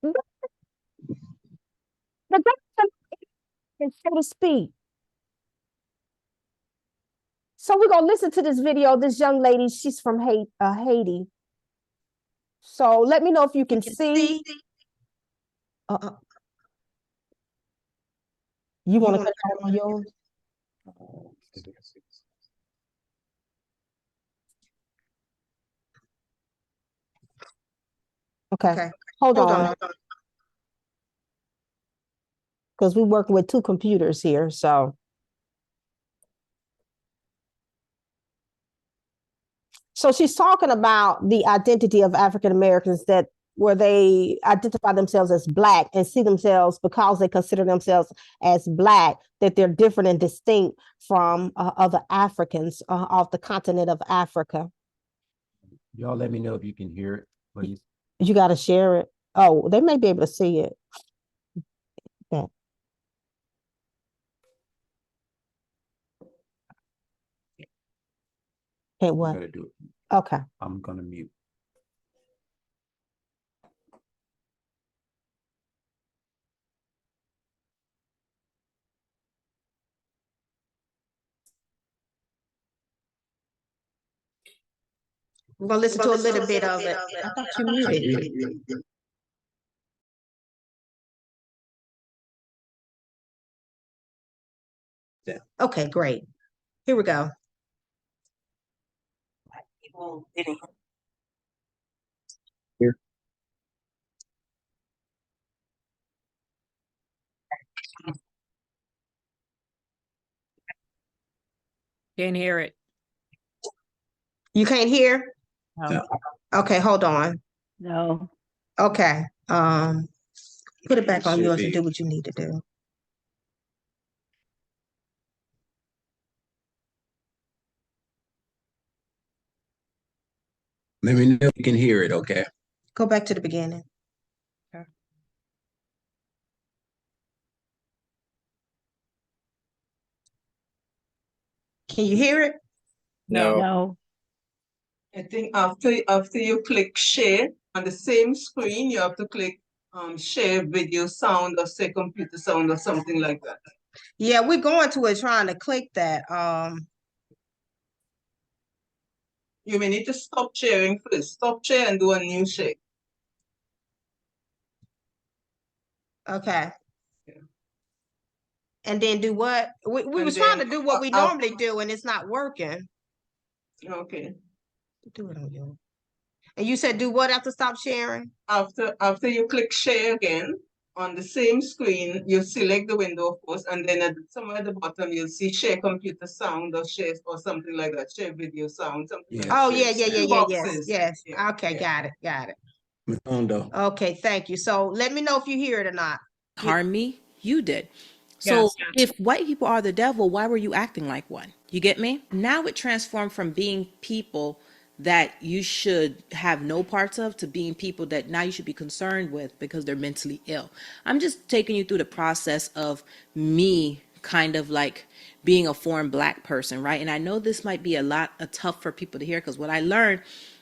The government, so to speak. So we're gonna listen to this video. This young lady, she's from Haiti. So let me know if you can see. You want to cut it on yours? Okay. Hold on. Because we work with two computers here, so. So she's talking about the identity of African Americans, that where they identify themselves as Black and see themselves, because they consider themselves as Black, that they're different and distinct from other Africans off the continent of Africa. Y'all let me know if you can hear it, please. You got to share it. Oh, they may be able to see it. Yeah. Can't I'm what? gonna do it. Okay. I'm gonna mute. We're gonna listen to a little bit of it. I thought you muted. Yeah. Okay, great. Here we go. Here. Can't hear it. You can't hear? No. Okay, hold on. No. Okay. Put it back on Should yours and be. do what you need to do. Let me know if you can hear it, okay? Go back to the beginning. Okay. Can you hear it? No. No. I think after you click share on the same screen, you have to click share video sound or say computer sound or something like that. Yeah, we're going to it trying to click that. You may need to stop sharing first. Stop share and do a new share. Okay. Yeah. And then do what? We And was trying to then, do what we I'll- normally do and it's not working. Okay. Do it on you. And you said do what after stop sharing? After you click share again on the same screen, you select the window, of course, and then somewhere at the bottom you'll see share computer sound or share or something like that. Share video sound, something like that. Oh, yeah, yeah, yeah, Two yeah, yes, boxes. yes. Yeah, Okay, yeah. got it. Matondo. Okay, thank you. So let me know if you hear it or not. Harm me, you did. So Yes. if white people are the devil, why were you acting like one? You get me? Now it transformed from being people that you should have no parts of to being people that now you should be concerned with because they're mentally ill. I'm just taking you through the process of me kind of like being a foreign black person, right? And I know this might be a tough for people to hear because what I learned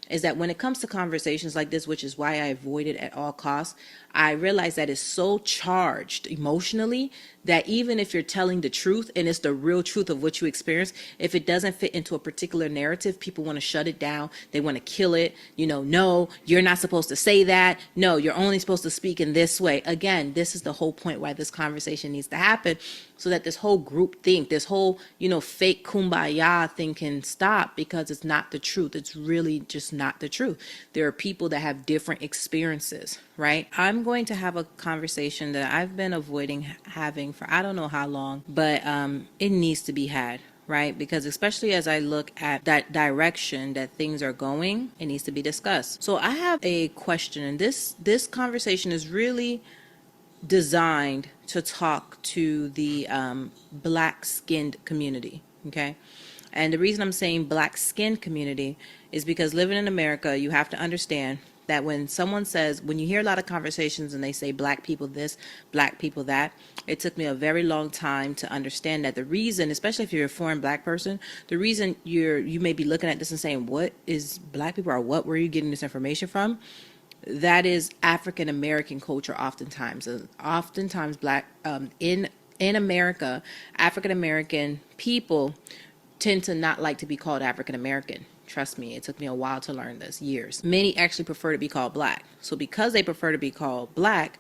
is that when it comes to conversations like this, which is why I avoid it at all costs, I realize that it's so charged emotionally that even if you're telling the truth and it's the real truth of what you experience, if it doesn't fit into a particular narrative, people want to shut it down. They want to kill it. No, you're not supposed to say that. No, you're only supposed to speak in this way. Again, this is the whole point why this conversation needs to happen, so that this whole group think, this whole, fake kumbaya thing can stop, because it's not the truth. It's really just not the truth. There are people that have different experiences, right? I'm going to have a conversation that I've been avoiding having for I don't know how long, but it needs to be had, right? Because especially as I look at that direction that things are going, it needs to be discussed. So I have a question, and this conversation is really designed to talk to the black skinned community, okay? And the reason I'm saying black skinned community is because living in America, you have to understand that when someone says, when you hear a lot of conversations and they say black people this, black people that, it took me a very long time to understand that the reason, especially if you're a foreign black person, the reason you may be looking at this and saying, what is black people, or what were you getting this information from? That is African American culture oftentimes. Oftentimes black in America, African American people tend to not like to be called African American. Trust me, it took me a while to learn this, years. Many actually prefer to be called black. So because they prefer to be called black,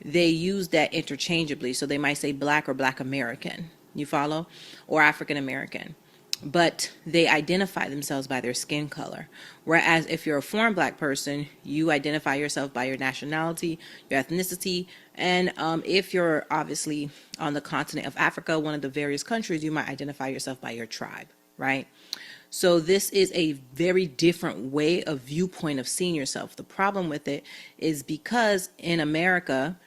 they use that interchangeably. So they might say black or black American, you follow? Or African American. But they identify themselves by their skin color. Whereas if you're a foreign black person, you identify yourself by your nationality, your ethnicity, and if you're obviously on the continent of Africa, one of the various countries, you might identify yourself by your tribe, right? So this is a very different way of viewpoint of seeing yourself. The problem with it is because in America,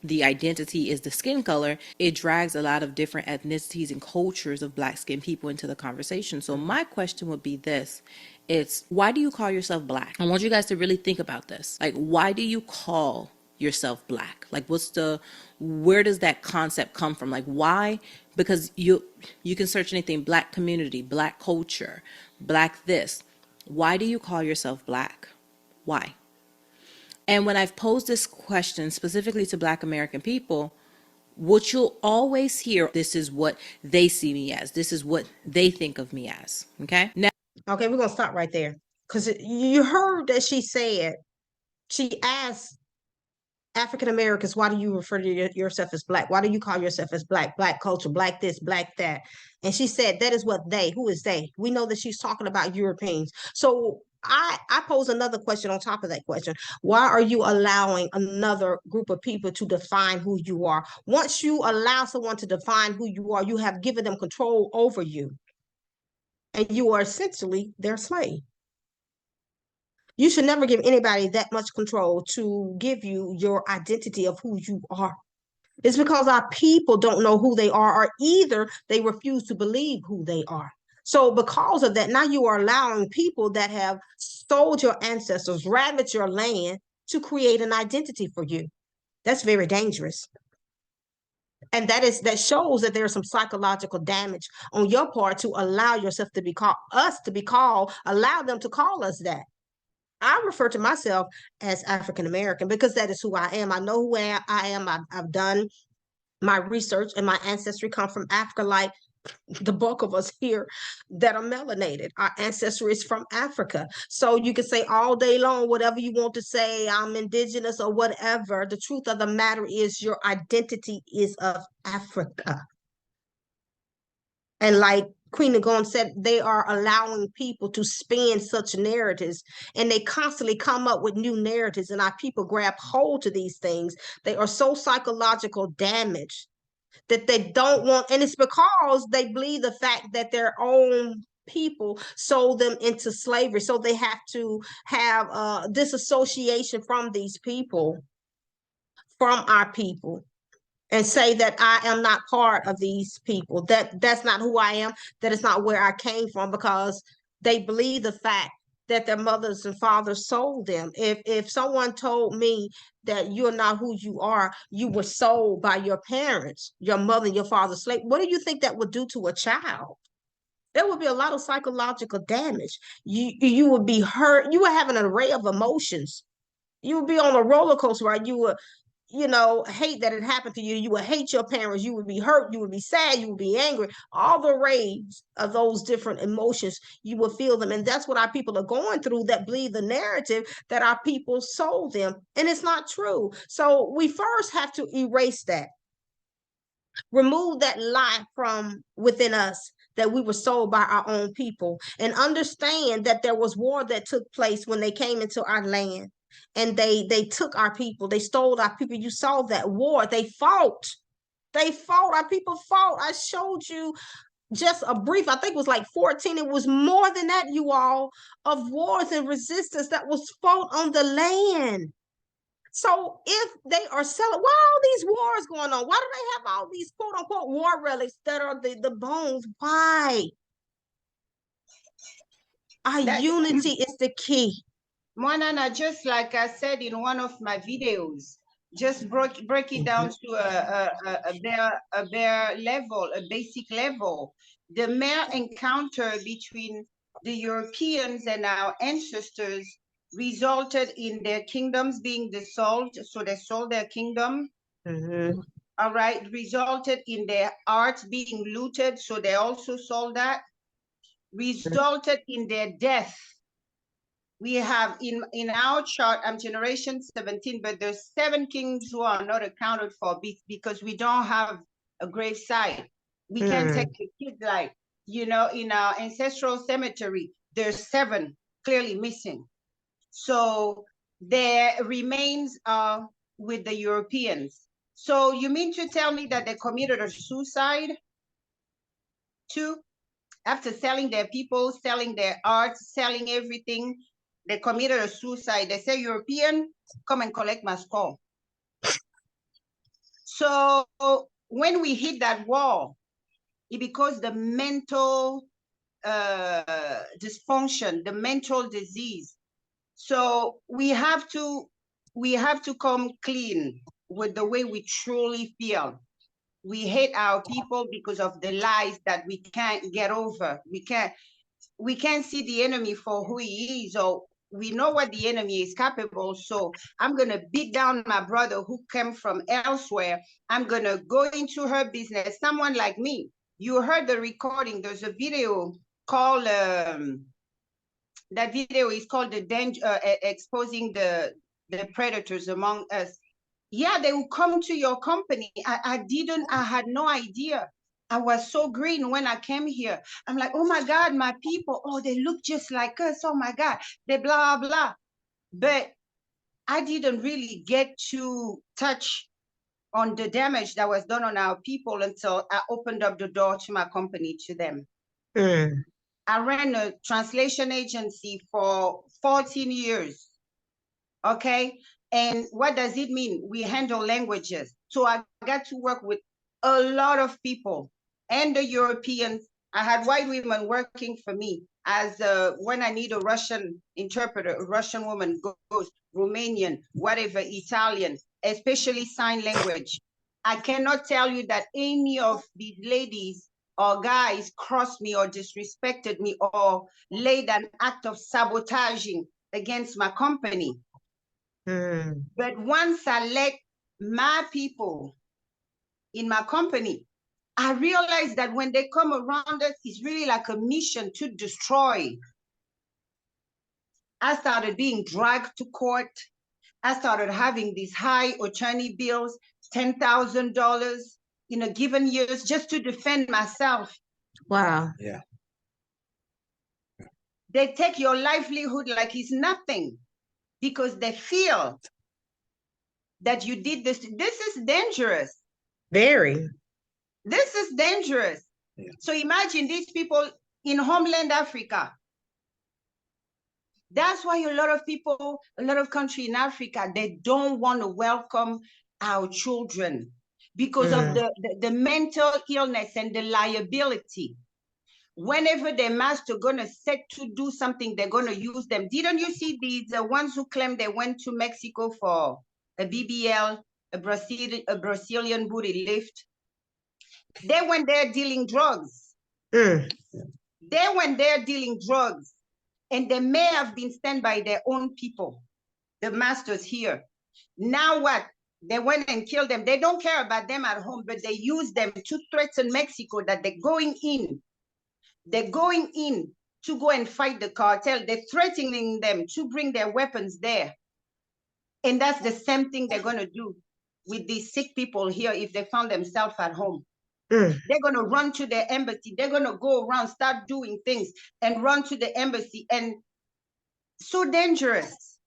the identity is the skin color, it drags a lot of different ethnicities and cultures of black skinned people into the conversation. So my question would be this. It's, why do you call yourself black? I want you guys to really think about this. Like, why do you call yourself black? Like, where does that concept come from? Like, why? Because you can search anything, black community, black culture, black this. Why do you call yourself black? Why? And when I've posed this question specifically to Black American people, what you'll always hear, this is what they see me as. This is what they think of me as. Okay? Now, Okay, we're gonna stop right there. Because you heard that she said, she asked African Americans, why do you refer to yourself as black? Why do you call yourself as black? Black culture, black this, black that. And she said, that is what they, who is they? We know that she's talking about Europeans. So I pose another question on top of that question. Why are you allowing another group of people to define who you are? Once you allow someone to define who you are, you have given them control over you. And you are essentially their slave. You should never give anybody that much control to give you your identity of who you are. It's because our people don't know who they are, or either they refuse to believe who they are. So because of that, now you are allowing people that have sold your ancestors, ravaged your land, to create an identity for you. That's very dangerous. And that shows that there's some psychological damage on your part to allow yourself to be called, allow them to call us that. I refer to myself as African American because that is who I am. I know who I am. I've done my research, and my ancestry come from Africa, like the bulk of us here that are melanated. Our ancestry is from Africa. So you can say all day long whatever you want to say, I'm indigenous or whatever. The truth of the matter is your identity is of Africa. And like Queen NGONE said, they are allowing people to spin such narratives, and they constantly come up with new narratives, and our people grab hold to these things. They are so psychological damage that they don't want, and it's because they believe the fact that their own people sold them into slavery. So they have to have disassociation from these people, from our people, and say that I am not part of these people. That's not who I am. That is not where I came from, because they believe the fact that their mothers and fathers sold them. If someone told me that you're not who you are, you were sold by your parents, your mother and your father slave, what do you think that would do to a child? There would be a lot of psychological damage. You would be hurt. You would have an array of emotions. You would be on a roller coaster, right? You would, hate that it happened to you. You would hate your parents. You would be hurt. You would be sad. You would be angry. All the rage of those different emotions, you will feel them. And that's what our people are going through, that believe the narrative that our people sold them. And it's not true. So we first have to erase that. Remove that lie from within us that we were sold by our own people, and understand that there was war that took place when they came into our land. And they took our people, they stole our people. You saw that war. They fought, our people fought. I showed you just a brief, I think it was like 14, it was more than that, you all, of wars and resistance that was fought on the land. So if they are selling, why are all these wars going on? Why do they have all these quote unquote war relics that are the bones? Why? Our unity is the key. Monana, just like I said in one of my videos, just break it down to a bare level, a basic level. The mere encounter between the Europeans and our ancestors resulted in their kingdoms being dissolved, so they sold their kingdom. All right, resulted in their art being looted, so they also sold that. Resulted in their death. We have in our chart, I'm generation 17, but there's 7 kings who are not accounted for because we don't have a grave site. We can't take the kids, like, in our ancestral cemetery, there's 7 clearly missing. So their remains are with the Europeans. So you mean to tell me that they committed a suicide too? After selling their people, selling their art, selling everything, they committed a suicide. They say, European, come and collect my skull. So when we hit that wall, it because the mental dysfunction, the mental disease. So we have to come clean with the way we truly feel. We hate our people because of the lies that we can't get over. We can't see the enemy for who he is, or we know what the enemy is capable. So I'm going to beat down my brother who came from elsewhere. I'm going to go into her business. Someone like me, you heard the recording. There's a video called, that video is called the danger, exposing the predators among us. Yeah, they will come to your company. I had no idea. I was so green when I came here. I'm like, oh my God, my people, oh, they look just like us. Oh my God, they blah, blah. But I didn't really get to touch on the damage that was done on our people until I opened up the door to my company to them. I ran a translation agency for 14 years. Okay. And what does it mean? We handle languages. So I got to work with a lot of people and the Europeans. I had white women working for me as when I need a Russian interpreter, a Russian woman goes, Romanian, whatever, Italian, especially sign language. I cannot tell you that any of these ladies or guys crossed me or disrespected me or laid an act of sabotaging against my company. But once I let my people in my company, I realized that when they come around us, it's really like a mission to destroy. I started being dragged to court. I started having these high attorney bills, $10,000 in a given year just to defend myself. Wow. Yeah. They take your livelihood like it's nothing because they feel that you did this. This is dangerous. Very. This is dangerous. Yeah. So imagine these people in homeland Africa. That's why a lot of people, a lot of countries in Africa, they don't want to welcome our children because of the mental illness and the liability. Whenever their master gonna set to do something, they're gonna use them. Didn't you see the ones who claim they went to Mexico for a BBL, a Brazilian booty lift? They went there dealing drugs. They went there dealing drugs, and they may have been sent by their own people, the masters here. Now what? They went and killed them. They don't care about them at home, but they use them to threaten Mexico that they're going in. They're going in to go and fight the cartel. They're threatening them to bring their weapons there. And that's the same thing they're going to do with these sick people here if they found themselves at home. They're going to run to the embassy. They're going to go around, start doing things and run to the embassy. And so dangerous.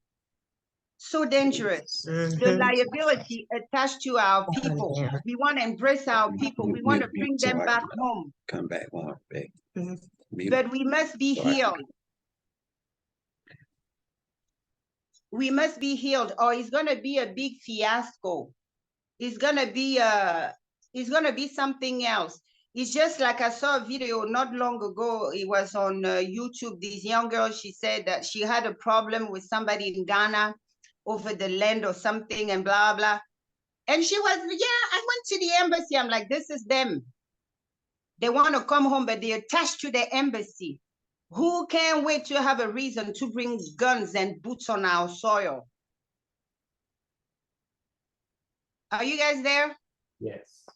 So dangerous. The liability attached to our people. We want to embrace our people. We want to bring them back home. Come back on, babe. But we must be healed. We must be healed, or it's going to be a big fiasco. It's going to be something else. It's just like I saw a video not long ago. It was on YouTube. This young girl, she said that she had a problem with somebody in Ghana over the land or something and blah, blah. And she was, yeah, I went to the embassy. I'm like, this is them. They want to come home, but they're attached to the embassy. Who can't wait to have a reason to bring guns and boots on our soil? Are you guys there? Yes,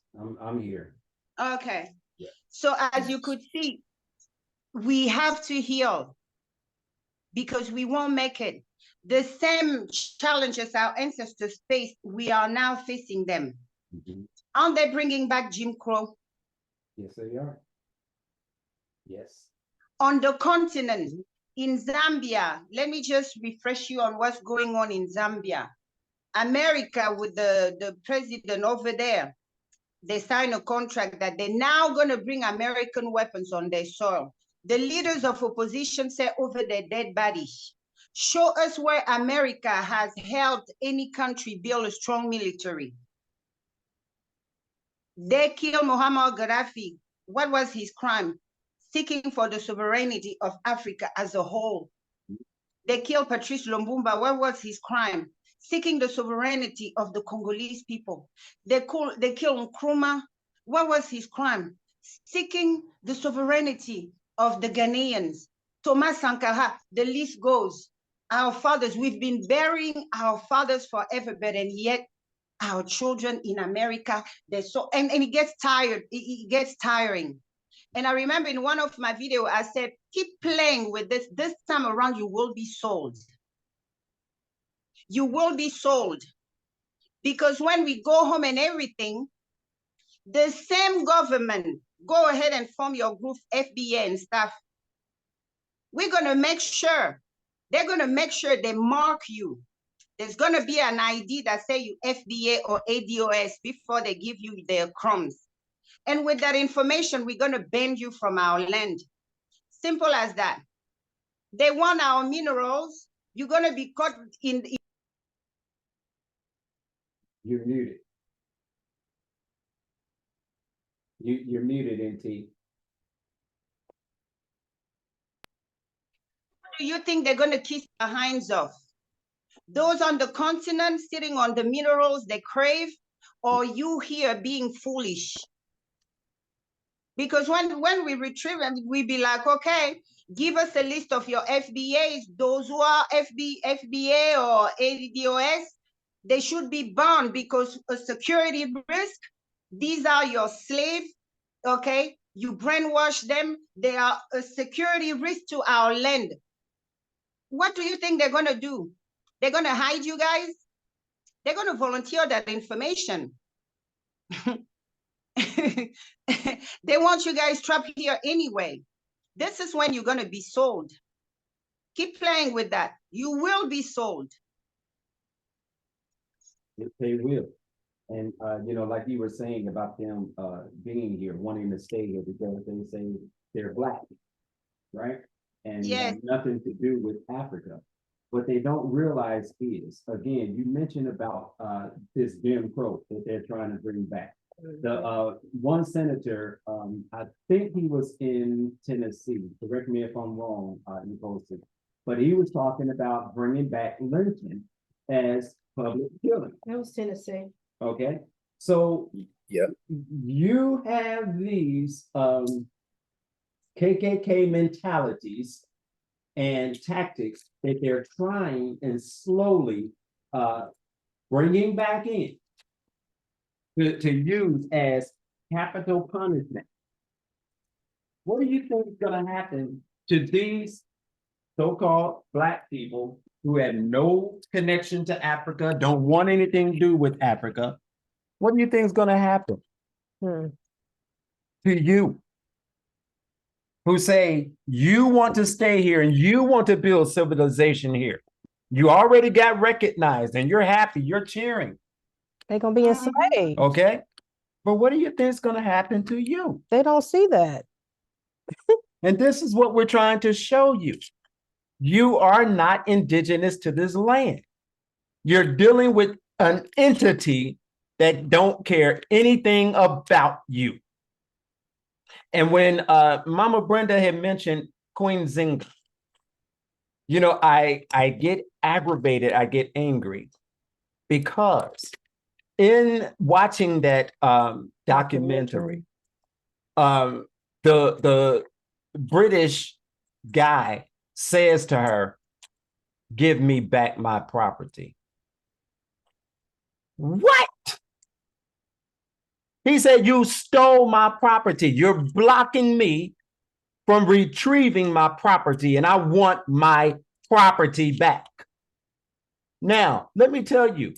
I'm here. Okay. Yeah. So as you could see, we have to heal because we won't make it. The same challenges our ancestors faced, we are now facing them. Aren't they bringing back Jim Crow? Yes, they are. Yes. On the continent, in Zambia, let me just refresh you on what's going on in Zambia. America, with the president over there, they signed a contract that they're now going to bring American weapons on their soil. The leaders of opposition say over their dead bodies, show us where America has helped any country build a strong military. They killed Muammar Gaddafi. What was his crime? Seeking for the sovereignty of Africa as a whole. They killed Patrice Lumumba. What was his crime? Seeking the sovereignty of the Congolese people. They killed Nkrumah. What was his crime? Seeking the sovereignty of the Ghanaians. Thomas Sankara, the list goes. Our fathers, we've been burying our fathers forever, but and yet our children in America, they're so, and it gets tired, it gets tiring. And I remember in one of my videos, I said, keep playing with this. This time around, you will be sold. You will be sold. Because when we go home and everything, the same government, go ahead and form your group, FBA and stuff. We're going to make sure, they're going to make sure they mark you. There's going to be an ID that say you FBA or ADOS before they give you their crumbs. And with that information, we're going to ban you from our land. Simple as that. They want our minerals. You're going to be caught in. You're muted. You're muted, NT. Do you think they're going to kiss their hands off? Those on the continent sitting on the minerals they crave, or you here being foolish? Because when we retrieve them, we be like, okay, give us a list of your FBAs, those who are FBA or ADOS, they should be banned because a security risk. These are your slaves, okay? You brainwash them. They are a security risk to our land. What do you think they're going to do? They're going to hide you guys? They're going to volunteer that information. They want you guys trapped here anyway. This is when you're going to be sold. Keep playing with that. You will be sold. They will. And, like you were saying about them being here, wanting to stay here because they say they're Black, right? And Yes. nothing to do with Africa. What they don't realize is, again, you mentioned about this Jim Crow that they're trying to bring back. The one senator, I think he was in Tennessee, correct me if I'm wrong, but he was talking about bringing back lynching as public killing. That was Tennessee. Okay, so Yep. you have these KKK mentalities and tactics that they're trying and slowly bringing back in to use as capital punishment. What do you think is going to happen to these so-called Black people who have no connection to Africa, don't want anything to do with Africa? What do you think is going to happen to you? Who say you want to stay here and you want to build civilization here. You already got recognized and you're happy, you're cheering. They're going to be enslaved. Okay. But what do you think is going to happen to you? They don't see that. And this is what we're trying to show you. You are not indigenous to this land. You're dealing with an entity that don't care anything about you. And when Mama Brenda had mentioned Queen Zinga, I get aggravated, I get angry because in watching that documentary, the British guy says to her, "Give me back my property." What? He said, "You stole my property. You're blocking me from retrieving my property, and I want my property back." Now, let me tell you,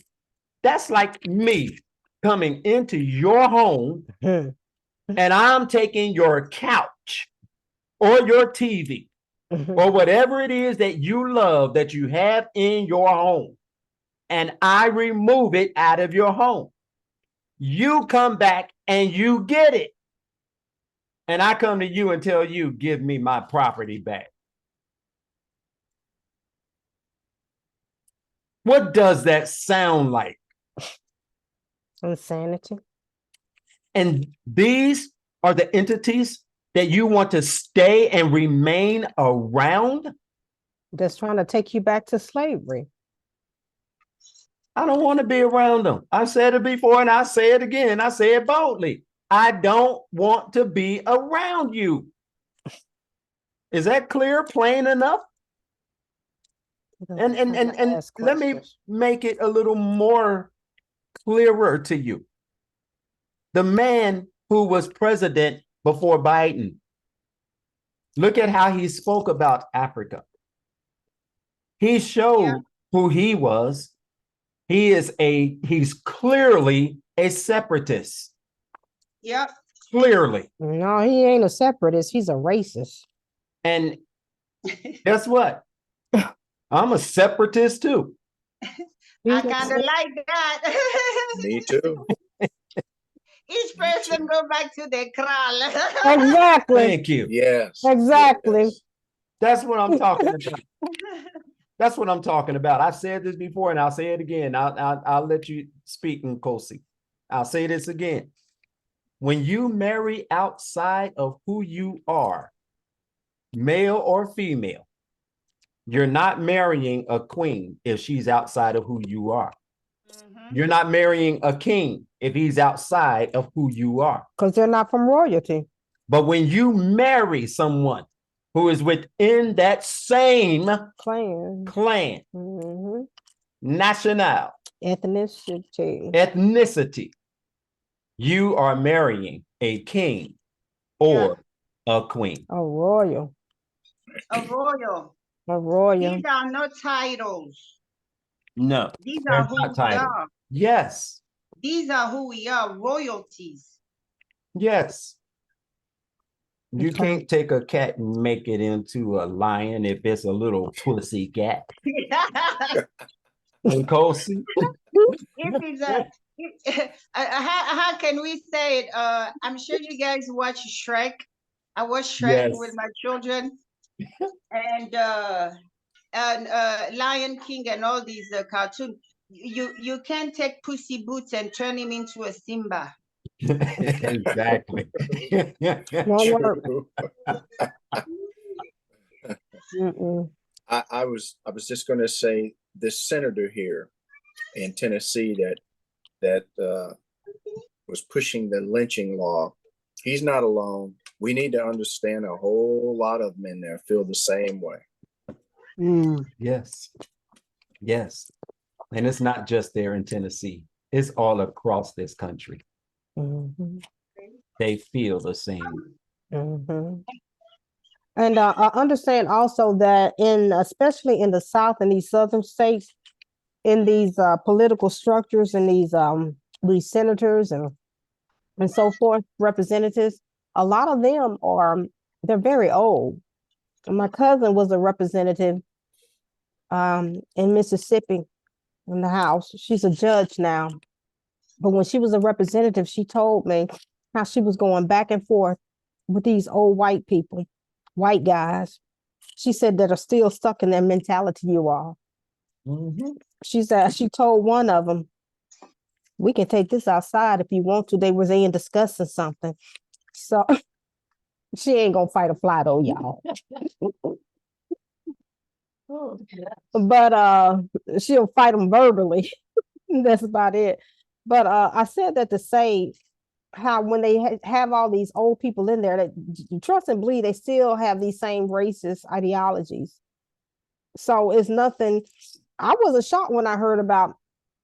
that's like me coming into your home and I'm taking your couch or your TV or whatever it is that you love that you have in your home, and I remove it out of your home. You come back and you get it. And I come to you and tell you, give me my property back. What does that sound like? Insanity. And these are the entities that you want to stay and remain around? Just trying to take you back to slavery. I don't want to be around them. I said it before and I say it again. I say it boldly. I don't want to be around you. Is that clear, plain enough? And let me make it a little more clearer to you. The man who was president before Biden, look at how he spoke about Africa. He showed who he was. He's clearly a separatist. Yep. Clearly. No, he ain't a separatist. He's a racist. And guess what? I'm a separatist too. I kind of like that. Me too. Each person go back to their kraal. Exactly. Thank you. Yes. Exactly. yes. That's what I'm talking about. That's what I'm talking about. I've said this before and I'll say it again. I'll let you speak, Nkosi. I'll say this again. When you marry outside of who you are, male or female, you're not marrying a queen if she's outside of who you are. You're not marrying a king if he's outside of who you are. Because they're not from royalty. But when you marry someone who is within that same Clan. clan, national, ethnicity, you are marrying a king or a queen. A royal. A royal. A royal. These are not titles. No, These they're are who not we titled. are. Yes, These are who we are, royalties. yes. You Okay. can't take a cat and make it into a lion if it's a little pussy cat. Nkosi. If it's how can we say it? I'm sure you guys watch Shrek. I watch Shrek with my children, and Lion King and all these cartoons. You can't take Pussy Boots and turn him into a Simba. Exactly. Won't work. I was just going to say this senator here in Tennessee that was pushing the lynching law. He's not alone. We need to understand a whole lot of men there feel the same way. Yes. Yes. And it's not just there in Tennessee. It's all across this country. They feel the same. And I understand also that especially in the South and these Southern states, in these political structures and these senators and so forth, representatives, a lot of them they're very old. And my cousin was a representative in Mississippi in the House. She's a judge now. But when she was a representative, she told me how she was going back and forth with these old white people, white guys. She said that are still stuck in their mentality, you all. She said, she told one of them, we can take this outside if you want to. They was in discussing something. So she ain't gonna fight a fly though, y'all. But she'll fight them verbally. That's about it. But I said that to say how when they have all these old people in there, that trust and believe they still have these same racist ideologies. So it's nothing. I wasn't shocked when I heard about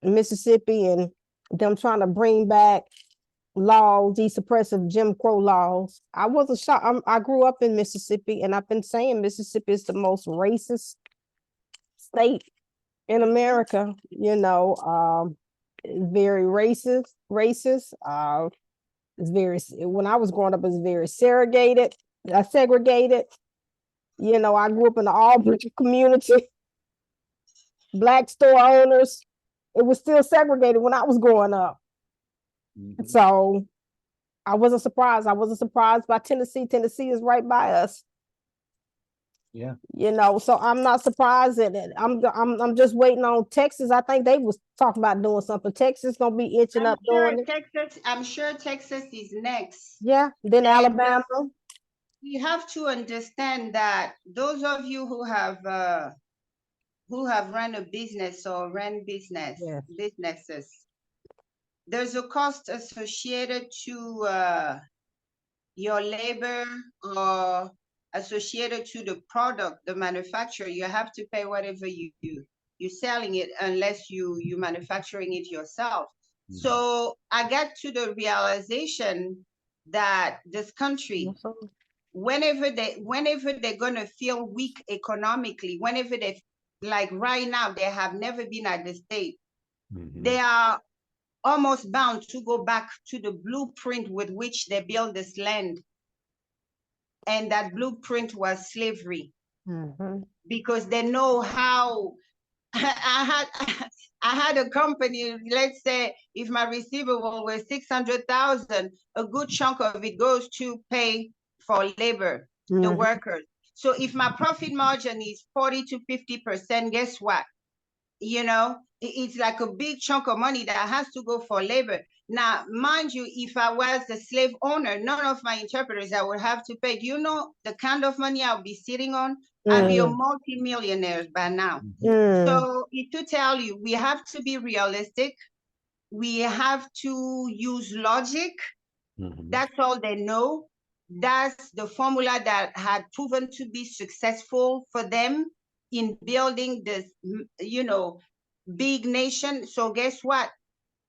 Mississippi and them trying to bring back laws, these suppressive Jim Crow laws. I wasn't shocked. I grew up in Mississippi, and I've been saying Mississippi is the most racist state in America. You know, very racist. It's very. When I was growing up, it was very segregated. You know, I grew up in the Auburn community. Black store owners. It was still segregated when I was growing up. So I wasn't surprised. I wasn't surprised by Tennessee. Tennessee is right by us. Yeah. You know, so I'm not surprised at it. I'm just waiting on Texas. I think they was talking about doing something. Texas gonna be itching up doing it. I'm sure Texas is next. Yeah, then And Alabama. you have to understand that those of you who have run a business or run businesses, there's a cost associated to your labor or associated to the product, the manufacturer. You have to pay whatever you're selling it, unless you manufacturing it yourself. So I got to the realization that this country, whenever they're gonna feel weak economically, whenever they, like right now, they have never been at the state, they are almost bound to go back to the blueprint with which they built this land. And that blueprint was slavery. Because they know how. I had a company, let's say if my receivable was 600,000, a good chunk of it goes to pay for labor, the workers. So if my profit margin is 40 to 50%, guess what? You know, it's like a big chunk of money that has to go for labor. Now, mind you, if I was the slave owner, none of my interpreters I would have to pay. Do you know the kind of money I'll be sitting on? I'll be a multi-millionaire by now. So to tell you, we have to be realistic. We have to use logic. That's all they know. That's the formula that had proven to be successful for them in building this, you know, big nation. So guess what?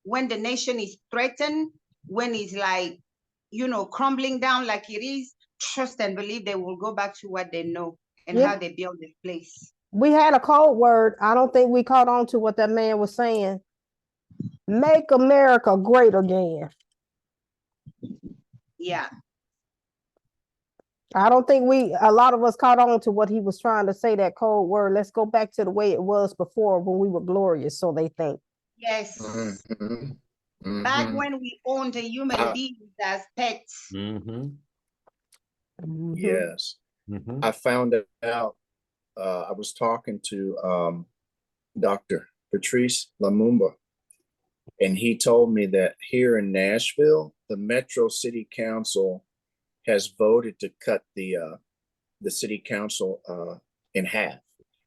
When the nation is threatened, when it's like, you know, crumbling down like it is, trust and believe they will go back to what they know and how they build this place. We had a code word. I don't think we caught on to what that man was saying. Make America great again. Yeah. I don't think a lot of us caught on to what he was trying to say, that code word. Let's go back to the way it was before when we were glorious, so they think. Yes. Back when we owned a human being as pets. Yes. I found out, I was talking to Dr. Patrice Lumumba, and he told me that here in Nashville, the Metro City Council has voted to cut the city council in half.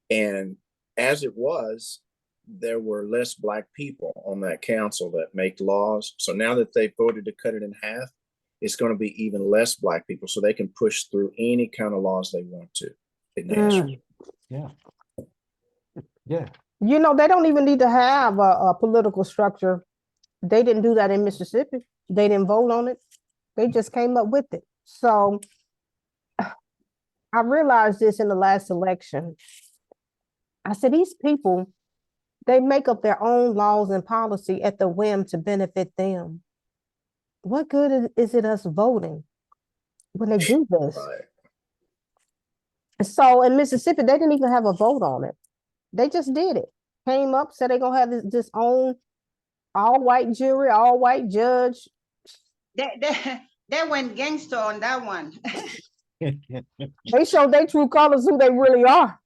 And as it was, there were less Black people on that council that make laws. So now that they voted to cut it in half, it's going to be even less Black people, so they can push through any kind of laws they want to in Nashville. Yeah. Yeah. You know, they don't even need to have a political structure. They didn't do that in Mississippi. They didn't vote on it. They just came up with it. So I realized this in the last election. I said, these people, they make up their own laws and policy at the whim to benefit them. What good is it us voting when they do this? Right. So in Mississippi, they didn't even have a vote on it. They just did it. Came up, said they're going to have this own all-white jury, all-white judge. They went gangster on that one. They showed their true colors, who they really are.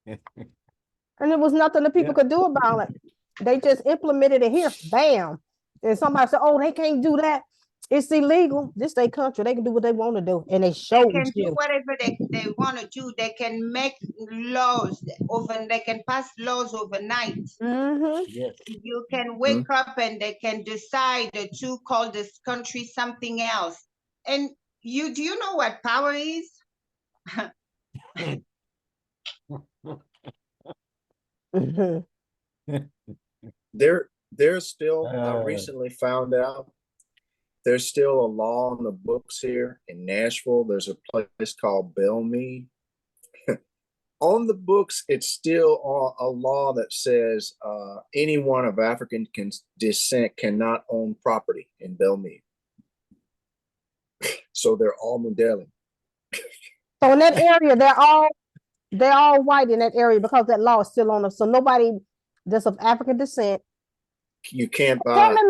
And there was nothing the people could do about it. They just implemented it here, bam. And somebody said, oh, they can't do that. It's illegal. This is their country. They can do what they want to do. And they showed They can do you. whatever they want to do. They can make laws they can pass laws overnight. Yes. You can wake up and they can decide to call this country something else. And do you know what power is? There's still, I recently found out, there's still a law on the books here in Nashville. There's a place called Belmead. On the books, it's still a law that says anyone of African descent cannot own property in Belmead. So they're all Modeling. So in that area, they're all white in that area because that law is still on them. So nobody that's of African descent. You can't buy. Tell them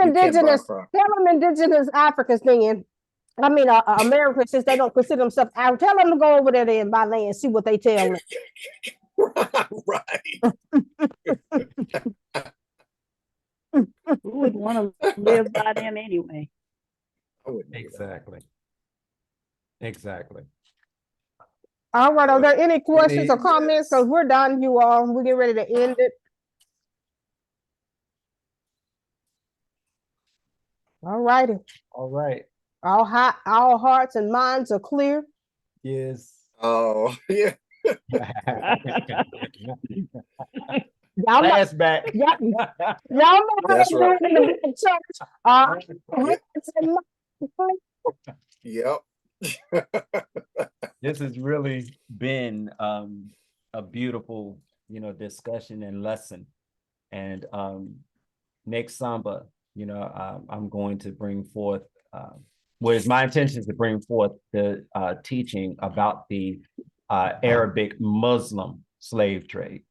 indigenous Africans then. I mean, Americans, since they don't consider themselves Arab, tell them to go over there and buy land and see what they tell them. Right. Who would want to live by them anyway? I wouldn't do that. Exactly. Exactly. All right, are there any questions or Any- comments? Because we're done, you all. We get ready to end it. All righty. All right. All hearts and minds are clear. Yes. Oh, yeah. Y'all know, Flashback. y'all know how That's to do right. it in the big church. Hearts and minds. Yep. This has really been a beautiful, discussion and lesson. And next Samba, I'm going to bring forth, it's my intention to bring forth the teaching about the Arabic Muslim slave trade.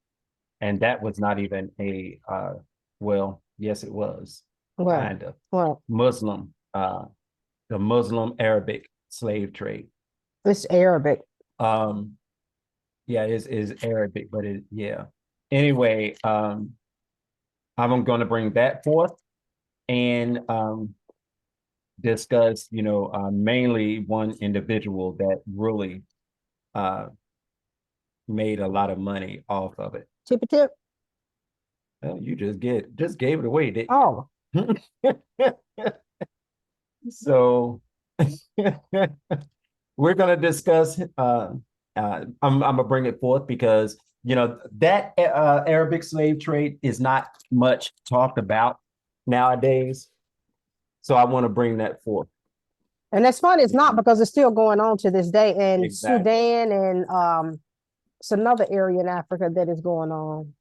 And that was not even well, yes, it was Well, kind of well, Muslim, the Muslim Arabic slave trade. it's Arabic. Yeah, is Arabic, but anyway, I'm going to bring that forth and discuss, mainly one individual that really made a lot of money off of it. Tippy tip. Well, you just gave it away, didn't Oh, you? So we're going to discuss I'm gonna bring it forth because that Arabic slave trade is not much talked about nowadays. So I want to bring that forth. and that's funny. It's not because it's still going on to this day in Exactly. Sudan and it's another area in Africa that is going on.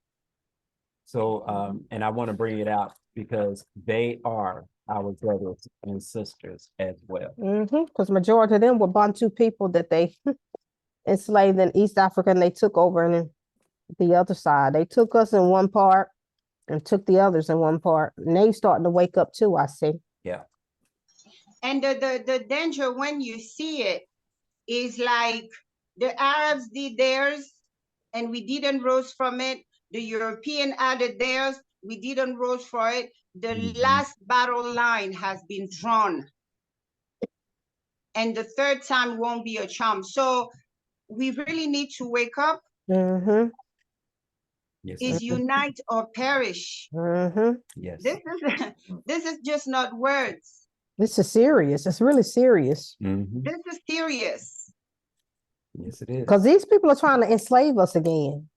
So and I want to bring it out because they are our brothers and sisters as well. Because majority of them were Bantu people that they enslaved in East Africa and they took over in the other side. They took us in one part and took the others in one part. And they starting to wake up too, I see. Yeah. And the danger when you see it is like the Arabs did theirs and we didn't rose from it. The European added theirs, we didn't rose for it. The last battle line has been drawn. And the third time won't be a charm. So we really need to wake up. Yes. Is unite or perish. Yes. This is just not words. This is serious. It's really serious. This is serious. Yes, it is. Because these people are trying to enslave us again.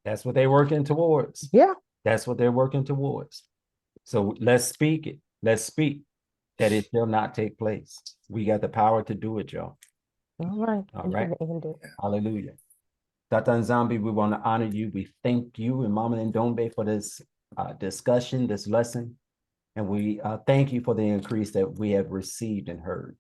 That's what they're working towards. Yeah. That's what they're working towards. So let's speak it. Let's speak that it shall not take place. We got the power to do it, y'all. All right. All right. End it. Hallelujah. Tata Nzambi, we want to honor you. We thank you and Mama Ndombe for this discussion, this lesson. And we thank you for the increase that we have received and heard.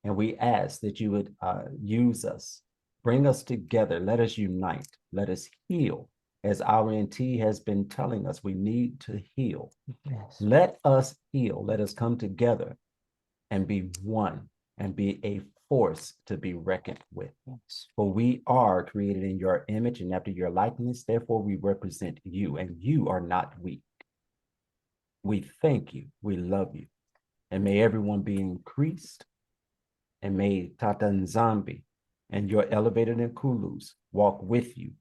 And we ask that you would use us, bring us together, let us unite, let us heal. As our NT has been telling us, we need to heal. Yes. Let us heal. Let us come together and be one and be a force to be reckoned with. Yes. For we are created in your image and after your likeness. Therefore, we represent you, and you are not weak. We thank you. We love you. And may everyone be increased. And may Tata Nzambi and your elevated Nkulus walk with you,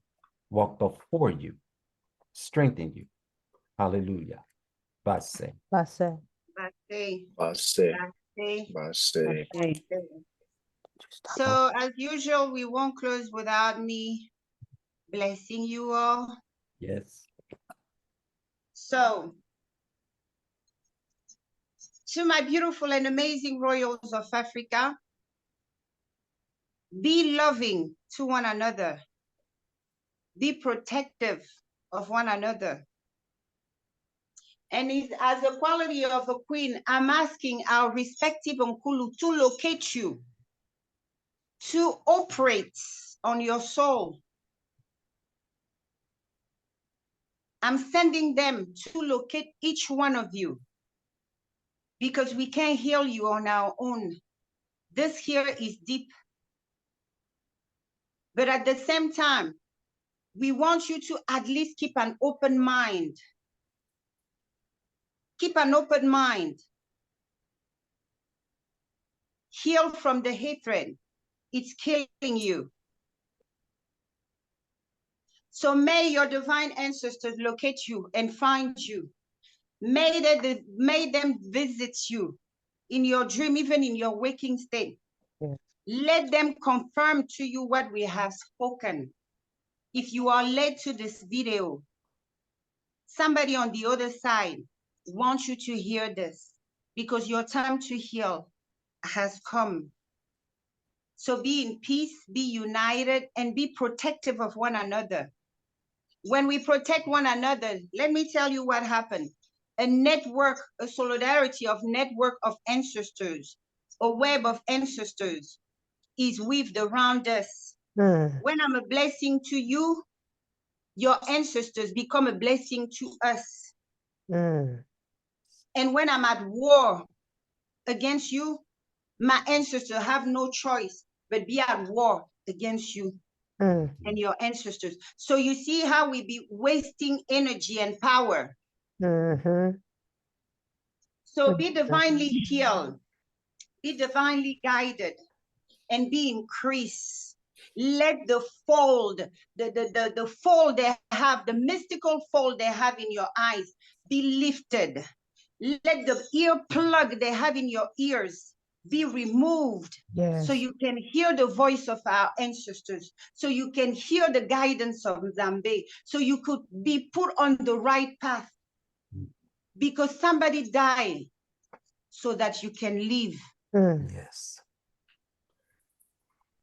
walk before you, strengthen you. Hallelujah. Basseh. Basseh. Basseh. Basseh. Basseh. Basseh. Okay. So as usual, we won't close without me blessing you all. Yes. So, to my beautiful and amazing royals of Africa, be loving to one another. Be protective of one another. And as a quality of a queen, I'm asking our respective Nkulu to locate you, to operate on your soul. I'm sending them to locate each one of you. because we can't heal you on our own. This here is deep. But at the same time, we want you to at least keep an open mind. Keep an open mind. Heal from the hatred. It's killing you. So may your divine ancestors locate you and find you. May them visit you in your dream, even in your waking state. Yeah. Let them confirm to you what we have spoken. If you are led to this video, somebody on the other side wants you to hear this, because your time to heal has come. So be in peace, be united, and be protective of one another. When we protect one another, let me tell you what happened. A network, a solidarity of network of ancestors, a web of ancestors is weaved around us. When I'm a blessing to you, your ancestors become a blessing to us. And when I'm at war against you, my ancestors have no choice but be at war against you and your ancestors. So you see how we be wasting energy and power. So be divinely healed, be divinely guided, and be increased. Let the fold, the fold they have, the mystical fold they have in your eyes be lifted. Let the earplug they have in your ears be removed. Yes. So you can hear the voice of our ancestors, so you can hear the guidance of Zambe, so you could be put on the right path, because somebody died so that you can live. Yes.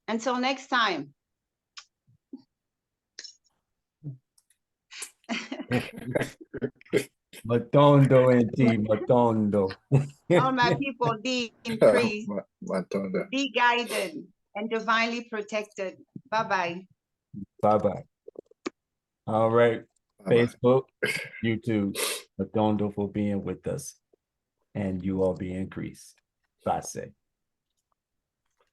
Until next time. Matondo NT, Matondo. All my people, be increased, Matunda. be guided, and divinely protected. Bye-bye. Bye-bye. All right. Bye-bye. Facebook, YouTube, Matondo for being with us. And you all be increased. Basseh.